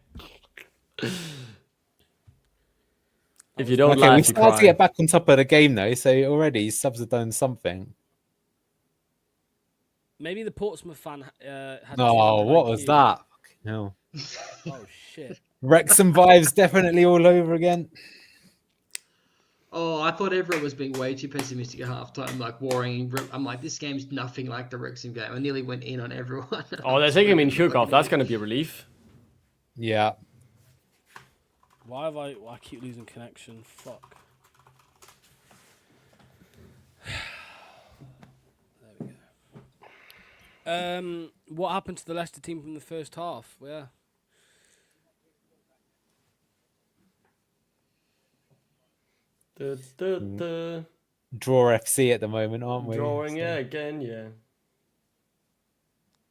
If you don't Okay, we laugh, you started to cry. get back on top of the game though, so already subs have done something. Maybe the Portsmouth fan had... Oh, what like was you. that? No. Oh, shit. Wrexham vibes definitely all over again. Oh, I thought everyone was being way too pessimistic at halftime, like worrying. I'm like, this game's nothing like the Wrexham game. I nearly went in on everyone. Oh, they're taking him in Shukov. That's going to be a relief. Yeah. Why I keep losing connection? Fuck. There we go. What happened to the Leicester team from the first half? Yeah. Draw FC at the moment, aren't we? Drawing, So- yeah, again, yeah.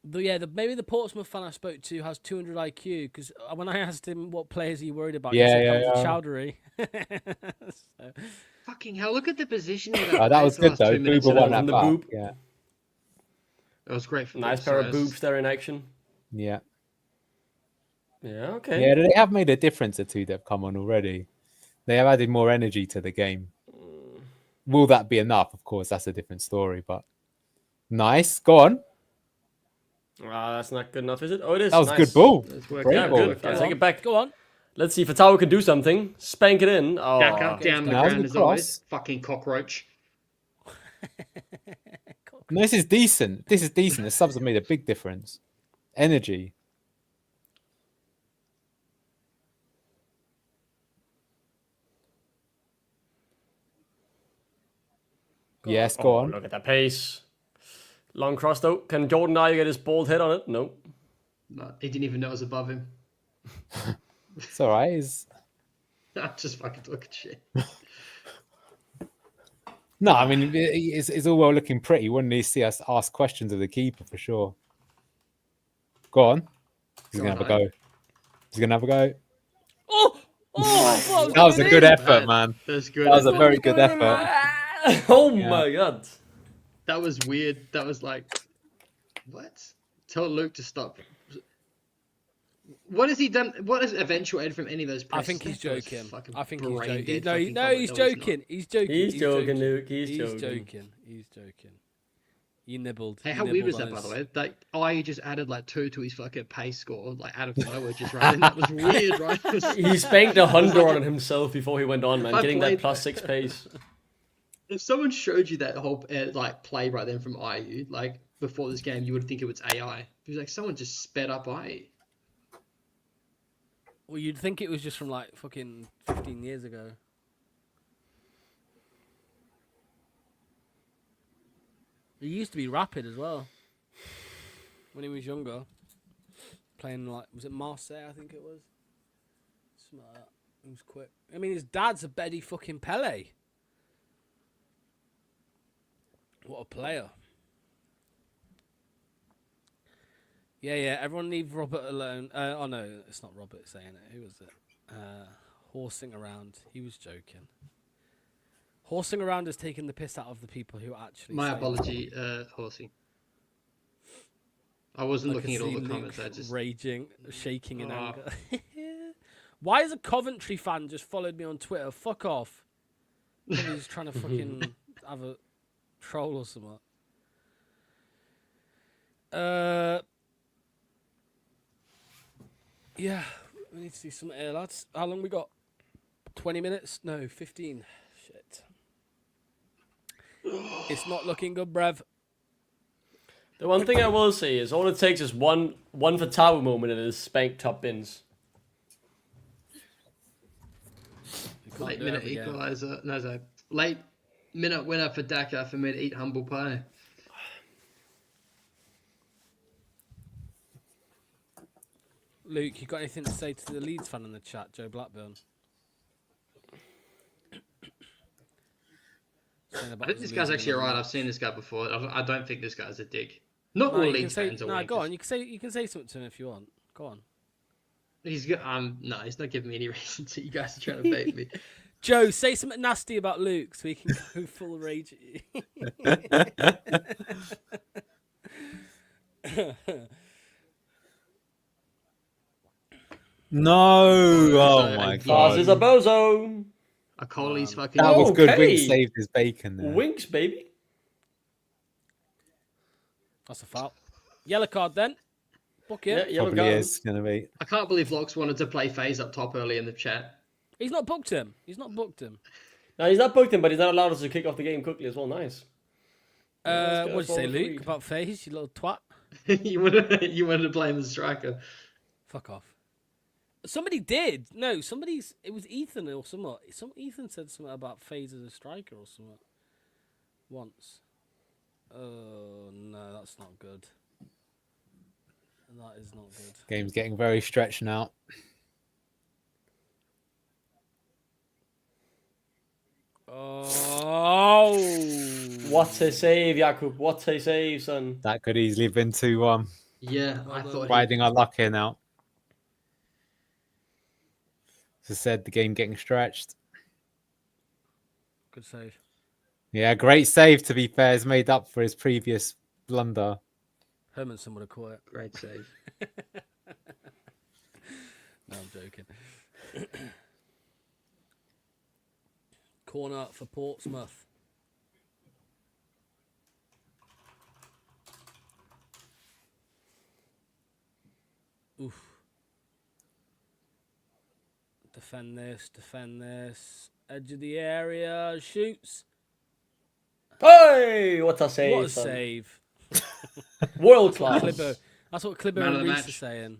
Maybe the Portsmouth fan I spoke to has 200 IQ because when I asked him what players he worried about, Yeah, he said yeah, Hamza yeah. Chowdhury. So, Fucking hell! Look at the positioning. Of Oh, that was good though. Booba won From that the back. boop. Yeah, That was great for Nice both pair of sides. boobs there in action. yeah, Yeah, okay. yeah. They have made a difference. The two that have come on already. They have added more energy to the game. Will that be enough? Of course, that's a different story. But nice. Go on. That's not good enough, is it? Oh, it is. That was a Nice. good ball. That's working Great Yeah, out. ball. good. I'll take it back. go on. Let's see if Fatawa can do something. Spank it in. Oh, Daka down the That was a ground good as always. cross. Fucking cockroach. No, this is decent. This is decent. The subs have made a big difference. Energy. Yes, go on. Look at that pace. Long cross though. Can Jordan Ayew get his bald head on it? No. No, he didn't even know it was above him. It's all right. It's... I'm just fucking talking shit. No, I mean, it's all well looking pretty. Wouldn't you see us ask questions of the keeper for sure? Go on. He's going to have a go. He's going to have a go. Oh, That was a good effort, man. That's good. That was a very good effort. Oh my god. That was weird. That was like, what? Tell Luke to stop. What has he done? What has eventuated from any of those I presses? think he's That was joking. fucking I think he's brain joking. dead No, fucking no, comment. he's No, not. joking. He's joking. He's joking, Luke. He's joking. joking. He's joking. You nibbled. Hey, You how weird was nibbled that, by on the his- way? Like, I just added like 2 to his fucking pace score, like out of nowhere, just right. And that was weird, right? He spanked a Honda on it himself before he went on, man. I Getting that played +6 pace. If someone showed you that whole like play right then from IU, like before this game, you would think it was AI. It was like someone just sped up IU. Well, you'd think it was just from like fucking 15 years ago. He used to be rapid as well. When he was younger. Playing like, was it Marseille, I think it was? Something like that. He was quick. I mean, his dad's a Betty fucking Pele. What a player. Yeah, everyone leave Robert alone. Oh no, it's not Robert saying it. Who was it? Horsing around. He was joking. Horsing around has taken the piss out of the people who actually. My say it. apology, Horsey. I wasn't I looking can at all see the Luke comments. I just raging, shaking in Oh. anger. Why is a Coventry fan just followed me on Twitter? Fuck off. Probably just trying to fucking have a troll or something. Yeah, we need to see some air, lads. How long we got? 20 minutes? No, 15. Shit. It's not looking good, Brev. The one thing I will say is all it takes is one Fatawa moment and his spank top bins. late do it minute every game. equalizer. No, sorry. Late minute winner for Daka for me to eat humble pie. Luke, you got anything to say to the Leeds fan in the chat, Joe Blackburn? I think this guy's actually alright. I've seen this guy before. I don't think this guy's a dick. Not all Leeds fans are. No, go on. You can say something to him if you want. Go on. He's got no. He's not giving me any reason to. You guys are trying to bait me. Joe, say something nasty about Luke so he can go full rage at you. No! Oh So, my Cars Cars is god. a bozo. I call these fucking. That was good. Okay. Wink saved his bacon there. Winks, baby. That's a foul. Yellow card then. Book Yeah, it. yellow Probably card. is going to be. I can't believe Locks wanted to play FaZe up top early in the chat. He's not booked him. No, he's not booked him, but he's not allowed us to kick off the game quickly as well. Nice. What did you say, forward Luke? three. About FaZe, you little twat? you wanted to play him as a striker. Fuck off. Somebody did. No, somebody's. It was Ethan or someone. Ethan said something about FaZe as a striker or something. Once. Oh no, that's not good. That is not good. Game's getting very stretched now. Oh. What a save, Jakub. What a save, son. That could easily have been 2-1. Yeah, Well I done. thought Riding our luck here now. As I said, the game getting stretched. Good save. Yeah, great save, to be fair. Has made up for his previous blunder. Hermanson would have caught it. great save. No, I'm joking. Corner for Portsmouth. Oof. Defend this, defend this. Edge of the area, shoots. Hey, what a save, What a son. save. World class. Clibbo. That's what Clibbo Man of and the Reese are match. saying.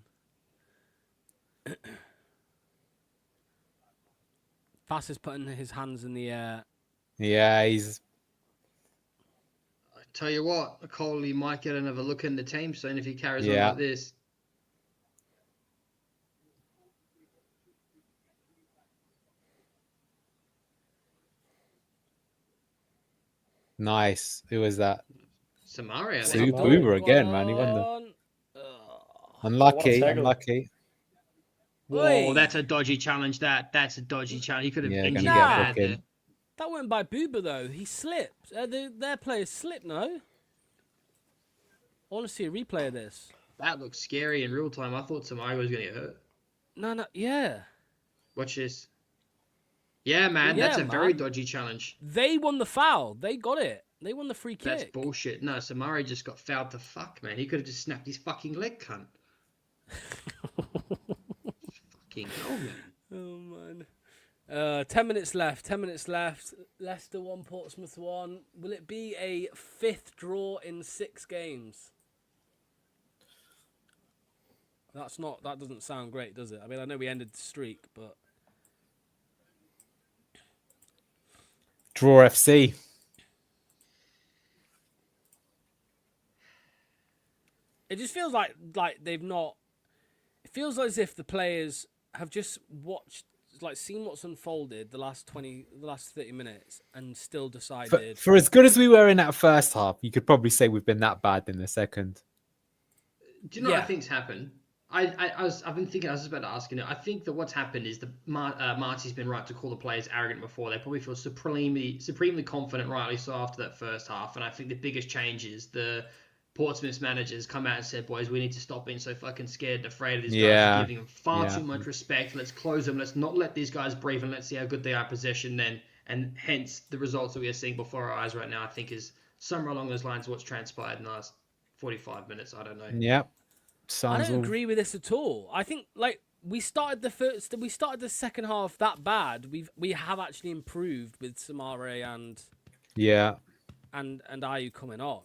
Fass is putting his hands in the air. Yeah, he's... I tell you what, Coley might get another look in the team soon if he carries on Yeah. like this. Nice. Who was that? Samaria. Super Samaria. Uber again, man. He won the... Ugh. Unlucky, What a tackle. unlucky. Whoa, Oi. that's a dodgy challenge. That's a dodgy challenge. He could have Yeah, injured gonna him get bad booking. there. That went by Booba though. He slipped. Their players slipped. No. I want to see a replay of this. That looks scary in real time. I thought Samaria was going to get hurt. No. Yeah. Watch this. Yeah, man, Yeah, that's a very man. dodgy challenge. They won the foul. They got it. They won the free kick. That's bullshit. No, Samaria just got fouled to fuck, man. He could have just snapped his fucking leg, cunt. Fucking hell, man. Oh man. 10 minutes left. 10 minutes left. Leicester 1, Portsmouth 1. Will it be a 5th draw in 6 games? That doesn't sound great, does it? I mean, I know we ended the streak, but Draw FC. it just feels like they've not. It feels as if the players have just seen what's unfolded the last 30 minutes and still decided. For as good as we were in that first half, you could probably say we've been that bad in the second. Do you know what I Yeah. think's happened? I've been thinking. I was just about to ask you. I think that what's happened is Marty's been right to call the players arrogant before. They probably feel supremely confident, rightly so, after that first half. And I think the biggest change is the Portsmouth's managers come out and said, "Boys, we need to stop being so fucking scared and afraid of these guys. Yeah. We're giving them far Yeah. too much respect. Let's close them. Let's not let these guys breathe, and let's see how good they are in possession." Then, and hence the results that we are seeing before our eyes right now, I think, is somewhere along those lines of what's transpired in the last 45 minutes. I don't know. Yep. I Sounds don't all... agree with this at all. I think we started the second half that bad. We have actually improved with Samare and Yeah. Ayu coming on.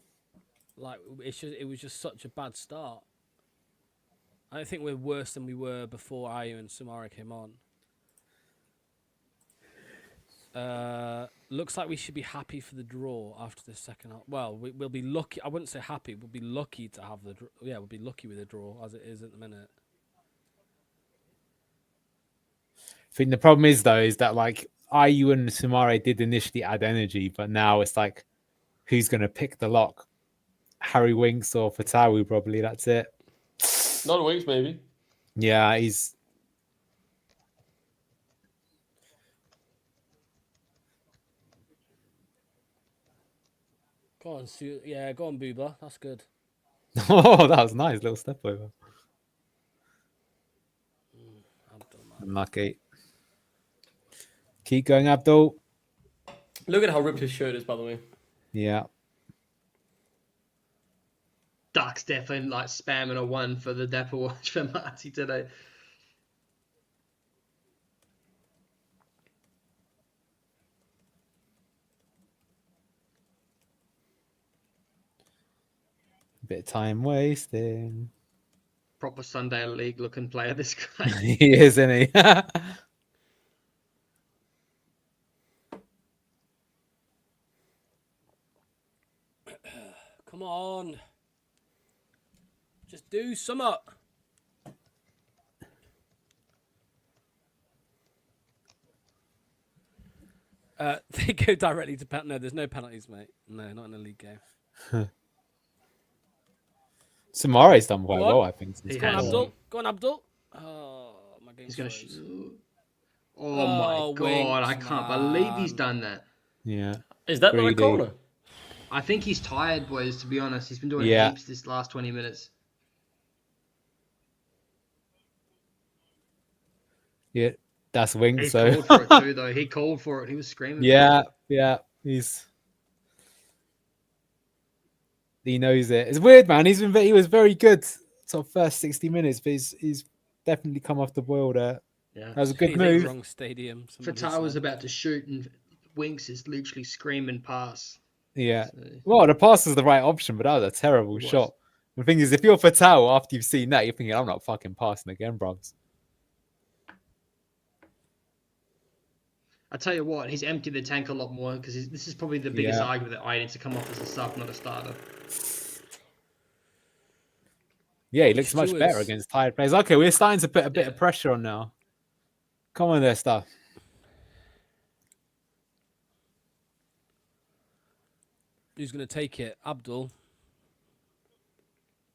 It was just such a bad start. I don't think we're worse than we were before Ayu and Samara came on. Looks like we should be happy for the draw after the second half. Well, we'll be lucky. I wouldn't say happy. We'll be lucky to have the draw. Yeah, we'll be lucky with the draw as it is at the minute. I think the problem is, though, is that Ayu and Sumare did initially add energy, but now it's like, who's going to pick the lock? Harry Winks or Fatawu, probably. That's it. Not Winks, maybe. Yeah, he's... Go on, yeah, go on, Booba. That's good. Oh, that was nice. Little step over. Abdul, man. Unlucky. Keep going, Abdul. Look at how ripped his shirt is, by the way. Yeah. Duck's definitely spamming a 1 for the Dapper Watch for Marty today. Bit of time wasting. proper Sunday League looking player, this guy. He is, isn't he? Come on. Just do something. They go directly to penalty. No, there's no penalties, mate. No, not in a league game. Samare's done quite Go on. well, I think. since He Go on, has. coming on. Abdul. Go on, Abdul. Oh, my game's He's going froze. to... Oh, my Oh, God. I Winks, can't believe he's man. done that. Yeah. Is that not a Greedy. corner? I think he's tired, boys, to be honest. He's been doing Yeah. heaps this last 20 minutes. Yeah. That's Wings, He so. called for it too, though. He called for it. He was screaming. Yeah, yeah. He knows it. It's weird, man. He was very good sort of first 60 minutes, but he's definitely come off the boil there. Yeah. That was a good He's in the move. wrong stadium. somebody Fatal was said. about to shoot, and Winks is literally screaming pass. Yeah. So, Well, the pass was the right option, but that was a terrible was. shot. The thing is, if you're Fatal after you've seen that, you're thinking, I'm not fucking passing again, bruvs. I tell you what, he's emptied the tank a lot more because this is probably the biggest Yeah. argument that I need to come off as a sub, not a starter. Yeah, he looks much Stewards. better against tired players. Okay, we're starting to put a bit Yeah. of pressure on now. Come on there, stuff. Who's going to take it? Abdul.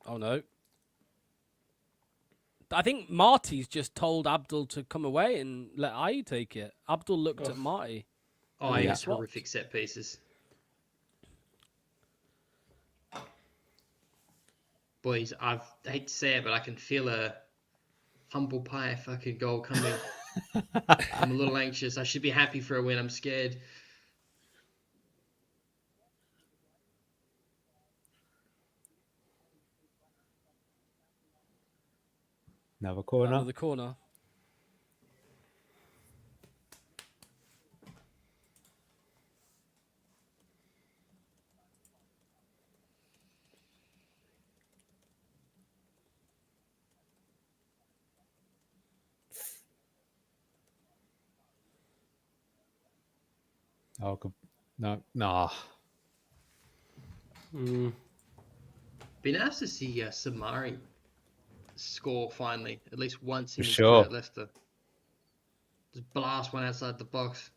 Oh, no. I think Marty's just told Abdul to come away and let Ai take it. Abdul looked at Marty. Oh, Yeah. he's horrific set pieces. Boys, I hate to say it, but I can feel a humble pie fucking goal coming. I'm a little anxious. I should be happy for a win. I'm scared. Another corner. Another corner. Oh, no, nah. Be nice to see Samari score finally, at least once in For his sure. career at Leicester. Just blast one outside the box.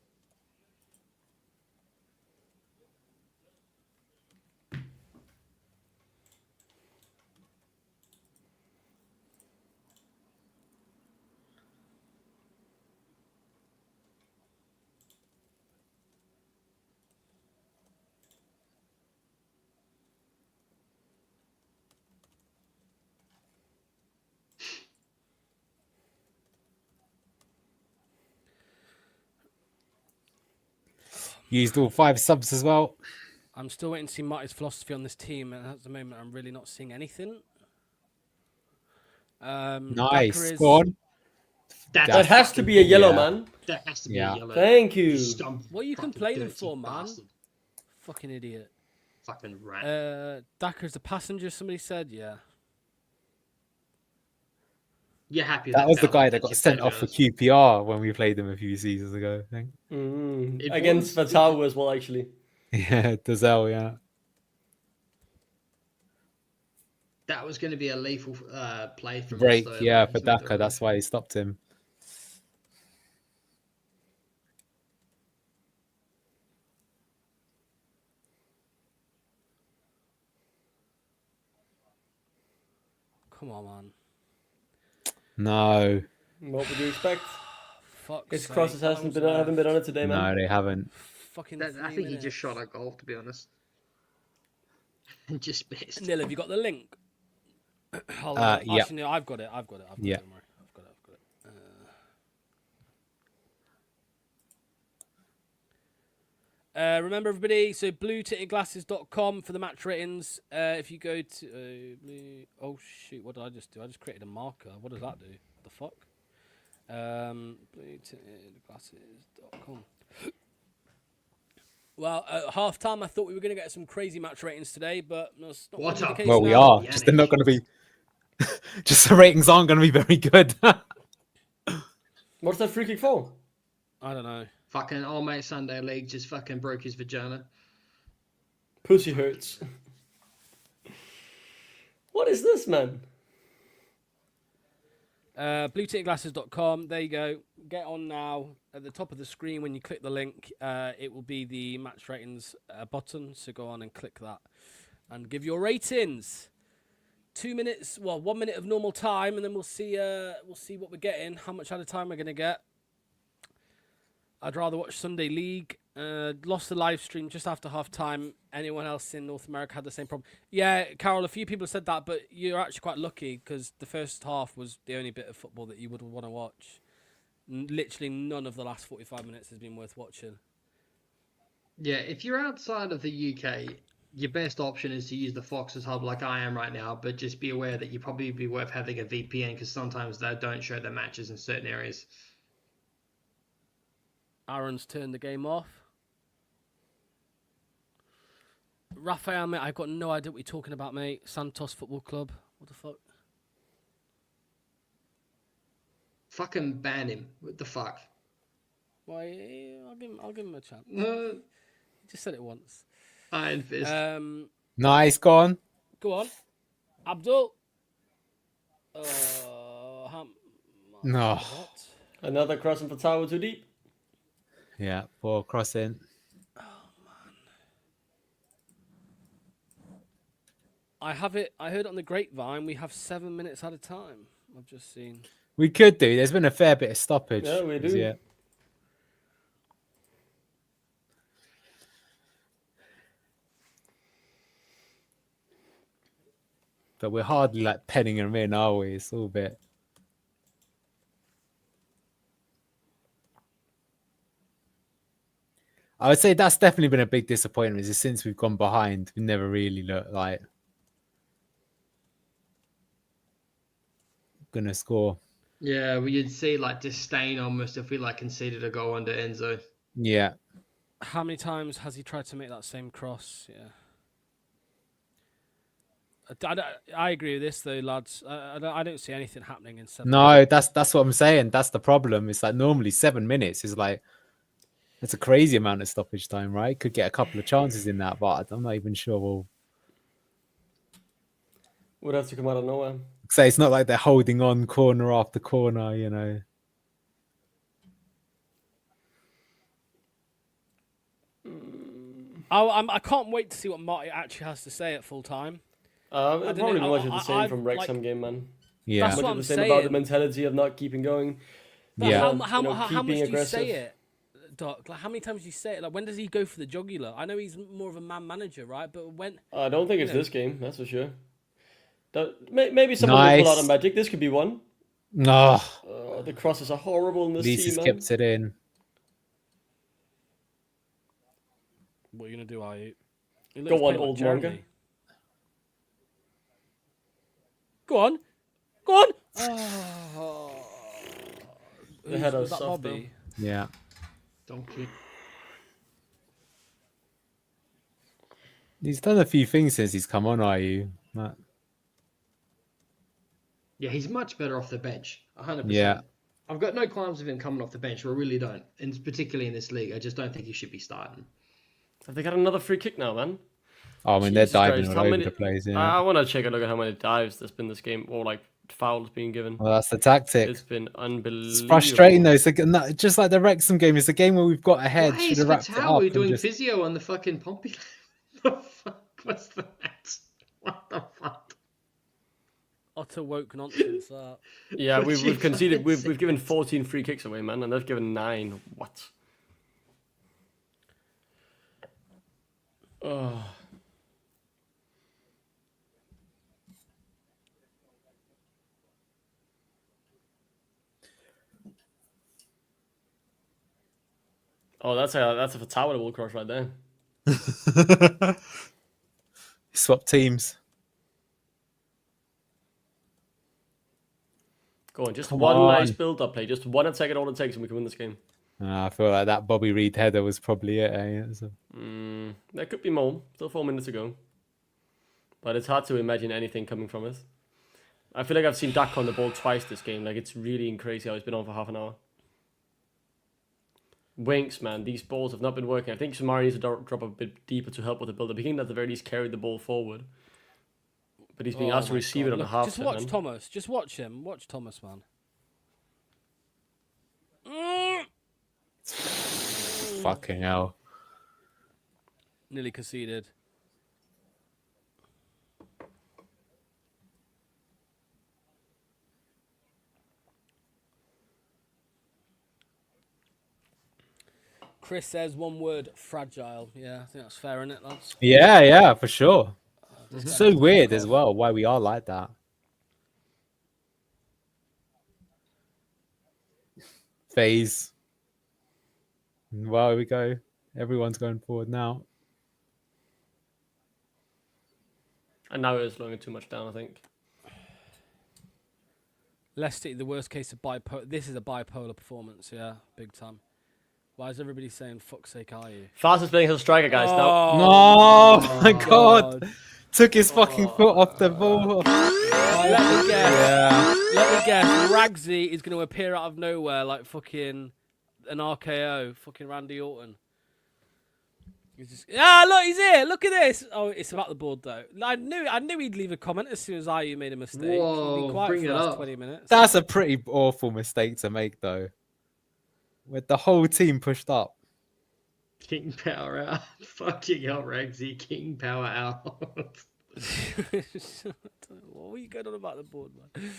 Used all 5 subs as well. I'm still waiting to see Marty's philosophy on this team, and at the moment, I'm really not seeing anything. Nice. Daka is- Go on. That has to be a yellow, Yeah. man. That has to be Yeah. a yellow. Thank you. What are you Fucking complaining dirty for, man? bastard. Fucking idiot. Fucking rat. Daka's a passenger, somebody said, yeah. You're happy That was the guy that that's got your sent third off for goal. QPR when we played them a few seasons ago, I think. It Against was- Fatal as well, actually. Yeah, Dazelle, yeah. That was going to be a lethal play from Break, Leicester, yeah, but for he's not Daka. doing That's why he stopped him. Come on, man. No. What would you expect? Fuck. His crosses haven't been on it today, man. No, they haven't. Fucking That, I 3 think he just minutes. shot a goal, to be honest. And just missed. Nil, have you got the link? Yeah. Actually, no, I've got it. I've got it. Yeah. Don't worry. I've got it. Remember, everybody, so bluetinted for the match ratings. If you go to blue... Oh, shoot, what did I just do? I just created a marker. What does that do? What the fuck? bluetinted Well, at half-time, I thought we were going to get some crazy match ratings today, but that's not What really the up? case Well, we now. are. Just they're not going to be Just the ratings aren't going to be very good. What's that free kick for? I don't know. Fucking old mate Sunday League just fucking broke his vagina. Pussy hurts. What is this, man? BlueTicketGlasses.com. There you go. Get on now. At the top of the screen, when you click the link, it will be the match ratings button. So go on and click that and give your ratings. 2 minutes, 1 minute of normal time, and then we'll see what we're getting, how much out of time we're gonna get. I'd rather watch Sunday League. Lost the live stream just after half time. Anyone else in North America had the same problem? Yeah, Carol, a few people said that, but you're actually quite lucky because the first half was the only bit of football that you would want to watch. Literally none of the last 45 minutes has been worth watching. Yeah, if you're outside of the UK, your best option is to use the Foxes Hub like I am right now, but just be aware that you probably be worth having a VPN because sometimes they don't show the matches in certain areas. Aaron's turned the game off. Raphael, mate, I've got no idea what you're talking about, mate. Santos Football Club. What the fuck? Fucking ban him. What the fuck? Why? I'll give him a chance. Uh, Just said it once. Iron Fist. Nice, go on. Go on. Abdul. No. What? Another crossing for Tower too deep. Yeah, poor crossing. I heard it on the grapevine. We have 7 minutes at a time. I've just seen. We could do. There's been a fair bit of stoppage. Yeah, we do. Yeah. But we're hardly like penning them in, are we? It's all a bit. I would say that's definitely been a big disappointment. Is since we've gone behind, we never really looked like gonna score. Yeah, well, you'd see like disdain almost if we like conceded a goal under Enzo. Yeah. How many times has he tried to make that same cross? Yeah. I agree with this though, lads. I don't see anything happening in 7 No, minutes. that's what I'm saying. That's the problem. It's like normally 7 minutes is like it's a crazy amount of stoppage time, right? Could get a couple of chances in that, but I'm not even sure. We'll Would have to come out of nowhere. say it's not like they're holding on corner after corner, you know. I can't wait to see what Marty actually has to say at full time. Probably know. much of the same I- from Wrexham game, man. Yeah. That's Much what of the I'm same saying. about the mentality of not keeping going. But Yeah. how much keeping do you aggressive. say it, Doc? Like, how many times do you say it? Like, when does he go for the jugular? I know he's more of a man manager, right? But when? I don't think it's You know. this game, that's for sure. Maybe someone will pull out a magic. This could be one. No, The crosses are horrible in at this least team, he's man. kept it in. What are you gonna do? Are you? He Go looks on, a bit like old Jeremy. Morgan. Go on, go on. Oh. The header Was that soft, Bobby? Yeah. Donkey. He's done a few things since he's come on, are you? Matt? Yeah, he's much better off the bench. 100%. Yeah. I've got no qualms of him coming off the bench. I really don't. And particularly in this league, I just don't think he should be starting. Have they got another free kick now, man? Oh, I mean, Jesus they're diving Christ, all how over many- the place. Yeah. I want to check a look at how many dives there's been this game, or like fouls being given. Well, that's the tactic. It's been unbelievable. It's frustrating though. It's like, just like the Wrexham game. It's a game where we've got ahead. Why Should is have wrapped it up. Fatawi and doing just- physio on the fucking Pompey? The fuck was that? What the fuck? Utter woke nonsense. That. Yeah, For we've conceded. God's We've given 14 free kicks away, man, and they've given 9. What? Oh. Oh, that's a towerable cross right there. Swap teams. Go on, just Come one on. nice build-up play, just one attack, all it takes, and we can win this game. I feel like that Bobby Reed header was probably it. There could be more. Still 4 minutes ago, but it's hard to imagine anything coming from it. I feel like I've seen Daka on the ball twice this game. Like, it's really crazy how he's been on for half an hour. Winks, man. These balls have not been working. I think Samari needs to drop a bit deeper to help with the build-up. He can at the very least carry the ball forward. But he's being asked to receive it on the half Just set, watch man. Thomas. Just watch him. Watch Thomas, man. Fucking hell. Nearly conceded. Chris says one word, fragile. Yeah, I think that's fair, isn't it, lads? Yeah, for sure. It's so weird as well why we are like that. Phase. Well, here we go. Everyone's going forward now. And now it's slowing it too much down, I think. Leicester, the worst case of bipolar. This is a bipolar performance, yeah, big time. Why is everybody saying, fuck's sake, are you? Fastest playing as a striker, guys. Now. No, my God. Took his fucking foot off the ball. Right, let me guess. Yeah. Let me guess. Ragsy is going to appear out of nowhere like fucking an RKO. Fucking Randy Orton. He's just, look, he's here. Look at this. Oh, it's about the board, though. I knew he'd leave a comment as soon as IU made a mistake. Whoa, He'd been quiet bring for the it last up. 20 minutes. That's a pretty awful mistake to make, though. With the whole team pushed up. King power out. Fucking hell, Ragsy. King power out. What were you going on about the board, man?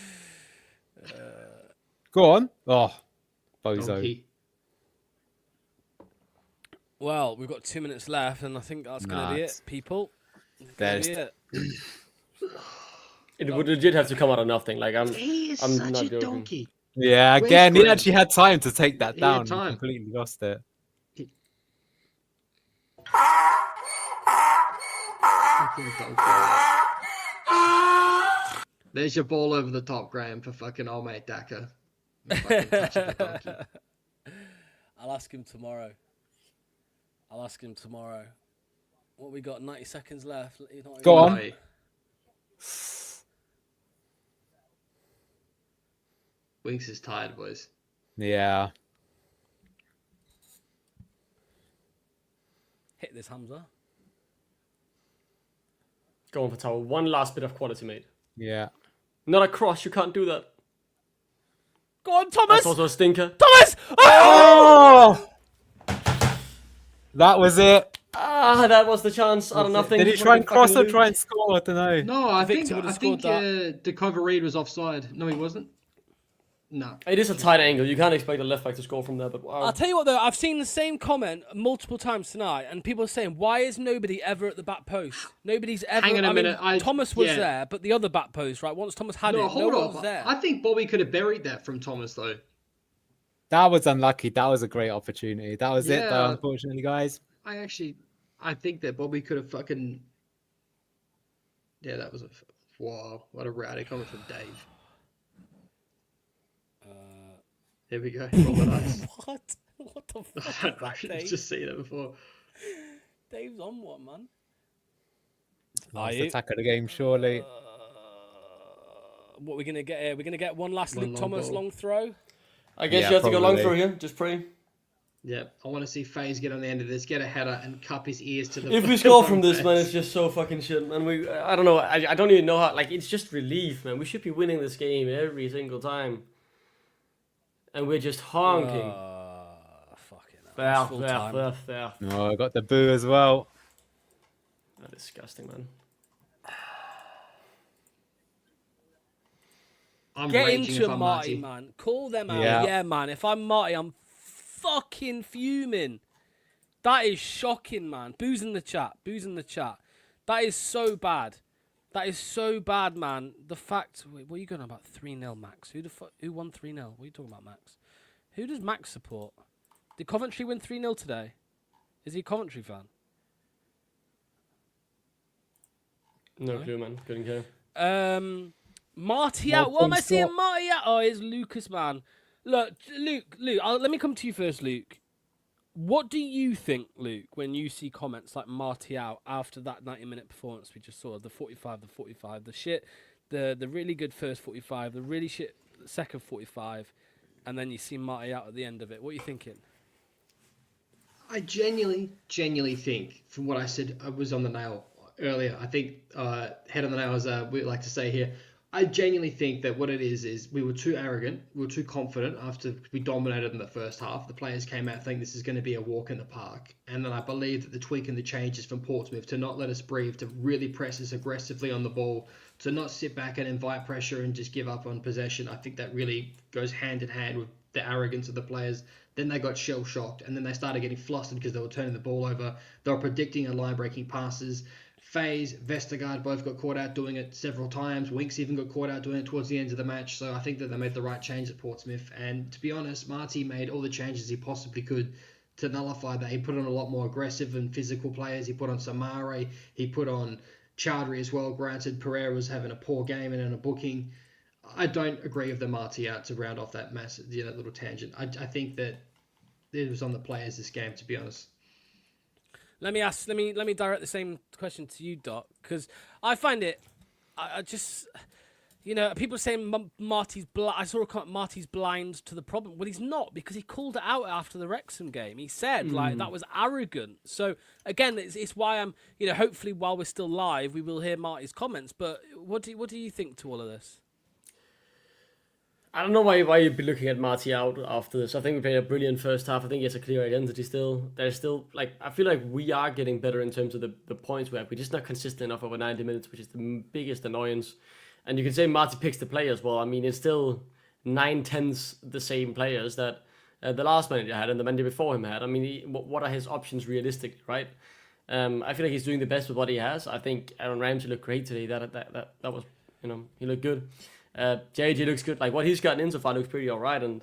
Go on. Oh, bozo. Donkey. Well, we've got 2 minutes left, and I think that's going to be it, people. That's gonna be it. It would legit have to come out of nothing. Like, He is I'm such not a joking. donkey. Yeah, Where's again, he Graham? actually had time to take that He had down. time. He completely lost it. Fucking donkey. There's your ball over the top, Graham, for fucking old mate Daka. Fucking touching the donkey. I'll ask him tomorrow. What we got? 90 seconds left. He's not Go even- on. Oi. Winks is tired, boys. Yeah. Hit this, Hamza. Go on for Tower. One last bit of quality, mate. Yeah. Not a cross. You can't do that. Go on, Thomas! That's also a stinker. Thomas! Oh! That was it. Ah, that was the chance out of nothing. Did he try and cross or try and score? I don't know. No, I think Victor would've scored DeCover Reed was offside. No, he wasn't. No. It is a tight angle. You can't expect a left back to score from there, but wow. I'll tell you what, though. I've seen the same comment multiple times tonight, and people are saying, why is nobody ever at the back post? Nobody's ever... Hang on a minute, Thomas was yeah. there, but the other back post, right? Once Thomas had No, it, hold no one on. was there. I think Bobby could have buried that from Thomas, though. That was unlucky. That was a great opportunity. That was it, though, Yeah. unfortunately, guys. I think that Bobby could have fucking... Yeah, that was a... Wow, what a rowdy comment from Dave. Here we go. Robert Ice. What? What the fuck is that, I've Dave? just seen it before. Dave's on what, man? Last attack of the game, surely. What are we going to get here? We're going to get one last One Luke long Thomas ball. long throw. I guess Yeah, you have to go long probably. through here. Just pray. Yeah, I want to see FaZe get on the end of this, get a header, and cup his ears to the... If we score from this, man, it's just so fucking shit, man. I don't know. I don't even know how. Like, it's just relief, man. We should be winning this game every single time. And we're just honking. Fucking hell. It's full time. Fair. Oh, I got the boo as well. Disgusting, man. I'm Get raging into if a I'm Marty, Marty. man. Call them out. Yeah. Yeah, man. If I'm Marty, I'm fucking fuming. That is shocking, man. Booze in the chat. That is so bad. That is so bad, man. The fact... Wait, what are you going on about? 3-0, Max. Who won 3-0? What are you talking about, Max? Who does Max support? Did Coventry win 3-0 today? Is he a Coventry fan? No clue, man. Couldn't care. Marty More out. What am I fun seeing stuff. Marty out? Oh, it's Lucas, man. Look, Luke. Let me come to you first, Luke. What do you think, Luke, when you see comments like Marty out after that 90-minute performance we just saw, the 45, the shit, the really good first 45, the really shit second 45, and then you see Marty out at the end of it. What are you thinking? I genuinely think, from what I said, I was on the nail earlier. I think head on the nail, as we like to say here. I genuinely think that what it is we were too arrogant, we were too confident after we dominated in the first half. The players came out thinking this is going to be a walk in the park. And then I believe that the tweak and the changes from Portsmouth to not let us breathe, to really press us aggressively on the ball, to not sit back and invite pressure and just give up on possession, I think that really goes hand in hand with the arrogance of the players. Then they got shell-shocked, and then they started getting flustered because they were turning the ball over. They were predicting and line-breaking passes. Faze, Vestergaard both got caught out doing it several times. Winks even got caught out doing it towards the end of the match. So I think that they made the right change at Portsmouth. And to be honest, Marty made all the changes he possibly could to nullify that. He put on a lot more aggressive and physical players. He put on Samare. He put on Chowdhury as well. Granted, Pereira was having a poor game and in a booking. I don't agree with the Marty out to round off that massive, that little tangent. I think that it was on the players this game, to be honest. Let me direct the same question to you, Doc, because I find it, I just, people saying Marty's I saw a comment, Marty's blind to the problem. Well, he's not, because he called it out after the Wrexham game. He said like that was arrogant. So again, it's why I'm, hopefully while we're still live, we will hear Marty's comments. But what do you think to all of this? I don't know why you'd be looking at Marty out after this. I think we played a brilliant first half. I think he has a clear identity still. There's still, I feel like we are getting better in terms of the points we have. We're just not consistent enough over 90 minutes, which is the biggest annoyance. And you can say Marty picks the players. Well, I mean, it's still 9/10 the same players that the last manager had and the manager before him had. I mean, what are his options realistically, right? I feel like he's doing the best with what he has. I think Aaron Ramsey looked great today. That was, he looked good. JG looks good. Like what he's gotten in so far looks pretty alright, and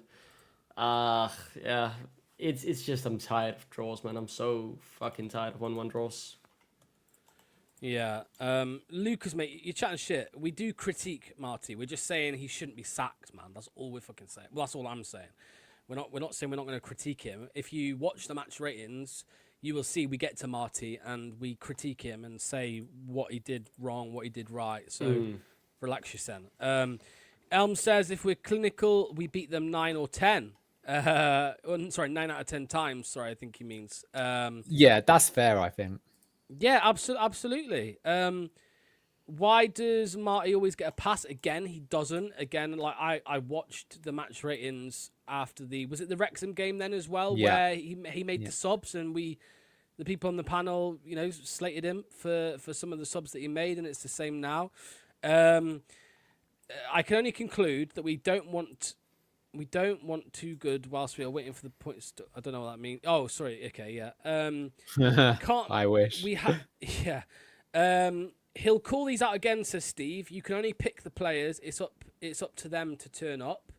yeah, it's just I'm tired of draws, man. I'm so fucking tired of 1-1 draws. Yeah, Lucas, mate, you're chatting shit. We do critique Marty. We're just saying he shouldn't be sacked, man. That's all we're fucking saying. Well, that's all I'm saying. We're not saying we're not going to critique him. If you watch the match ratings, you will see we get to Marty and we critique him and say what he did wrong, what he did right. So. Relax yourself. Elm says if we're clinical, we beat them 9 or 10. 9 out of 10 times. Sorry, I think he means. Yeah, that's fair, I think. Yeah, absolutely. Why does Marty always get a pass? Again, he doesn't. Again, like I watched the match ratings after was it the Wrexham game then as well, where he made the subs and the people on the panel, slated him for some of the subs that he made, and it's the same now. I can only conclude that we don't want too good whilst we are waiting for the points. I don't know what that means. Oh, sorry. Okay, yeah. Can't. I wish. Yeah. He'll call these out again, says Steve. You can only pick the players. It's up to them to turn up.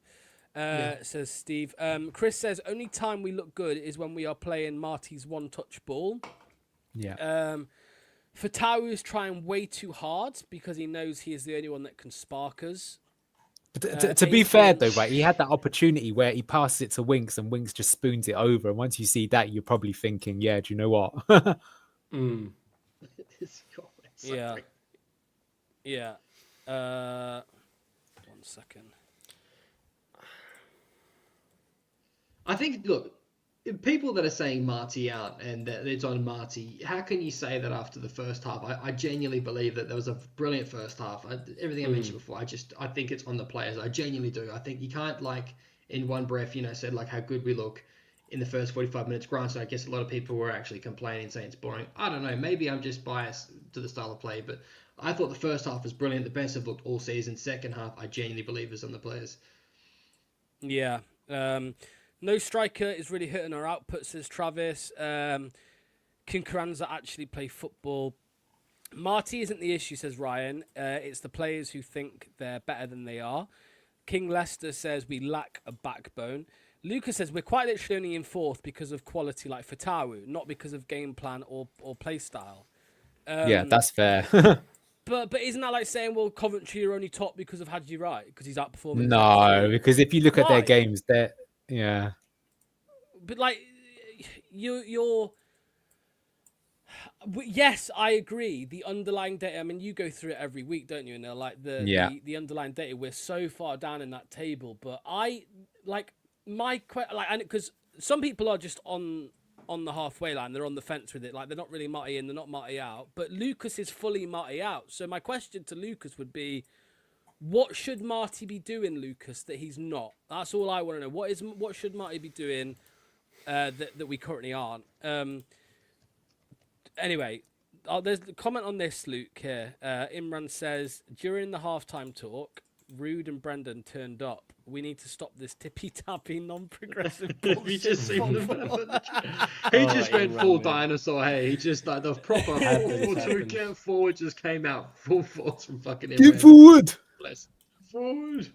Says Steve. Chris says only time we look good is when we are playing Marty's one-touch ball. Yeah. Fatawu is trying way too hard because he knows he is the only one that can spark us. But to be fair, though, right, he had that opportunity where he passes it to Winks and Winks just spoons it over. And once you see that, you're probably thinking, yeah, do you know what? Yeah. Yeah. 1 second. I think, look, people that are saying Marty out and that it's on Marty, how can you say that after the first half? I genuinely believe that there was a brilliant first half. Everything I mentioned before, I think it's on the players. I genuinely do. I think you can't, in one breath, said, how good we look in the first 45 minutes. Granted, I guess a lot of people were actually complaining, saying it's boring. I don't know. Maybe I'm just biased to the style of play, but I thought the first half was brilliant. The best I've looked all season. Second half, I genuinely believe is on the players. Yeah. No striker is really hitting our output, says Travis. Can Carranza actually play football? Marty isn't the issue, says Ryan. It's the players who think they're better than they are. King Leicester says we lack a backbone. Lucas says we're quite literally only in fourth because of quality like Fatawu, not because of game plan or play style. Yeah, that's fair. But isn't that like saying, well, Coventry are only top because of Hadji Wright, because he's outperforming? No, because if you look at their games, they're... Yeah. But you're Yes, I agree. The underlying data. I mean, you go through it every week, don't you? And they're like Yeah. the underlying data. We're so far down in that table, but I like and because some people are just on the halfway line. They're on the fence with it. Like they're not really Marty in, they're not Marty out. But Lucas is fully Marty out. So my question to Lucas would be, what should Marty be doing, Lucas, that he's not? That's all I want to know. What should Marty be doing that we currently aren't? Anyway, there's a comment on this, Luke, here. Imran says, during the halftime talk, Rude and Brendan turned up. We need to stop this tippy-tappy, non-progressive bullshit. He just went full dinosaur. Hey, he just like the proper 4-4-2 get forward just came out full force from fucking Imran. Get forward! Bless. Forward.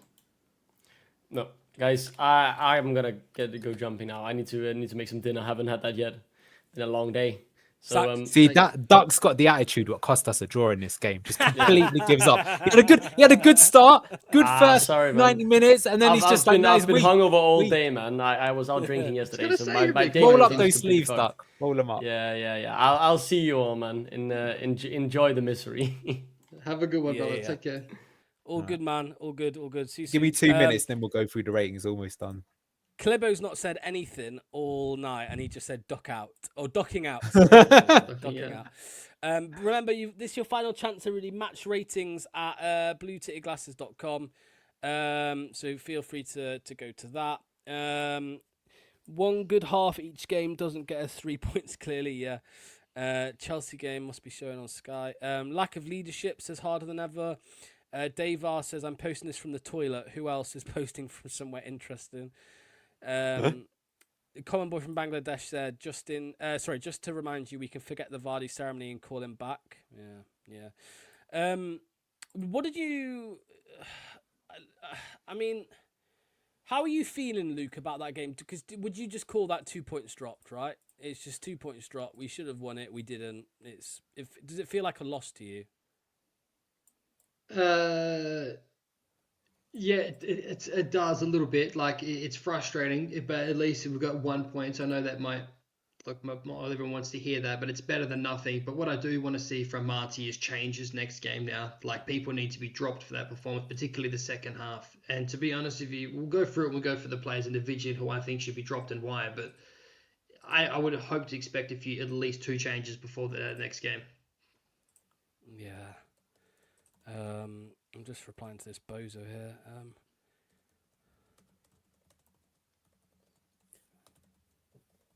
No, guys, I'm gonna go jumping now. I need to make some dinner. I haven't had that yet. Been a long day. So See that Duck's got the attitude what cost us a draw in this game. Just completely gives up. He had a good start, good first 90 minutes, and then he's just I've like, been hungover all day, man. I was out drinking yesterday, so my day roll up seems those to be sleeves, fucked. Duck. Roll them up. Yeah. I'll see you all, man. Enjoy the misery. Have a good one, brother. Yeah. Take care. All good, man. All good. See you soon. Give me 2 minutes, then we'll go through the ratings. Almost done. Klebo's not said anything all night, and he just said duck out or ducking out. Sorry. Ducking out. Remember, this is your final chance to really match ratings at bluetittedglasses.com. So feel free to go to that. One good half each game doesn't get us 3 points clearly. Yeah. Chelsea game must be showing on Sky. Lack of leadership says harder than ever. Dave R says, I'm posting this from the toilet. Who else is posting from somewhere interesting? Common boy from Bangladesh said, just to remind you, we can forget the Vardy ceremony and call him back. Yeah. What did you... I mean, how are you feeling, Luke, about that game? Because would you just call that 2 points dropped, right? It's just 2 points dropped. We should have won it. We didn't. Does it feel like a loss to you? Yeah, it does a little bit. Like it's frustrating, but at least we've got 1 point. So I know that might look, not everyone wants to hear that, but it's better than nothing. But what I do want to see from Marty is changes next game now. Like people need to be dropped for that performance, particularly the second half. And to be honest with you, we'll go through it. We'll go for the players individually who I think should be dropped and why. But I would hope to expect at least 2 changes before the next game. Yeah. I'm just replying to this bozo here.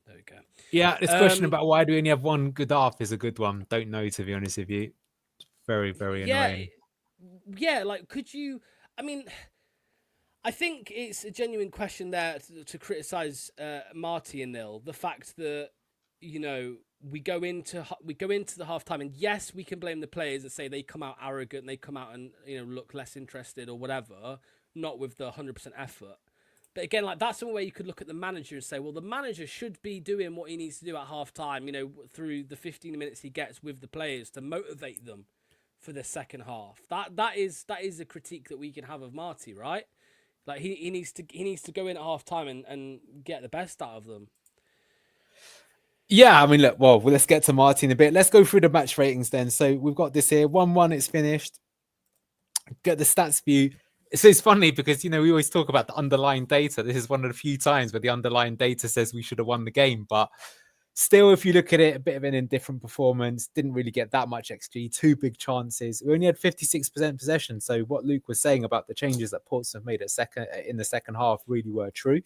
There we go. Yeah, this question about why do we only have one good half is a good one. Don't know, to be honest with you. Very, very annoying. Yeah, like, could you... I mean, I think it's a genuine question there to criticise Marty and Nil. The fact that, you know, we go into the halftime, and yes, we can blame the players and say they come out arrogant, they come out and, you know, look less interested or whatever, not with the 100% effort. But again, like, that's some way you could look at the manager and say, well, the manager should be doing what he needs to do at halftime, you know, through the 15 minutes he gets with the players to motivate them for the second half. That is a critique that we can have of Marty, right? Like he needs to go in at halftime and get the best out of them. Yeah, I mean, look, well, let's get to Marty in a bit. Let's go through the match ratings then. So we've got this here, 1-1, it's finished. Get the stats view. So it's funny because, you know, we always talk about the underlying data. This is one of the few times where the underlying data says we should have won the game. But still, if you look at it, a bit of an indifferent performance. Didn't really get that much XG. 2 big chances. We only had 56% possession. So what Luke was saying about the changes that Portsmouth made in the second half really were true.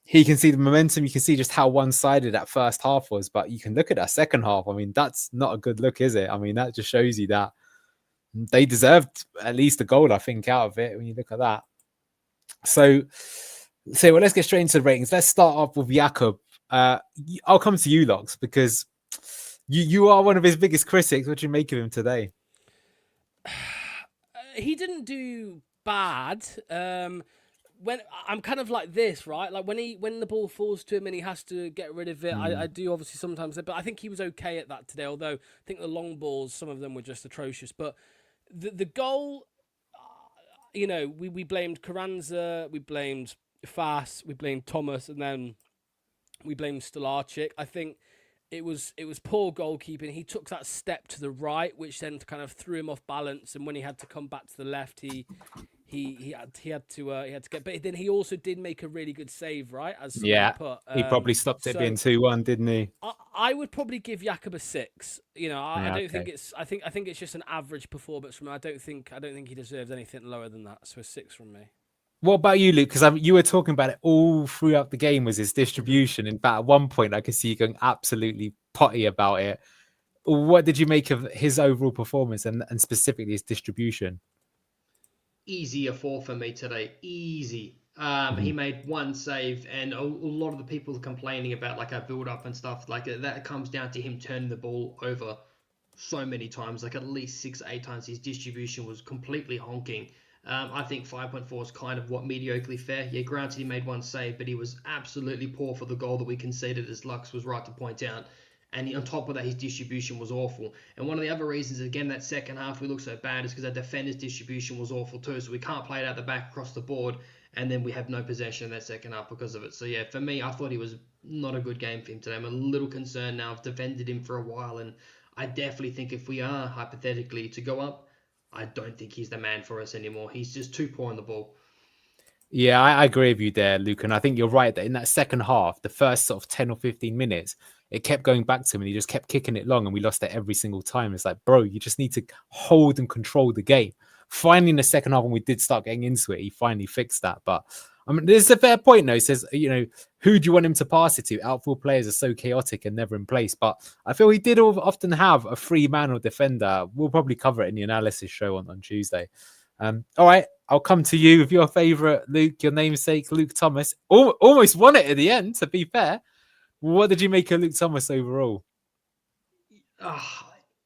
He can see the momentum. You can see just how one-sided that first half was. But you can look at that second half. I mean, that's not a good look, is it? I mean, that just shows you that they deserved at least a goal, I think, out of it when you look at that. So well, let's get straight into the ratings. Let's start off with Jakub. I'll come to you, Lox, because you are one of his biggest critics. What do you make of him today? He didn't do bad. When I'm kind of like this, right? Like when the ball falls to him and he has to get rid of it, I do obviously sometimes, but I think he was okay at that today. Although I think the long balls, some of them were just atrocious. But the goal, you know, we blamed Carranza, we blamed Fass, we blamed Thomas, and then we blamed Stolarczyk. I think it was poor goalkeeping. He took that step to the right, which then kind of threw him off balance. And when he had to come back to the left, he had to get. But then he also did make a really good save, right? As somebody Yeah, put, he probably stopped it so being 2-1, didn't he? I would probably give Jakob a 6. You know, I Yeah, don't think okay. it's. I think it's just an average performance from him. I don't think he deserves anything lower than that. So a 6 from me. What about you, Luke? Because you were talking about it all throughout the game was his distribution. In fact, at one point, I could see you going absolutely potty about it. What did you make of his overall performance and specifically his distribution? Easy a 4 for me today. Easy. He made one save, and a lot of the people complaining about like our build-up and stuff like that comes down to him turning the ball over so many times, like at least 6, 8 times. His distribution was completely honking. I think 5.4 is kind of what mediocrely fair. Yeah, granted he made one save, but he was absolutely poor for the goal that we conceded, as Lux was right to point out. And on top of that, his distribution was awful. And one of the other reasons, again, that second half we look so bad is because our defenders' distribution was awful too. So we can't play it out the back across the board, and then we have no possession in that second half because of it. So yeah, for me, I thought he was not a good game for him today. I'm a little concerned now. I've defended him for a while, and I definitely think if we are hypothetically to go up, I don't think he's the man for us anymore. He's just too poor on the ball. Yeah, I agree with you there, Luke. And I think you're right that in that second half, the first sort of 10 or 15 minutes, it kept going back to him and he just kept kicking it long and we lost it every single time. It's like, bro, you just need to hold and control the game. Finally, in the second half, when we did start getting into it, he finally fixed that. But I mean, there's a fair point, though. It says, you know, who do you want him to pass it to? Outfield players are so chaotic and never in place. But I feel he did often have a free man or defender. We'll probably cover it in the analysis show on Tuesday. All right, I'll come to you with your favourite, Luke, your namesake, Luke Thomas. Almost won it at the end, to be fair. What did you make of Luke Thomas overall?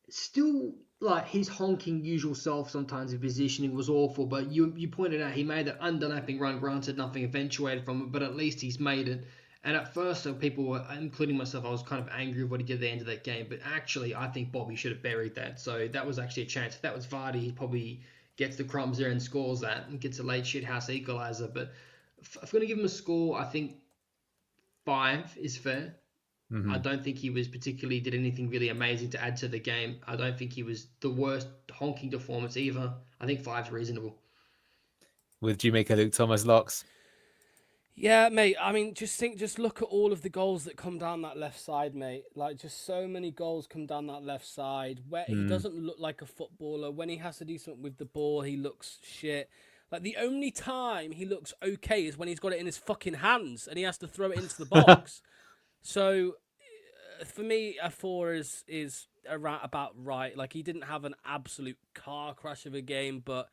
Still, like, his honking usual self sometimes, his positioning was awful, but you pointed out he made that underlapping run, granted nothing eventuated from it, but at least he's made it. And at first, people were, including myself, I was kind of angry with what he did at the end of that game, but actually, I think Bobby should have buried that. So that was actually a chance. If that was Vardy, he probably gets the crumbs there and scores that and gets a late shithouse equalizer. But if I'm going to give him a score, I think 5 is fair. I don't think he was particularly did anything really amazing to add to the game. I don't think he was the worst honking performance either. I think 5's reasonable. Would you make a Luke Thomas, Locks? Yeah, mate. I mean, just look at all of the goals that come down that left side, mate. Like, just so many goals come down that left side where he doesn't look like a footballer. When he has to do something with the ball, he looks shit. Like, the only time he looks okay is when he's got it in his fucking hands and he has to throw it into the box. So, for me, a 4 is around about right. Like, he didn't have an absolute car crash of a game, but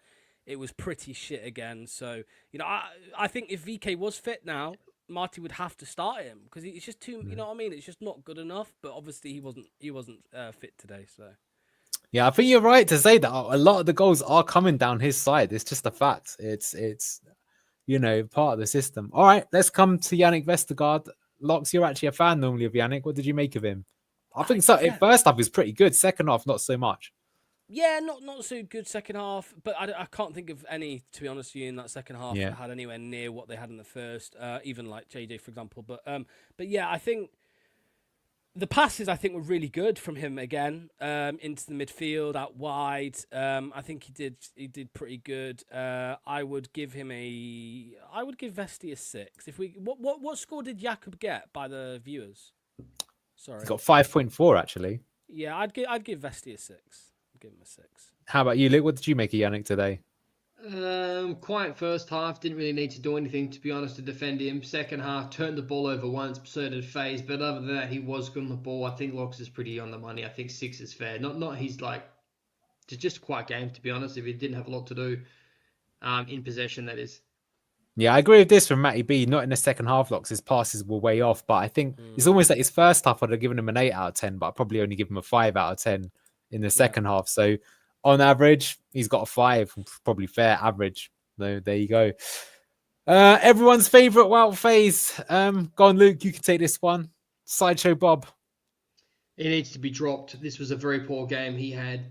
it was pretty shit again. So, you know, I think if VK was fit now, Marty would have to start him because it's just too. You know what I mean? It's just not good enough. But obviously, he wasn't fit today. So. Yeah, I think you're right to say that a lot of the goals are coming down his side. It's just a fact. It's you know, part of the system. All right, let's come to Yannick Vestergaard. Locks, you're actually a fan normally of Yannick. What did you make of him? I think so. Yeah. First half was pretty good. Second half, not so much. Yeah, not so good second half, but I can't think of any, to be honest with you, in that second half that had anywhere near what they had in the first, even like JJ, for example. But yeah, I think the passes, were really good from him again, into the midfield, out wide. I think he did pretty good. I would give Vesti a 6. What score did Jakob get by the viewers? Sorry, He got 5.4 actually. Yeah, I'd give Vesti a 6. Give him a 6. How about you, Luke? What did you make of Yannick today? Quiet first half, didn't really need to do anything, to be honest, to defend him. Second half, turned the ball over once, so did FaZe, but other than that, he was good on the ball. I think Locks is pretty on the money. I think 6 is fair. Not he's like, just a quiet game, to be honest, if he didn't have a lot to do in possession, that is. Yeah, I agree with this from Matty B. Not in the second half, Locks. His passes were way off, but I think it's almost like his first half, I'd have given him an 8 out of 10, but I'd probably only give him a 5 out of 10 in the second half. So on average, he's got a 5, probably fair average. So there you go. Everyone's favourite Wout FaZe. Go on, Luke, you can take this one. Sideshow Bob. He needs to be dropped. This was a very poor game. He had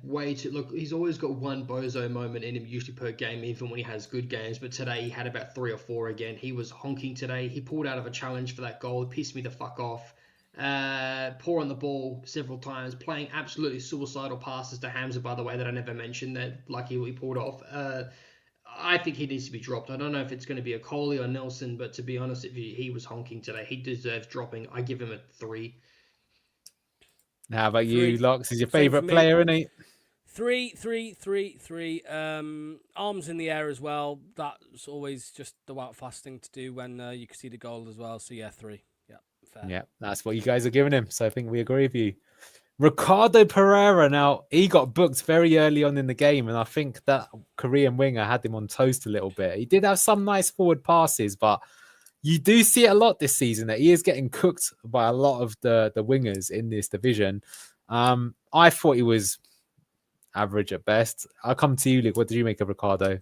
he's always got one bozo moment in him, usually per game, even when he has good games. But today he had about 3 or 4 again. He was honking today. He pulled out of a challenge for that goal. It pissed me the fuck off. poor on the ball several times, playing absolutely suicidal passes to Hamza, by the way, that I never mentioned that lucky we pulled off. I think he needs to be dropped. I don't know if it's going to be a Coley or Nelson, but to be honest, if he was honking today, he deserves dropping. I give him a 3. How about you, 3. Locks? Is your Same for favourite me. player, isn't he? 3. Arms in the air as well. That's always just the fast thing to do when you can see the goal as well. So yeah, 3. Yeah, fair. Yeah, that's what you guys are giving him. So I think we agree with you. Ricardo Pereira, now he got booked very early on in the game, and I think that Korean winger had him on toast a little bit. He did have some nice forward passes, but you do see it a lot this season that he is getting cooked by a lot of the wingers in this division. I thought he was average at best. I'll come to you, Luke. What did you make of Ricardo?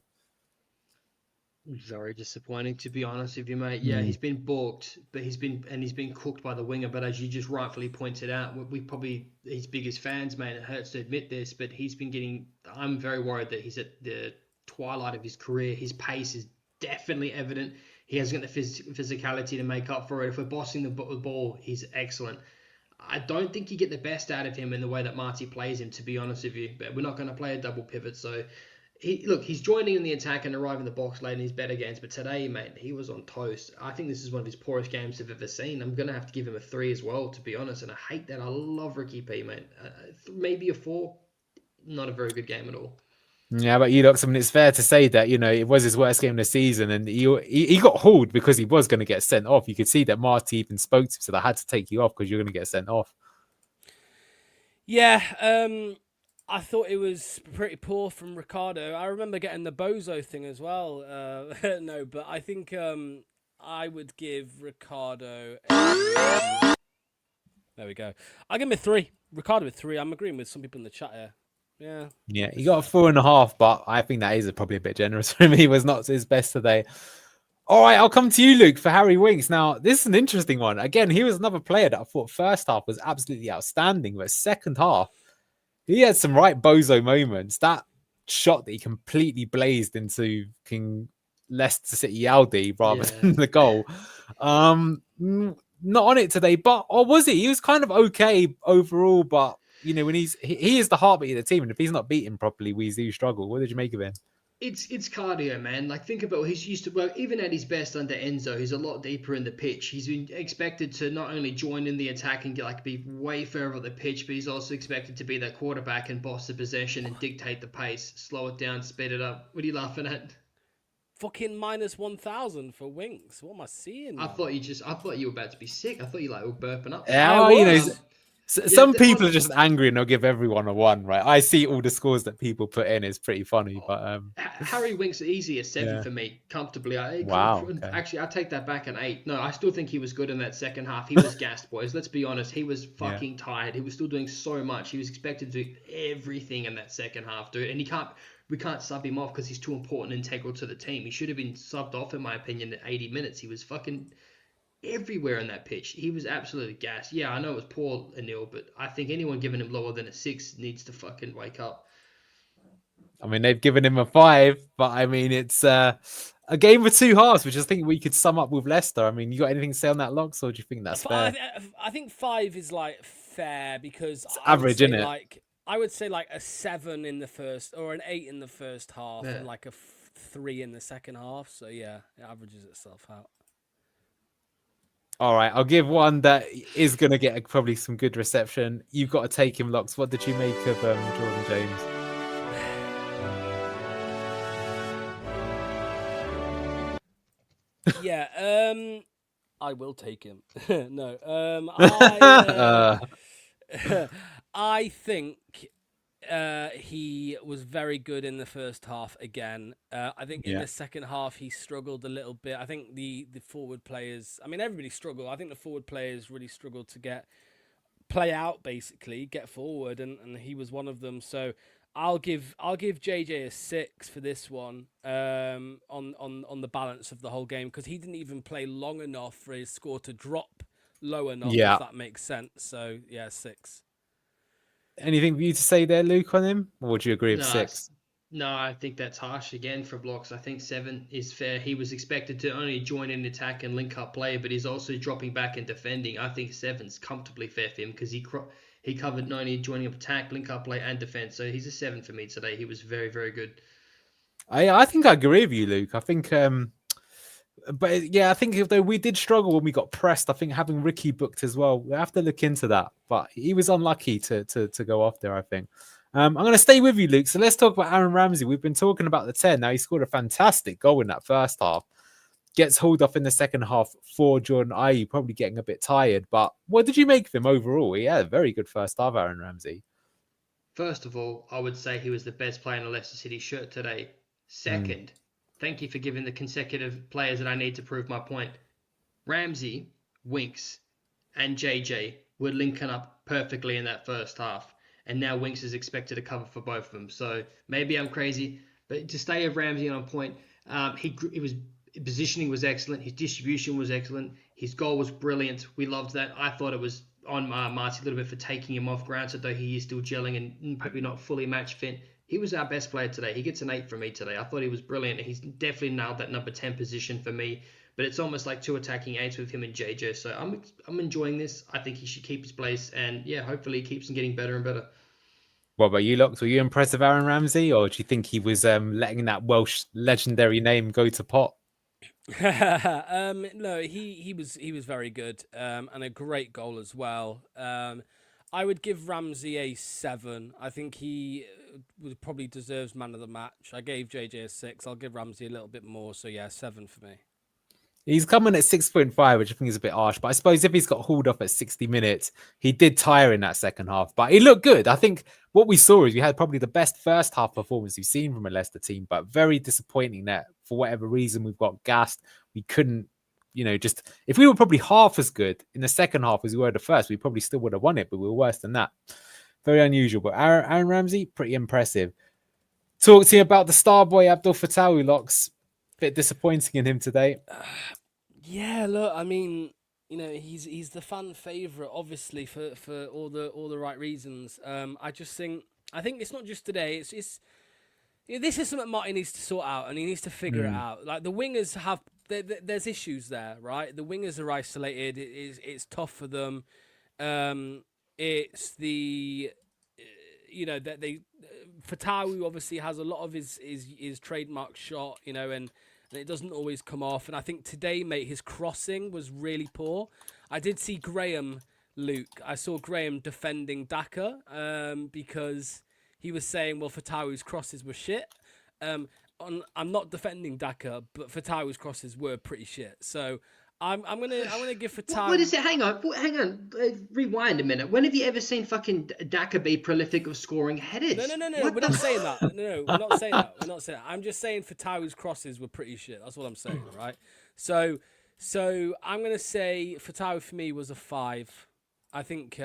Very disappointing, to be honest with you, mate. Yeah, he's been balked, but he's been cooked by the winger. But as you just rightfully pointed out, we probably his biggest fans, mate. It hurts to admit this, but he's been getting. I'm very worried that he's at the twilight of his career. His pace is definitely evident. He hasn't got the physicality to make up for it. If we're bossing the ball, he's excellent. I don't think you get the best out of him in the way that Marty plays him, to be honest with you. But we're not going to play a double pivot, so. He's joining in the attack and arriving in the box late in his better games, but today, mate, he was on toast. I think this is one of his poorest games I've ever seen. I'm going to have to give him a 3 as well, to be honest, and I hate that. I love Ricky P, mate. Maybe a 4. Not a very good game at all. Yeah, but you look, I mean, it's fair to say that, it was his worst game of the season, and he got hauled because he was going to get sent off. You could see that Marty even spoke to him, so I had to take you off because you're going to get sent off. Yeah, I thought it was pretty poor from Ricardo. I remember getting the bozo thing as well. No, but I think I would give Ricardo there we go. I'll give him a 3. Ricardo a 3. I'm agreeing with some people in the chat here. Yeah. Yeah, he got a 4.5, but I think that is probably a bit generous for him. He was not his best today. All right, I'll come to you, Luke, for Harry Winks. Now, this is an interesting one. Again, he was another player that I thought first half was absolutely outstanding, but second half, he had some right bozo moments. That shot that he completely blazed into King Leicester City Aldi rather than the goal. Not on it today, but or was he? He was kind of okay overall, but when he is the heartbeat of the team, and if he's not beaten properly, we do struggle. What did you make of him? It's cardio, man. Like, think about what he's used to. Well, even at his best under Enzo, he's a lot deeper in the pitch. He's been expected to not only join in the attack and be way further up the pitch, but he's also expected to be that quarterback and boss the possession and dictate the pace, slow it down, speed it up. What are you laughing at? Fucking minus 1,000 for Winks. What am I seeing? Man? I thought you were about to be sick. I thought you were burping up. Yeah, some people are just angry and they'll give everyone a 1, right? I see all the scores that people put in. It's pretty funny, but Harry Winks easy a 7 for me, comfortably. Wow. Okay. Actually, I take that back, an 8. No, I still think he was good in that second half. He was gassed, boys. Let's be honest. He was fucking tired. He was still doing so much. He was expected to do everything in that second half, dude. And we can't sub him off because he's too important and integral to the team. He should have been subbed off, in my opinion, at 80 minutes. He was fucking everywhere in that pitch. He was absolutely gassed. Yeah, I know it was poor, Anil, but I think anyone giving him lower than a 6 needs to fucking wake up. I mean, they've given him a 5, but I mean, it's a game with 2 halves, which I think we could sum up with Leicester. I mean, you got anything to say on that, Locks, or do you think that's fair? I think 5 is fair because it's average, isn't it? I would say a 7 in the first, or an 8 in the first half, and a 3 in the second half. So yeah, it averages itself out. All right, I'll give one that is going to get probably some good reception. You've got to take him, Locks. What did you make of Jordan James? Yeah, I will take him. No, I think he was very good in the first half again. I think in the second half he struggled a little bit. I think the forward players, I mean, everybody struggled. I think the forward players really struggled to play out, basically, get forward, and he was one of them. So I'll give JJ a 6 for this one on the balance of the whole game, because he didn't even play long enough for his score to drop low enough, if that makes sense. So yeah, 6. Anything for you to say there, Luke, on him? Or would you agree with 6? No, I think that's harsh again for Blocks. I think 7 is fair. He was expected to only join in attack and link up play, but he's also dropping back and defending. I think 7's comfortably fair for him because he covered not only joining up attack, link up play, and defense. So he's a 7 for me today. He was very, very good. I think I agree with you, Luke. I think, but yeah, I think if though we did struggle when we got pressed, I think having Ricky booked as well, we have to look into that. But he was unlucky to go off there, I think. I'm going to stay with you, Luke. So let's talk about Aaron Ramsey. We've been talking about the 10. Now he scored a fantastic goal in that first half. Gets hauled off in the second half for Jordan Ayew, probably getting a bit tired. But what did you make of him overall? He had a very good first half, Aaron Ramsey. First of all, I would say he was the best player in a Leicester City shirt today. Second, thank you for giving the consecutive players that I need to prove my point. Ramsey, Winks, and JJ were linking up perfectly in that first half. And now Winks is expected to cover for both of them. So maybe I'm crazy, but to stay with Ramsey on point, his positioning was excellent. His distribution was excellent. His goal was brilliant. We loved that. I thought it was on Marty a little bit for taking him off ground, so though he is still gelling and probably not fully match fit. He was our best player today. He gets an 8 from me today. I thought he was brilliant. He's definitely nailed that number 10 position for me. But it's almost like 2 attacking 8s with him and JJ. So I'm enjoying this. I think he should keep his place. And yeah, hopefully he keeps on getting better and better. What about you, Locks? Were you impressed with Aaron Ramsey, or do you think he was letting that Welsh legendary name go to pot? No, he was very good, and a great goal as well. I would give Ramsey a 7. I think he probably deserves man of the match. I gave JJ a 6. I'll give Ramsey a little bit more. So yeah, 7 for me. He's coming at 6.5, which I think is a bit harsh. But I suppose if he's got hauled off at 60 minutes, he did tire in that second half. But he looked good. I think what we saw is we had probably the best first half performance we've seen from a Leicester team, but very disappointing that for whatever reason we've got gassed. We couldn't, just if we were probably half as good in the second half as we were the first, we probably still would have won it, but we were worse than that. Very unusual. But Aaron Ramsey, pretty impressive. Talk to you about the star boy Abdul Fattawi, Locks. Bit disappointing in him today. Yeah, look, I mean, he's the fan favourite, obviously for all the right reasons. I think it's not just today. It's this is something Martin needs to sort out, and he needs to figure it out. Like the wingers have, there's issues there, right? The wingers are isolated. It's tough for them. It's the that Fattawi obviously has a lot of his trademark shot, and it doesn't always come off. And I think today, mate, his crossing was really poor. I did see Graham, Luke. I saw Graham defending Daka because he was saying, well, Fattawi's crosses were shit. I'm not defending Daka, but Fattawi's crosses were pretty shit. So I'm gonna give Fattawi. What is it? Hang on. Rewind a minute. When have you ever seen fucking Daka be prolific of scoring headers? No. We're not saying that. No, we're not saying that. We're not saying that. I'm just saying Fattawi's crosses were pretty shit. That's what I'm saying, right? So I'm gonna say Fattawi for me was a 5. I think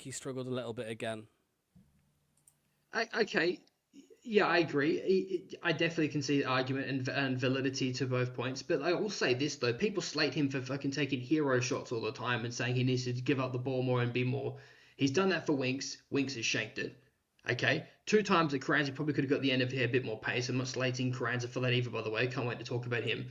he struggled a little bit again. Okay. Yeah, I agree. I definitely can see the argument and validity to both points. But I will say this, though. People slate him for fucking taking hero shots all the time and saying he needs to give up the ball more and be more. He's done that for Winks. Winks has shanked it. Okay? 2 times that Carranza probably could have got the end of here a bit more pace. I'm not slating Carranza for that either, by the way. Can't wait to talk about him.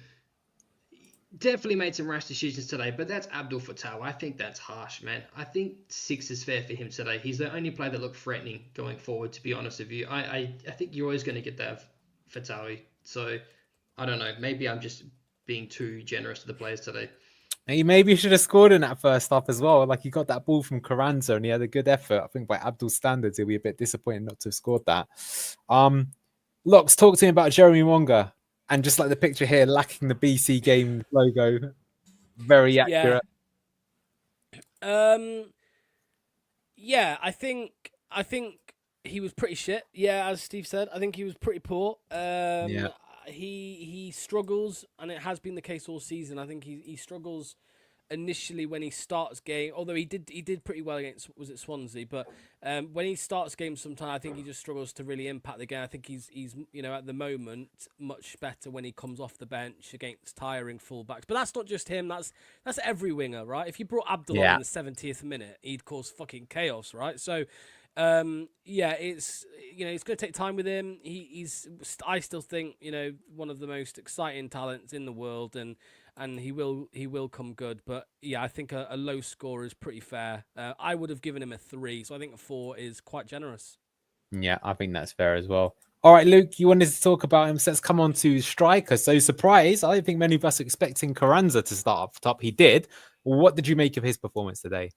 Definitely made some rash decisions today, but that's Abdul Fattawi. I think that's harsh, man. I think 6 is fair for him today. He's the only player that looked threatening going forward, to be honest with you. I think you're always going to get that Fattawi. So, I don't know. Maybe I'm just being too generous to the players today. He maybe should have scored in that first half as well. Like, he got that ball from Carranza and he had a good effort. I think by Abdul's standards, he'll be a bit disappointed not to have scored that. Locks, talk to me about Jeremy Wonga. And just like the picture here, lacking the BC Games logo. Very accurate. Yeah, I think he was pretty shit. Yeah, as Steve said, I think he was pretty poor. He struggles, and it has been the case all season. I think he struggles initially when he starts game, although he did pretty well against, was it Swansea, but when he starts games sometimes I think he just struggles to really impact the game. I think he's at the moment much better when he comes off the bench against tiring fullbacks. But that's not just him, that's every winger, right? If you brought Abdul in the 70th minute, he'd cause fucking chaos, right? So it's he's going to take time with him. I still think, one of the most exciting talents in the world, and he will come good. But yeah, I think a low score is pretty fair. I would have given him a 3, so I think a 4 is quite generous. Yeah, I think that's fair as well. All right, Luke, you wanted to talk about him, so let's come on to striker. So surprise, I don't think many of us were expecting Carranza to start up top. He did. What did you make of his performance today?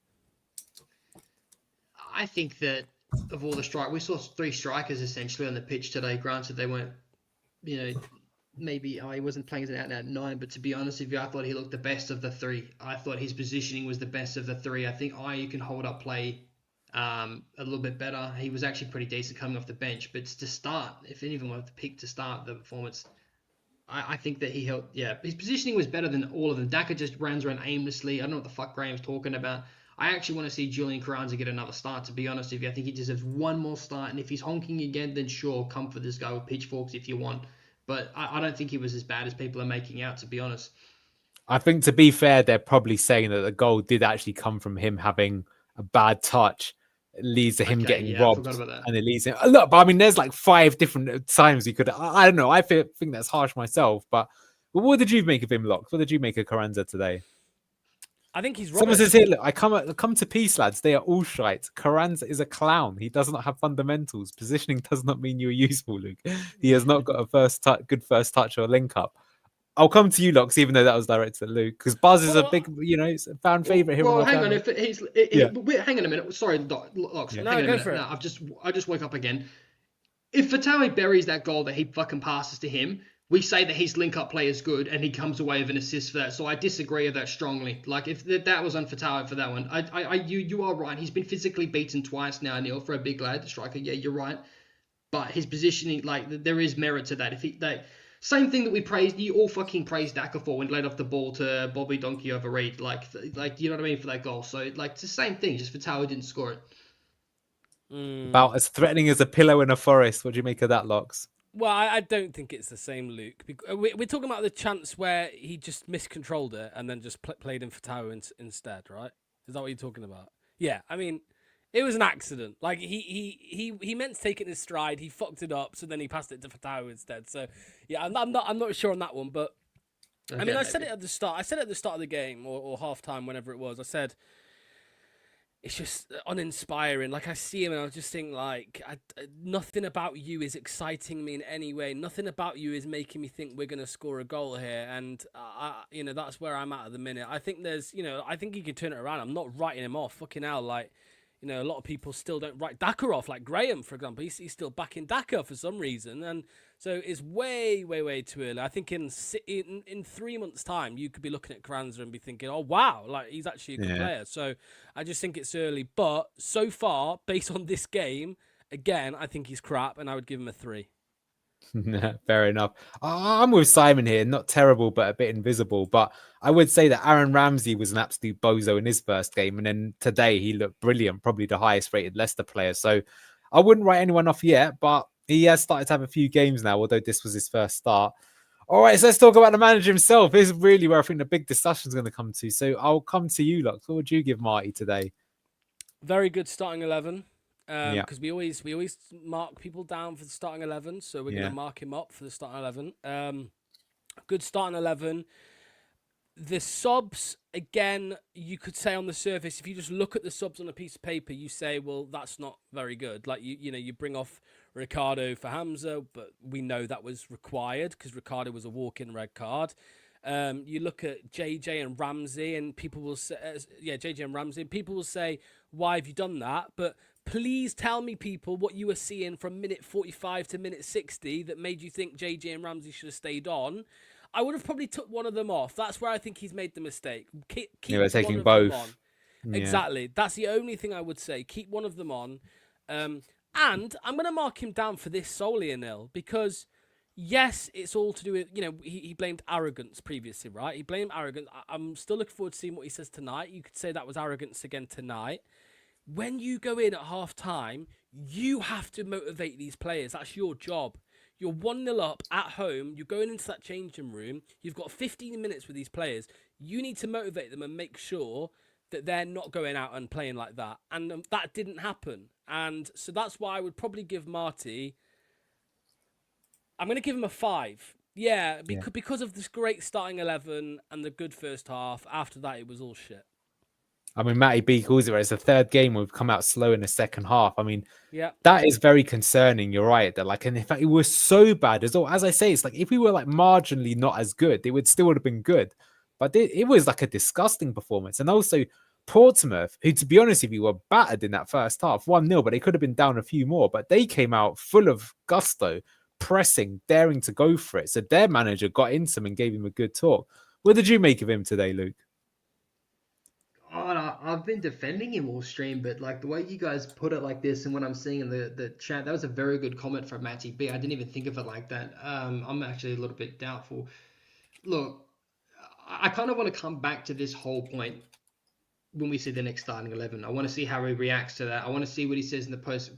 I think that of all the we saw 3 strikers essentially on the pitch today. Granted, they weren't, maybe he wasn't playing as an out-and-out 9, but to be honest with you, I thought he looked the best of the 3. I thought his positioning was the best of the 3. I think you can hold up play a little bit better. He was actually pretty decent coming off the bench, but to start, if anyone wanted to pick to start the performance, I think that he held, his positioning was better than all of them. Daka just runs around aimlessly. I don't know what the fuck Graham's talking about. I actually want to see Julian Carranza get another start, to be honest with you. I think he deserves one more start, and if he's honking again, then sure, come for this guy with pitchforks if you want. But I don't think he was as bad as people are making out, to be honest. I think, to be fair, they're probably saying that the goal did actually come from him having a bad touch. It leads to him getting robbed, and it leads him. Look, but I mean, there's like 5 different times he could. I don't know. I think that's harsh myself. But what did you make of him, Locke? What did you make of Carranza today? I think he's Someone says here, look, I come to peace, lads. They are all shite. Carranza is a clown. He does not have fundamentals. Positioning does not mean you're useful, Luke. He has not got a good first touch or link up. I'll come to you, Locks, even though that was directed at Luke, because Buzz is a big, fan favorite here. Well, hang on. Hang on a minute. Sorry, Locks. Yeah. Hang on a minute. For it. No, I just woke up again. If Fatawi buries that goal that he fucking passes to him, we say that his link-up play is good, and he comes away with an assist for that. So I disagree with that strongly. Like, if that was on Fatawi for that one, you are right. He's been physically beaten twice now, Neil, for a big lad, the striker. Yeah, you're right. But his positioning, there is merit to that. Same thing that we praised, you all fucking praised Daka for when he laid off the ball to Bobby Donkey over Reed. Like, you know what I mean, for that goal. So, it's the same thing, just Fatawi didn't score it. About as threatening as a pillow in a forest. What do you make of that, Locks? Well, I don't think it's the same, Luke. We're talking about the chance where he just miscontrolled it and then just played in Fatawi instead, right? Is that what you're talking about? Yeah, I mean, it was an accident. Like, he meant to take it in his stride. He fucked it up, so then he passed it to Fatawi instead. So, yeah, I'm not sure on that one, but I mean, I said it at the start. I said it at the start of the game or half time, whenever it was. I said, it's just uninspiring. Like, I see him and I was just thinking, nothing about you is exciting me in any way. Nothing about you is making me think we're going to score a goal here. And, that's where I'm at the minute. I think I think he can turn it around. I'm not writing him off. Fucking hell, a lot of people still don't write Daka off. Like Graham, for example, he's still backing Daka for some reason. And so it's way, way, way too early. I think in 3 months' time, you could be looking at Carranza and be thinking, oh, wow, he's actually a good player. So I just think it's early. But so far, based on this game, again, I think he's crap, and I would give him a 3. Fair enough. I'm with Simon here. Not terrible, but a bit invisible. But I would say that Aaron Ramsey was an absolute bozo in his first game. And then today he looked brilliant, probably the highest rated Leicester player. So I wouldn't write anyone off yet, but he has started to have a few games now, although this was his first start. All right, so let's talk about the manager himself. This is really where I think the big discussion is going to come to. So I'll come to you, Lux. What would you give Marty today? Very good starting 11. Because we always mark people down for the starting 11, so we're going to mark him up for the starting 11. Good starting 11. The subs, again, you could say on the surface, if you just look at the subs on a piece of paper, you say, well, that's not very good. Like, you bring off Ricardo for Hamza, but we know that was required because Ricardo was a walk-in red card. You look at JJ and Ramsey, and people will say, JJ and Ramsey, and people will say, why have you done that? But please tell me, people, what you were seeing from minute 45 to minute 60 that made you think JJ and Ramsey should have stayed on. I would have probably took one of them off. That's where I think he's made the mistake. Keep we're taking both. Yeah. Exactly. That's the only thing I would say. Keep one of them on. And I'm going to mark him down for this solely, Anil, because yes, it's all to do with, he blamed arrogance previously, right? He blamed arrogance. I'm still looking forward to seeing what he says tonight. You could say that was arrogance again tonight. When you go in at half-time, you have to motivate these players. That's your job. You're 1-0 up at home. You're going into that changing room. You've got 15 minutes with these players. You need to motivate them and make sure that they're not going out and playing like that. And that didn't happen. And so that's why I would probably give Marty... I'm going to give him a 5. Yeah, because of this great starting 11 and the good first half. After that, it was all shit. I mean, Matty B calls it. It's the third game we've come out slow in the second half. I mean, yeah, that is very concerning. You're right. That like, and in fact, it was so bad as well. As I say, it's like if we were like marginally not as good, it would still have been good. But it was like a disgusting performance. And also Portsmouth, who, to be honest with you, were battered in that first half, 1-0, but they could have been down a few more. But they came out full of gusto, pressing, daring to go for it. So their manager got into him and gave him a good talk. What did you make of him today, Luke? I've been defending him all stream, but like the way you guys put it like this and what I'm seeing in the chat, that was a very good comment from Matty B. I didn't even think of it like that. I'm actually a little bit doubtful. Look, I kind of want to come back to this whole point when we see the next starting 11. I want to see how he reacts to that. I want to see what he says in the post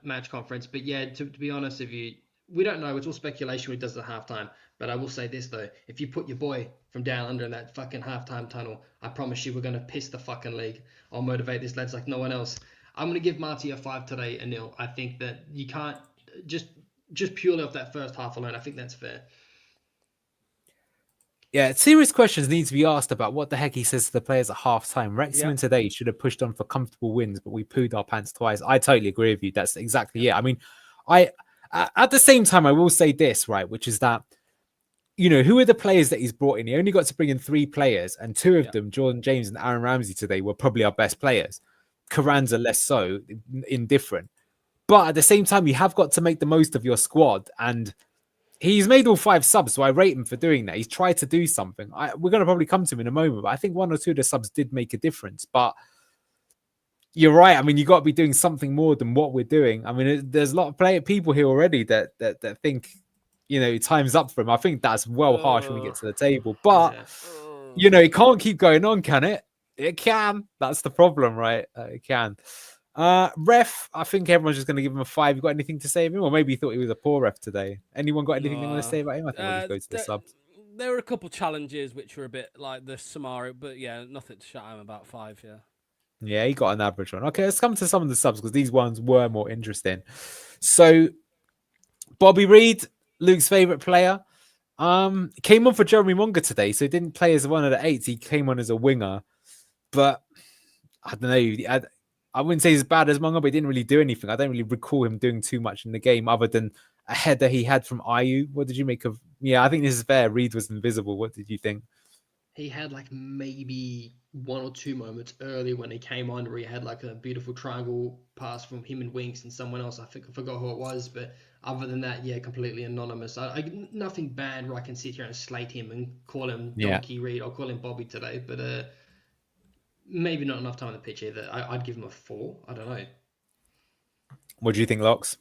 match conference. But yeah, to be honest with you, we don't know. It's all speculation when he does the halftime. But I will say this, though. If you put your boy from down under in that fucking halftime tunnel, I promise you we're going to piss the fucking league. I'll motivate these lads like no one else. I'm going to give Marty a 5 today, a 0. I think that you can't, just purely off that first half alone, I think that's fair. Yeah, serious questions need to be asked about what the heck he says to the players at half-time. Wrexham today should have pushed on for comfortable wins, but we pooed our pants twice. I totally agree with you. That's exactly it. I mean, at the same time, I will say this, right, which is that, you know, who are the players that he's brought in? He only got to bring in 3 players, and 2 of them, Jordan James and Aaron Ramsey today, were probably our best players. Carranza less so, indifferent. But at the same time, you have got to make the most of your squad, and he's made all 5 subs, so I rate him for doing that. He's tried to do something. We're going to probably come to him in a moment, but I think 1 or 2 of the subs did make a difference. But you're right. I mean, you got to be doing something more than what we're doing. I mean, there's a lot of people here already that think, you know, time's up for him. I think that's well harsh when we get to the table. But, you know, it can't keep going on, can it? It can. That's the problem, right? It can. Ref, I think everyone's just going to give him a 5. You got anything to say of him? Or maybe you thought he was a poor ref today. Anyone got anything they want to say about him? I think we'll just go to the subs. There were a couple challenges which were a bit like the Samara, but yeah, nothing to shout him about 5, yeah. Yeah, he got an average one. Okay, let's come to some of the subs because these ones were more interesting. So, Bobby Reed, Luke's favourite player, came on for Jeremy Monga today, so he didn't play as one of the 8s. He came on as a winger. But, I don't know, I wouldn't say he's as bad as Monga, but he didn't really do anything. I don't really recall him doing too much in the game other than a header he had from Ayew. What did you make of... Yeah, I think this is fair. Reed was invisible. What did you think? He had like maybe 1 or 2 moments early when he came on where he had like a beautiful triangle pass from him and Winks and someone else. I forgot who it was, but other than that, yeah, completely anonymous. Nothing bad where I can sit here and slate him and call him Donkey Reed. I'll call him Bobby today, but maybe not enough time on the pitch either. I'd give him a 4. I don't know. What do you think, Locks?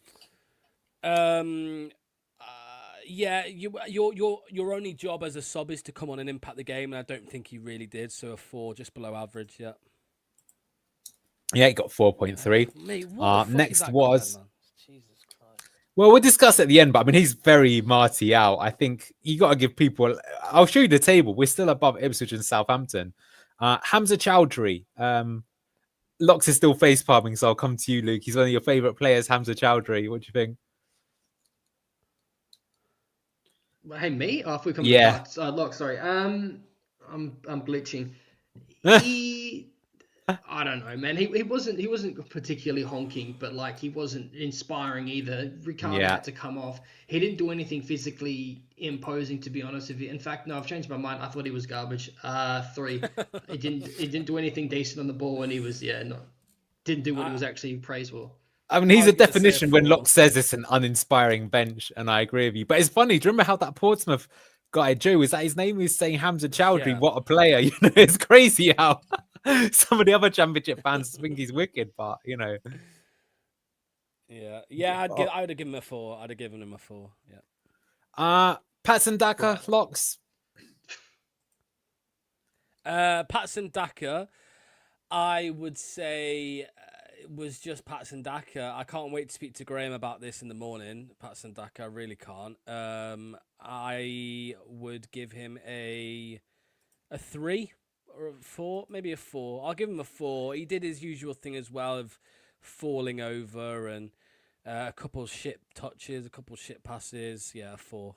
Yeah, your only job as a sub is to come on and impact the game, and I don't think he really did. So a 4, just below average. Yeah. Yeah, he got 4.3. Mate, what next was. Jesus Christ. Well, we'll discuss at the end, but I mean, he's very Marty out. I think you got to give people. I'll show you the table. We're still above Ipswich and Southampton. Hamza Chowdhury. Locks is still face palming, so I'll come to you, Luke. He's one of your favourite players, Hamza Chowdhury. What do you think? Hey, me? Oh, if we come to Locks, sorry. I'm glitching. I don't know, man. He wasn't particularly honking, but like he wasn't inspiring either. Ricardo had to come off. He didn't do anything physically imposing, to be honest with you. In fact, no, I've changed my mind. I thought he was garbage. 3. He didn't do anything decent on the ball, and he was didn't do what he was actually praised for. I mean, he's a definition when Locke says it's an uninspiring bench, and I agree with you. But it's funny. Do you remember how that Portsmouth guy, Joe, was that his name? He was saying Hamza Chowdhury, what a player. You know, it's crazy how some of the other Championship fans think he's wicked, but you know. Yeah. I would have given him a 4. I'd have given him a 4. Yeah. Patson Daka, Locks. Patson Daka, I would say was just Patson Daka. I can't wait to speak to Graham about this in the morning. Patson Daka, I really can't. I would give him a 3 or a 4, maybe a 4. I'll give him a 4. He did his usual thing as well of falling over and a couple shit touches, a couple shit passes. Yeah, 4.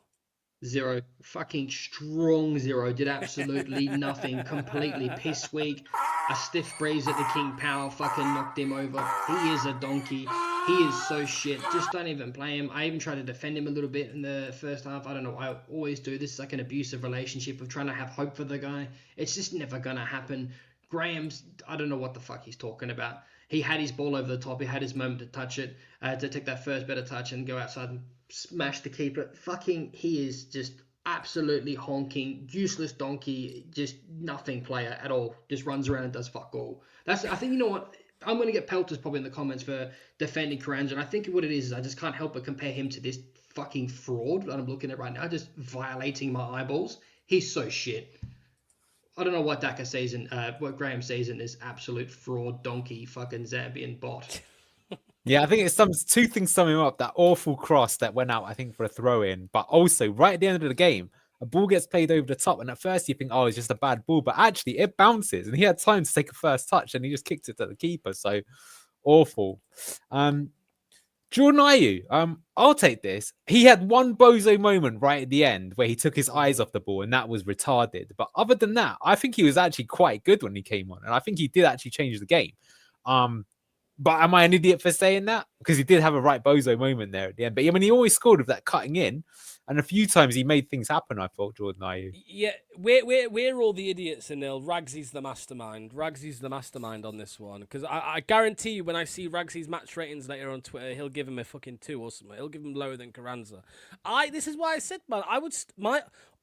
0. Fucking strong 0. Did absolutely nothing. Completely piss weak. A stiff breeze at the King Power fucking knocked him over. He is a donkey. He is so shit. Just don't even play him. I even tried to defend him a little bit in the first half. I don't know. I always do. This is like an abusive relationship of trying to have hope for the guy. It's just never going to happen. Graham's, I don't know what the fuck he's talking about. He had his ball over the top. He had his moment to touch it, to take that first better touch and go outside and smash the keeper. Fucking, he is just absolutely honking, useless donkey, just nothing player at all. Just runs around and does fuck all. I think, you know what? I'm going to get pelters probably in the comments for defending Carranza, and I think what it is I just can't help but compare him to this fucking fraud that I'm looking at right now, just violating my eyeballs. He's so shit. I don't know what Daka sees what Graham sees in this absolute fraud donkey fucking Zambian bot. Yeah, I think it's two things sum him up. That awful cross that went out, I think, for a throw-in. But also, right at the end of the game, a ball gets played over the top. And at first you think, oh, it's just a bad ball. But actually, it bounces. And he had time to take a first touch. And he just kicked it to the keeper. So, awful. Jordan Ayew, I'll take this. He had one bozo moment right at the end where he took his eyes off the ball. And that was retarded. But other than that, I think he was actually quite good when he came on. And I think he did actually change the game. But am I an idiot for saying that? Because he did have a right bozo moment there at the end. But I mean, he always scored with that cutting in. And a few times he made things happen, I thought, Jordan Ayew. Yeah, we're all the idiots in Nil. Ragsy's the mastermind. Ragsy's the mastermind on this one. Because I guarantee you when I see Ragsy's match ratings later on Twitter, he'll give him a fucking 2 or something. He'll give him lower than Carranza. This is why I said, man,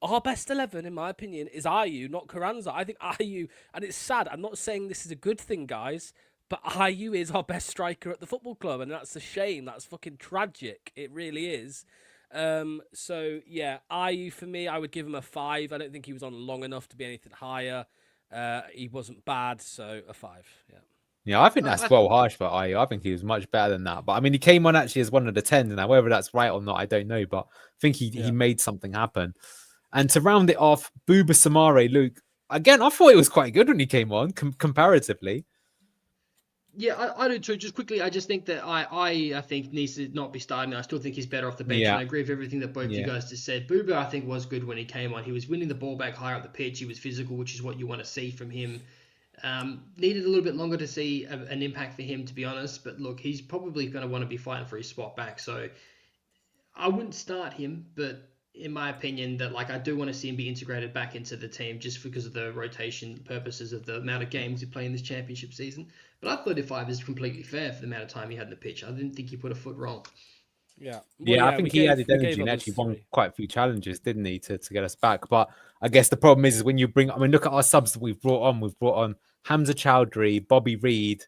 our best 11, in my opinion, is Ayew, not Carranza. I think Ayew, and it's sad, I'm not saying this is a good thing, guys, but Ayew is our best striker at the football club, and that's a shame. That's fucking tragic. It really is. So, yeah, Ayew, for me, I would give him a 5. I don't think he was on long enough to be anything higher. He wasn't bad, so a 5, yeah. Yeah, I think that's well harsh for Ayew. I think he was much better than that. But, I mean, he came on actually as one of the 10. Now, whether that's right or not, I don't know. But I think he made something happen. And to round it off, Bouba Samare, Luke, again, I thought he was quite good when he came on, comparatively. Yeah, I do too. Just quickly, I just think that I think needs to not be starting. I still think he's better off the bench. Yeah. And I agree with everything that both you guys just said. Bouba, I think, was good when he came on. He was winning the ball back higher up the pitch. He was physical, which is what you want to see from him. Needed a little bit longer to see an impact for him, to be honest. But look, he's probably going to want to be fighting for his spot back. So I wouldn't start him, but in my opinion, that I do want to see him be integrated back into the team just because of the rotation purposes of the amount of games he played in this championship season. But I thought 5 is completely fair for the amount of time he had in the pitch. I didn't think he put a foot wrong. Yeah. I think he added energy and actually won quite a few challenges, didn't he, to get us back. But I guess the problem is when you look at our subs that we've brought on. We've brought on Hamza Chowdhury, Bobby Reed,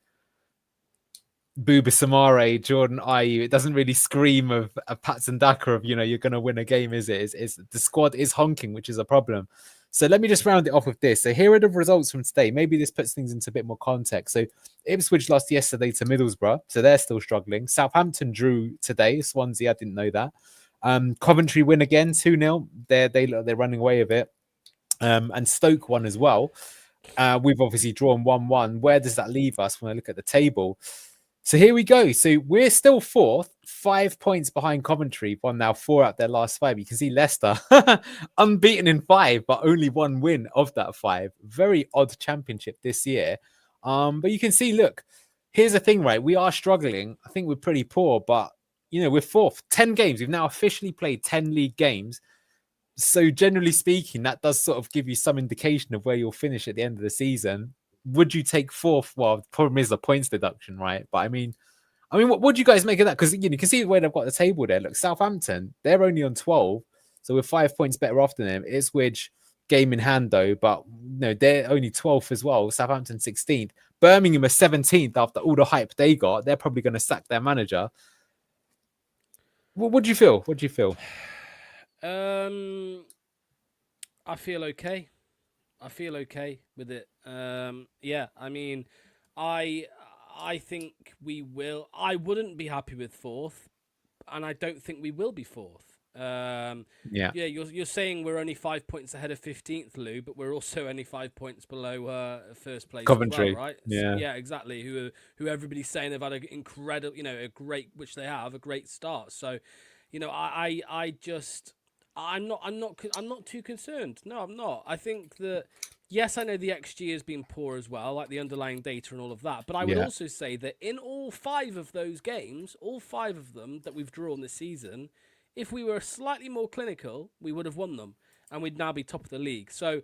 Bouba Samare, Jordan Ayew. It doesn't really scream of a Patson Daka of, you're going to win a game, is it? It's the squad is honking, which is a problem. So let me just round it off with this. So here are the results from today. Maybe this puts things into a bit more context. So Ipswich lost yesterday to Middlesbrough, so they're still struggling. Southampton drew today. Swansea, I didn't know that. Coventry win again, 2-0. They're running away with it. And Stoke won as well. We've obviously drawn 1-1. Where does that leave us when I look at the table? So here we go. So we're still 4th, 5 points behind Coventry, won now 4 out their last 5. You can see Leicester unbeaten in 5, but only 1 win of that 5. Very odd championship this year. But you can see, look, here's the thing, right? We are struggling. I think we're pretty poor, but, we're 4th. 10 games. We've now officially played 10 league games. So generally speaking, that does sort of give you some indication of where you'll finish at the end of the season. Would you take 4th? Well, the problem is the points deduction, right? But I mean, what do you guys make of that? Because you can see the way they've got the table there. Look, Southampton, they're only on 12, so we're 5 points better off than them. Ipswich, game in hand though, but they're only 12th as well. Southampton 16th, Birmingham are 17th after all the hype they got. They're probably going to sack their manager. What do you feel? What do you feel? I feel okay. I feel okay with it. I mean, I think we will. I wouldn't be happy with 4th, and I don't think we will be 4th. Yeah. You're saying we're only 5 points ahead of 15th, Lou, but we're also only 5 points below first place Coventry. as well, right? Yeah. So, yeah, exactly. Who everybody's saying they've had an incredible, a great, which they have, a great start. So, I'm not too concerned. No, I'm not. I think that, yes, I know the XG has been poor as well, like the underlying data and all of that. But I would also say that in all 5 of those games, all 5 of them that we've drawn this season, if we were slightly more clinical, we would have won them, and we'd now be top of the league. So,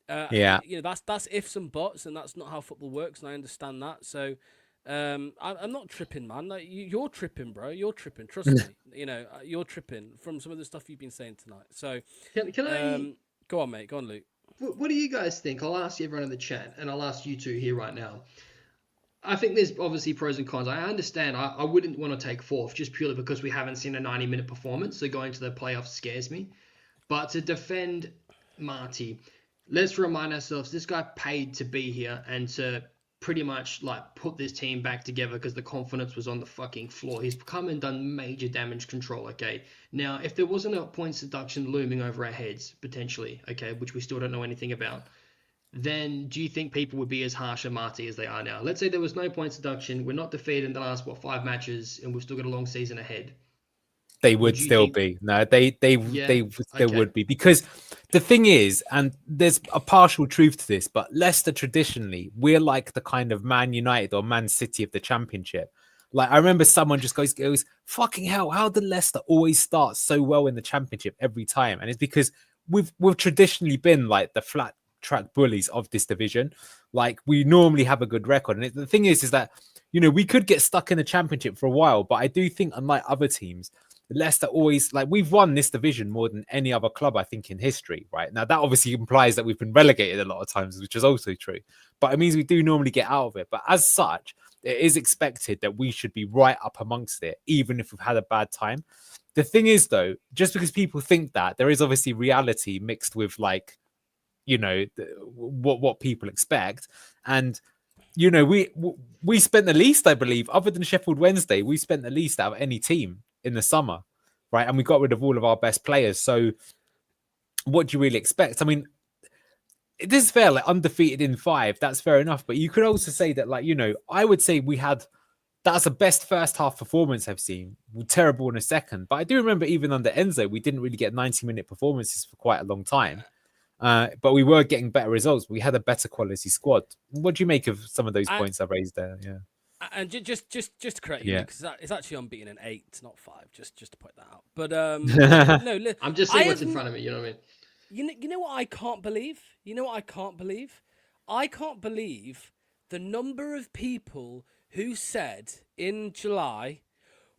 that's ifs and buts, and that's not how football works, and I understand that. So, I'm not tripping, man. Like, you're tripping, bro. You're tripping. Trust me. You're tripping from some of the stuff you've been saying tonight. So, can I go on, mate. Go on, Luke. What do you guys think? I'll ask everyone in the chat, and I'll ask you two here right now. I think there's obviously pros and cons. I understand. I wouldn't want to take fourth just purely because we haven't seen a 90-minute performance. So going to the playoffs scares me. But to defend Marty, let's remind ourselves, this guy paid to be here and to pretty much like put this team back together because the confidence was on the fucking floor. He's come and done major damage control, okay? Now, if there wasn't a points deduction looming over our heads, potentially, okay, which we still don't know anything about, then do you think people would be as harsh on Marty as they are now? Let's say there was no points deduction. We're not defeated in the last, 5 matches, and we've still got a long season ahead. They would still be. No, they still would be. Because the thing is, and there's a partial truth to this, but Leicester traditionally, we're like the kind of Man United or Man City of the Championship. Like, I remember someone just goes, fucking hell, how did Leicester always start so well in the Championship every time? And it's because we've traditionally been like the flat track bullies of this division. Like, we normally have a good record. And the thing is that, we could get stuck in the Championship for a while, but I do think, unlike other teams, Leicester always, like, we've won this division more than any other club, I think, in history, right? Now, that obviously implies that we've been relegated a lot of times, which is also true. But it means we do normally get out of it. But as such, it is expected that we should be right up amongst it, even if we've had a bad time. The thing is, though, just because people think that, there is obviously reality mixed with, like, what people expect. And, we spent the least, I believe, other than Sheffield Wednesday, we spent the least out of any team in the summer, right? And we got rid of all of our best players. So what do you really expect? I mean, it is fair, like, undefeated in 5, that's fair enough. But you could also say that, like, I would say that's the best first half performance I've seen. We're terrible in a second. But I do remember even under Enzo, we didn't really get 90-minute performances for quite a long time. But we were getting better results. We had a better quality squad. What do you make of some of those points I've raised there? Yeah. And just to correct you, because it's actually unbeaten in 8, not 5. Just to point that out. But no, I'm just saying what's in front of me. You know what I mean? You know what I can't believe? I can't believe the number of people who said in July,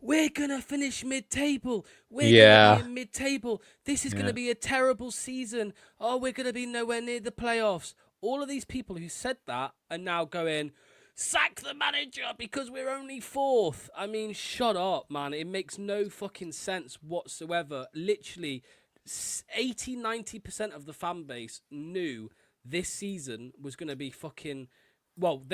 we're gonna finish mid-table. We're gonna be in mid-table. This is gonna be a terrible season. Oh, we're gonna be nowhere near the playoffs. All of these people who said that are now going, sack the manager because we're only 4th. I mean, shut up, man. It makes no fucking sense whatsoever. Literally, 80-90% of the fan base knew this season was going to be fucking... Well,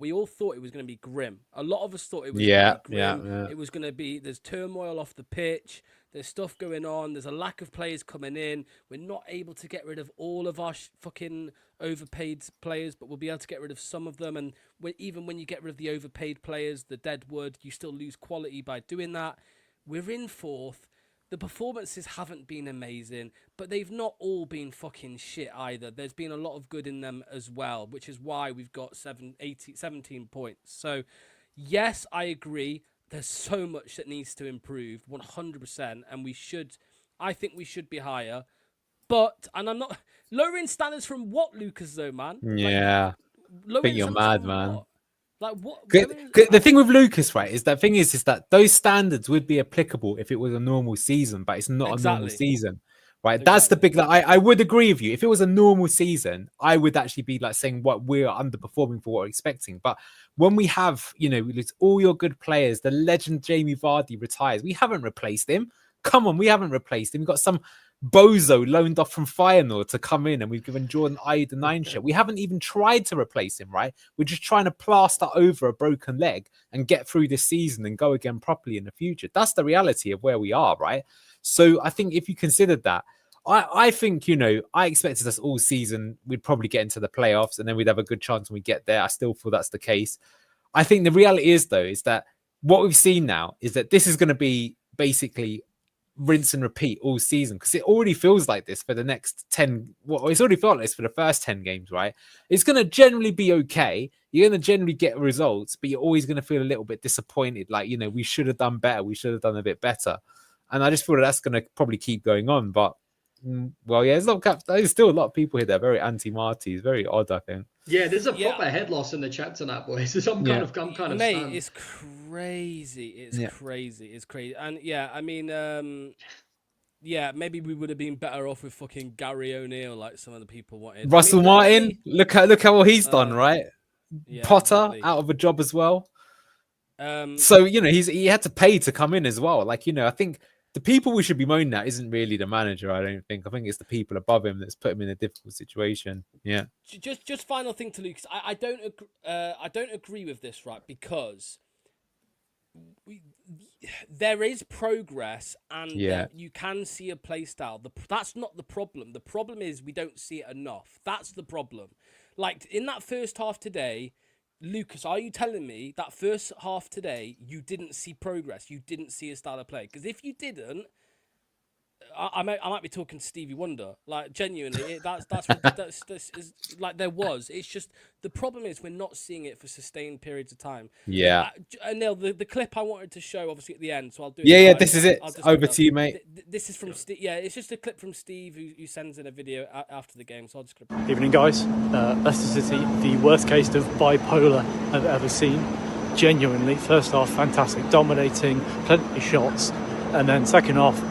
we all thought it was going to be grim. A lot of us thought it was going to be grim. Yeah. It was going to be, there's turmoil off the pitch. There's stuff going on. There's a lack of players coming in. We're not able to get rid of all of our fucking overpaid players, but we'll be able to get rid of some of them. And even when you get rid of the overpaid players, the dead wood, you still lose quality by doing that. We're in 4th. The performances haven't been amazing, but they've not all been fucking shit either. There's been a lot of good in them as well, which is why we've got 17 points. So, yes, I agree. There's so much that needs to improve, 100%, and I think we should be higher. But, and I'm not, lowering standards from what, Lucas, though, man? Yeah. I think you're mad, man. What? Like, what? The thing with Lucas, right, is that those standards would be applicable if it was a normal season, but it's not a normal season, right? Exactly. That's the big, I would agree with you. If it was a normal season, I would actually be like saying what we're underperforming for what we're expecting. But when we have, we lose all your good players, the legend Jamie Vardy retires, we haven't replaced him. Come on, we haven't replaced him. We've got some bozo loaned off from Feyenoord to come in, and we've given Jordan Ayew the 9 shirt. We haven't even tried to replace him, right? We're just trying to plaster over a broken leg and get through this season and go again properly in the future. That's the reality of where we are, right? So I think if you considered that, I think, I expected us all season, we'd probably get into the playoffs and then we'd have a good chance when we get there. I still feel that's the case. I think the reality is, though, is that what we've seen now is that this is going to be basically rinse and repeat all season, because it already feels like this for the next 10. Well, it's already felt like this for the first 10 games, right? It's going to generally be okay. You're going to generally get results, but you're always going to feel a little bit disappointed. Like, we should have done better. We should have done a bit better. And I just feel that's going to probably keep going on. But, well, yeah, there's still a lot of people here that are very anti-Marty. It's very odd, I think. Yeah, there's a proper head loss in the chat tonight, boys. I'm kind of mate, stunned. it's crazy. It's crazy. It's crazy. And I mean, maybe we would have been better off with fucking Gary O'Neill, like some of the people wanted. Russell Martin, look how what he's done, right? Yeah, Potter exactly. out of a job as well. So he had to pay to come in as well. Like, I think the people we should be moaning at isn't really the manager. I don't think. I think it's the people above him that's put him in a difficult situation. Yeah. Just final thing to Lucas. I don't agree with this, right? Because there is progress, and you can see a play style. That's not the problem. The problem is we don't see it enough. That's the problem. Like in that first half today, Lucas, are you telling me that first half today you didn't see progress? You didn't see a style of play? Because if you didn't, I might be talking to Stevie Wonder. Like genuinely, that's is, like there was. It's just the problem is we're not seeing it for sustained periods of time. Yeah. Neil, the clip I wanted to show obviously at the end, so I'll do. Yeah. This is it. Over to you, mate. This is from Steve. Yeah, it's just a clip from Steve who sends in a video after the game. So I'll just. Evening, guys. Leicester City, the worst case of bipolar I've ever seen. Genuinely, first half fantastic, dominating, plenty of shots, and then second half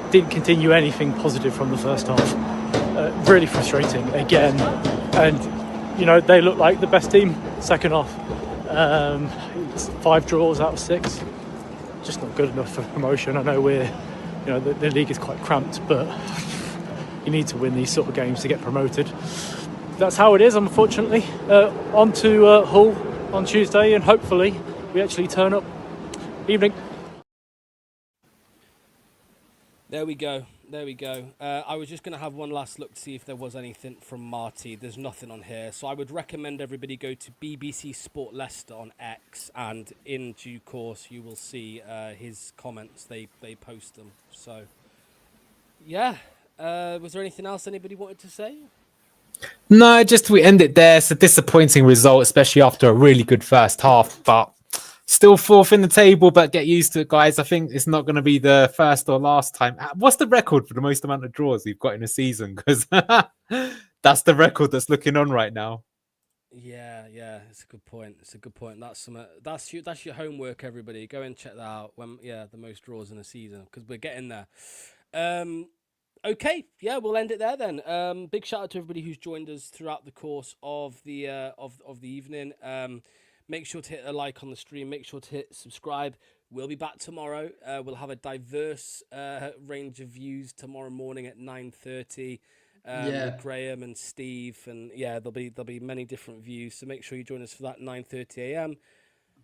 didn't continue anything positive from the first half. Really frustrating again, and they look like the best team second half. 5 draws out of 6, just not good enough for promotion. I know the league is quite cramped, but you need to win these sort of games to get promoted. That's how it is, unfortunately. On to Hull on Tuesday, and hopefully we actually turn up. Evening. There we go. I was just going to have one last look to see if there was anything from Marty. There's nothing on here. So I would recommend everybody go to BBC Sport Leicester on X, and in due course you will see his comments. They post them. So, yeah. Was there anything else anybody wanted to say? No, just we end it there. It's a disappointing result, especially after a really good first half, but still 4th in the table, but get used to it, guys. I think it's not going to be the first or last time. What's the record for the most amount of draws we've got in a season? Because that's the record that's looking on right now. Yeah, it's a good point. That's your homework, everybody. Go and check that out. The most draws in a season, because we're getting there. Okay, yeah, we'll end it there then. Big shout out to everybody who's joined us throughout the course of the of the evening. Make sure to hit a like on the stream. Make sure to hit subscribe. We'll be back tomorrow. We'll have a diverse range of views tomorrow morning at 9:30. With Graham and Steve, and there'll be many different views. So make sure you join us for that 9:30 a.m.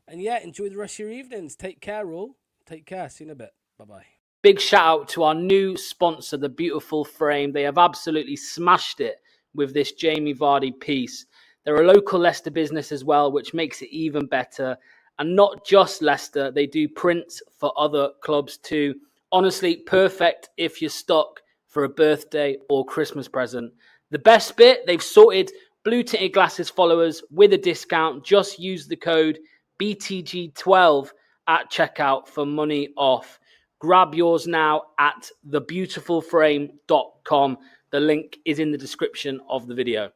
And enjoy the rest of your evenings. Take care, all. Take care. See you in a bit. Bye bye. Big shout out to our new sponsor, The Beautiful Frame. They have absolutely smashed it with this Jamie Vardy piece. They're a local Leicester business as well, which makes it even better. And not just Leicester, they do prints for other clubs too. Honestly, perfect if you're stuck for a birthday or Christmas present. The best bit, they've sorted Blue Tinted Glasses followers with a discount. Just use the code BTG12 at checkout for money off. Grab yours now at thebeautifulframe.com. The link is in the description of the video.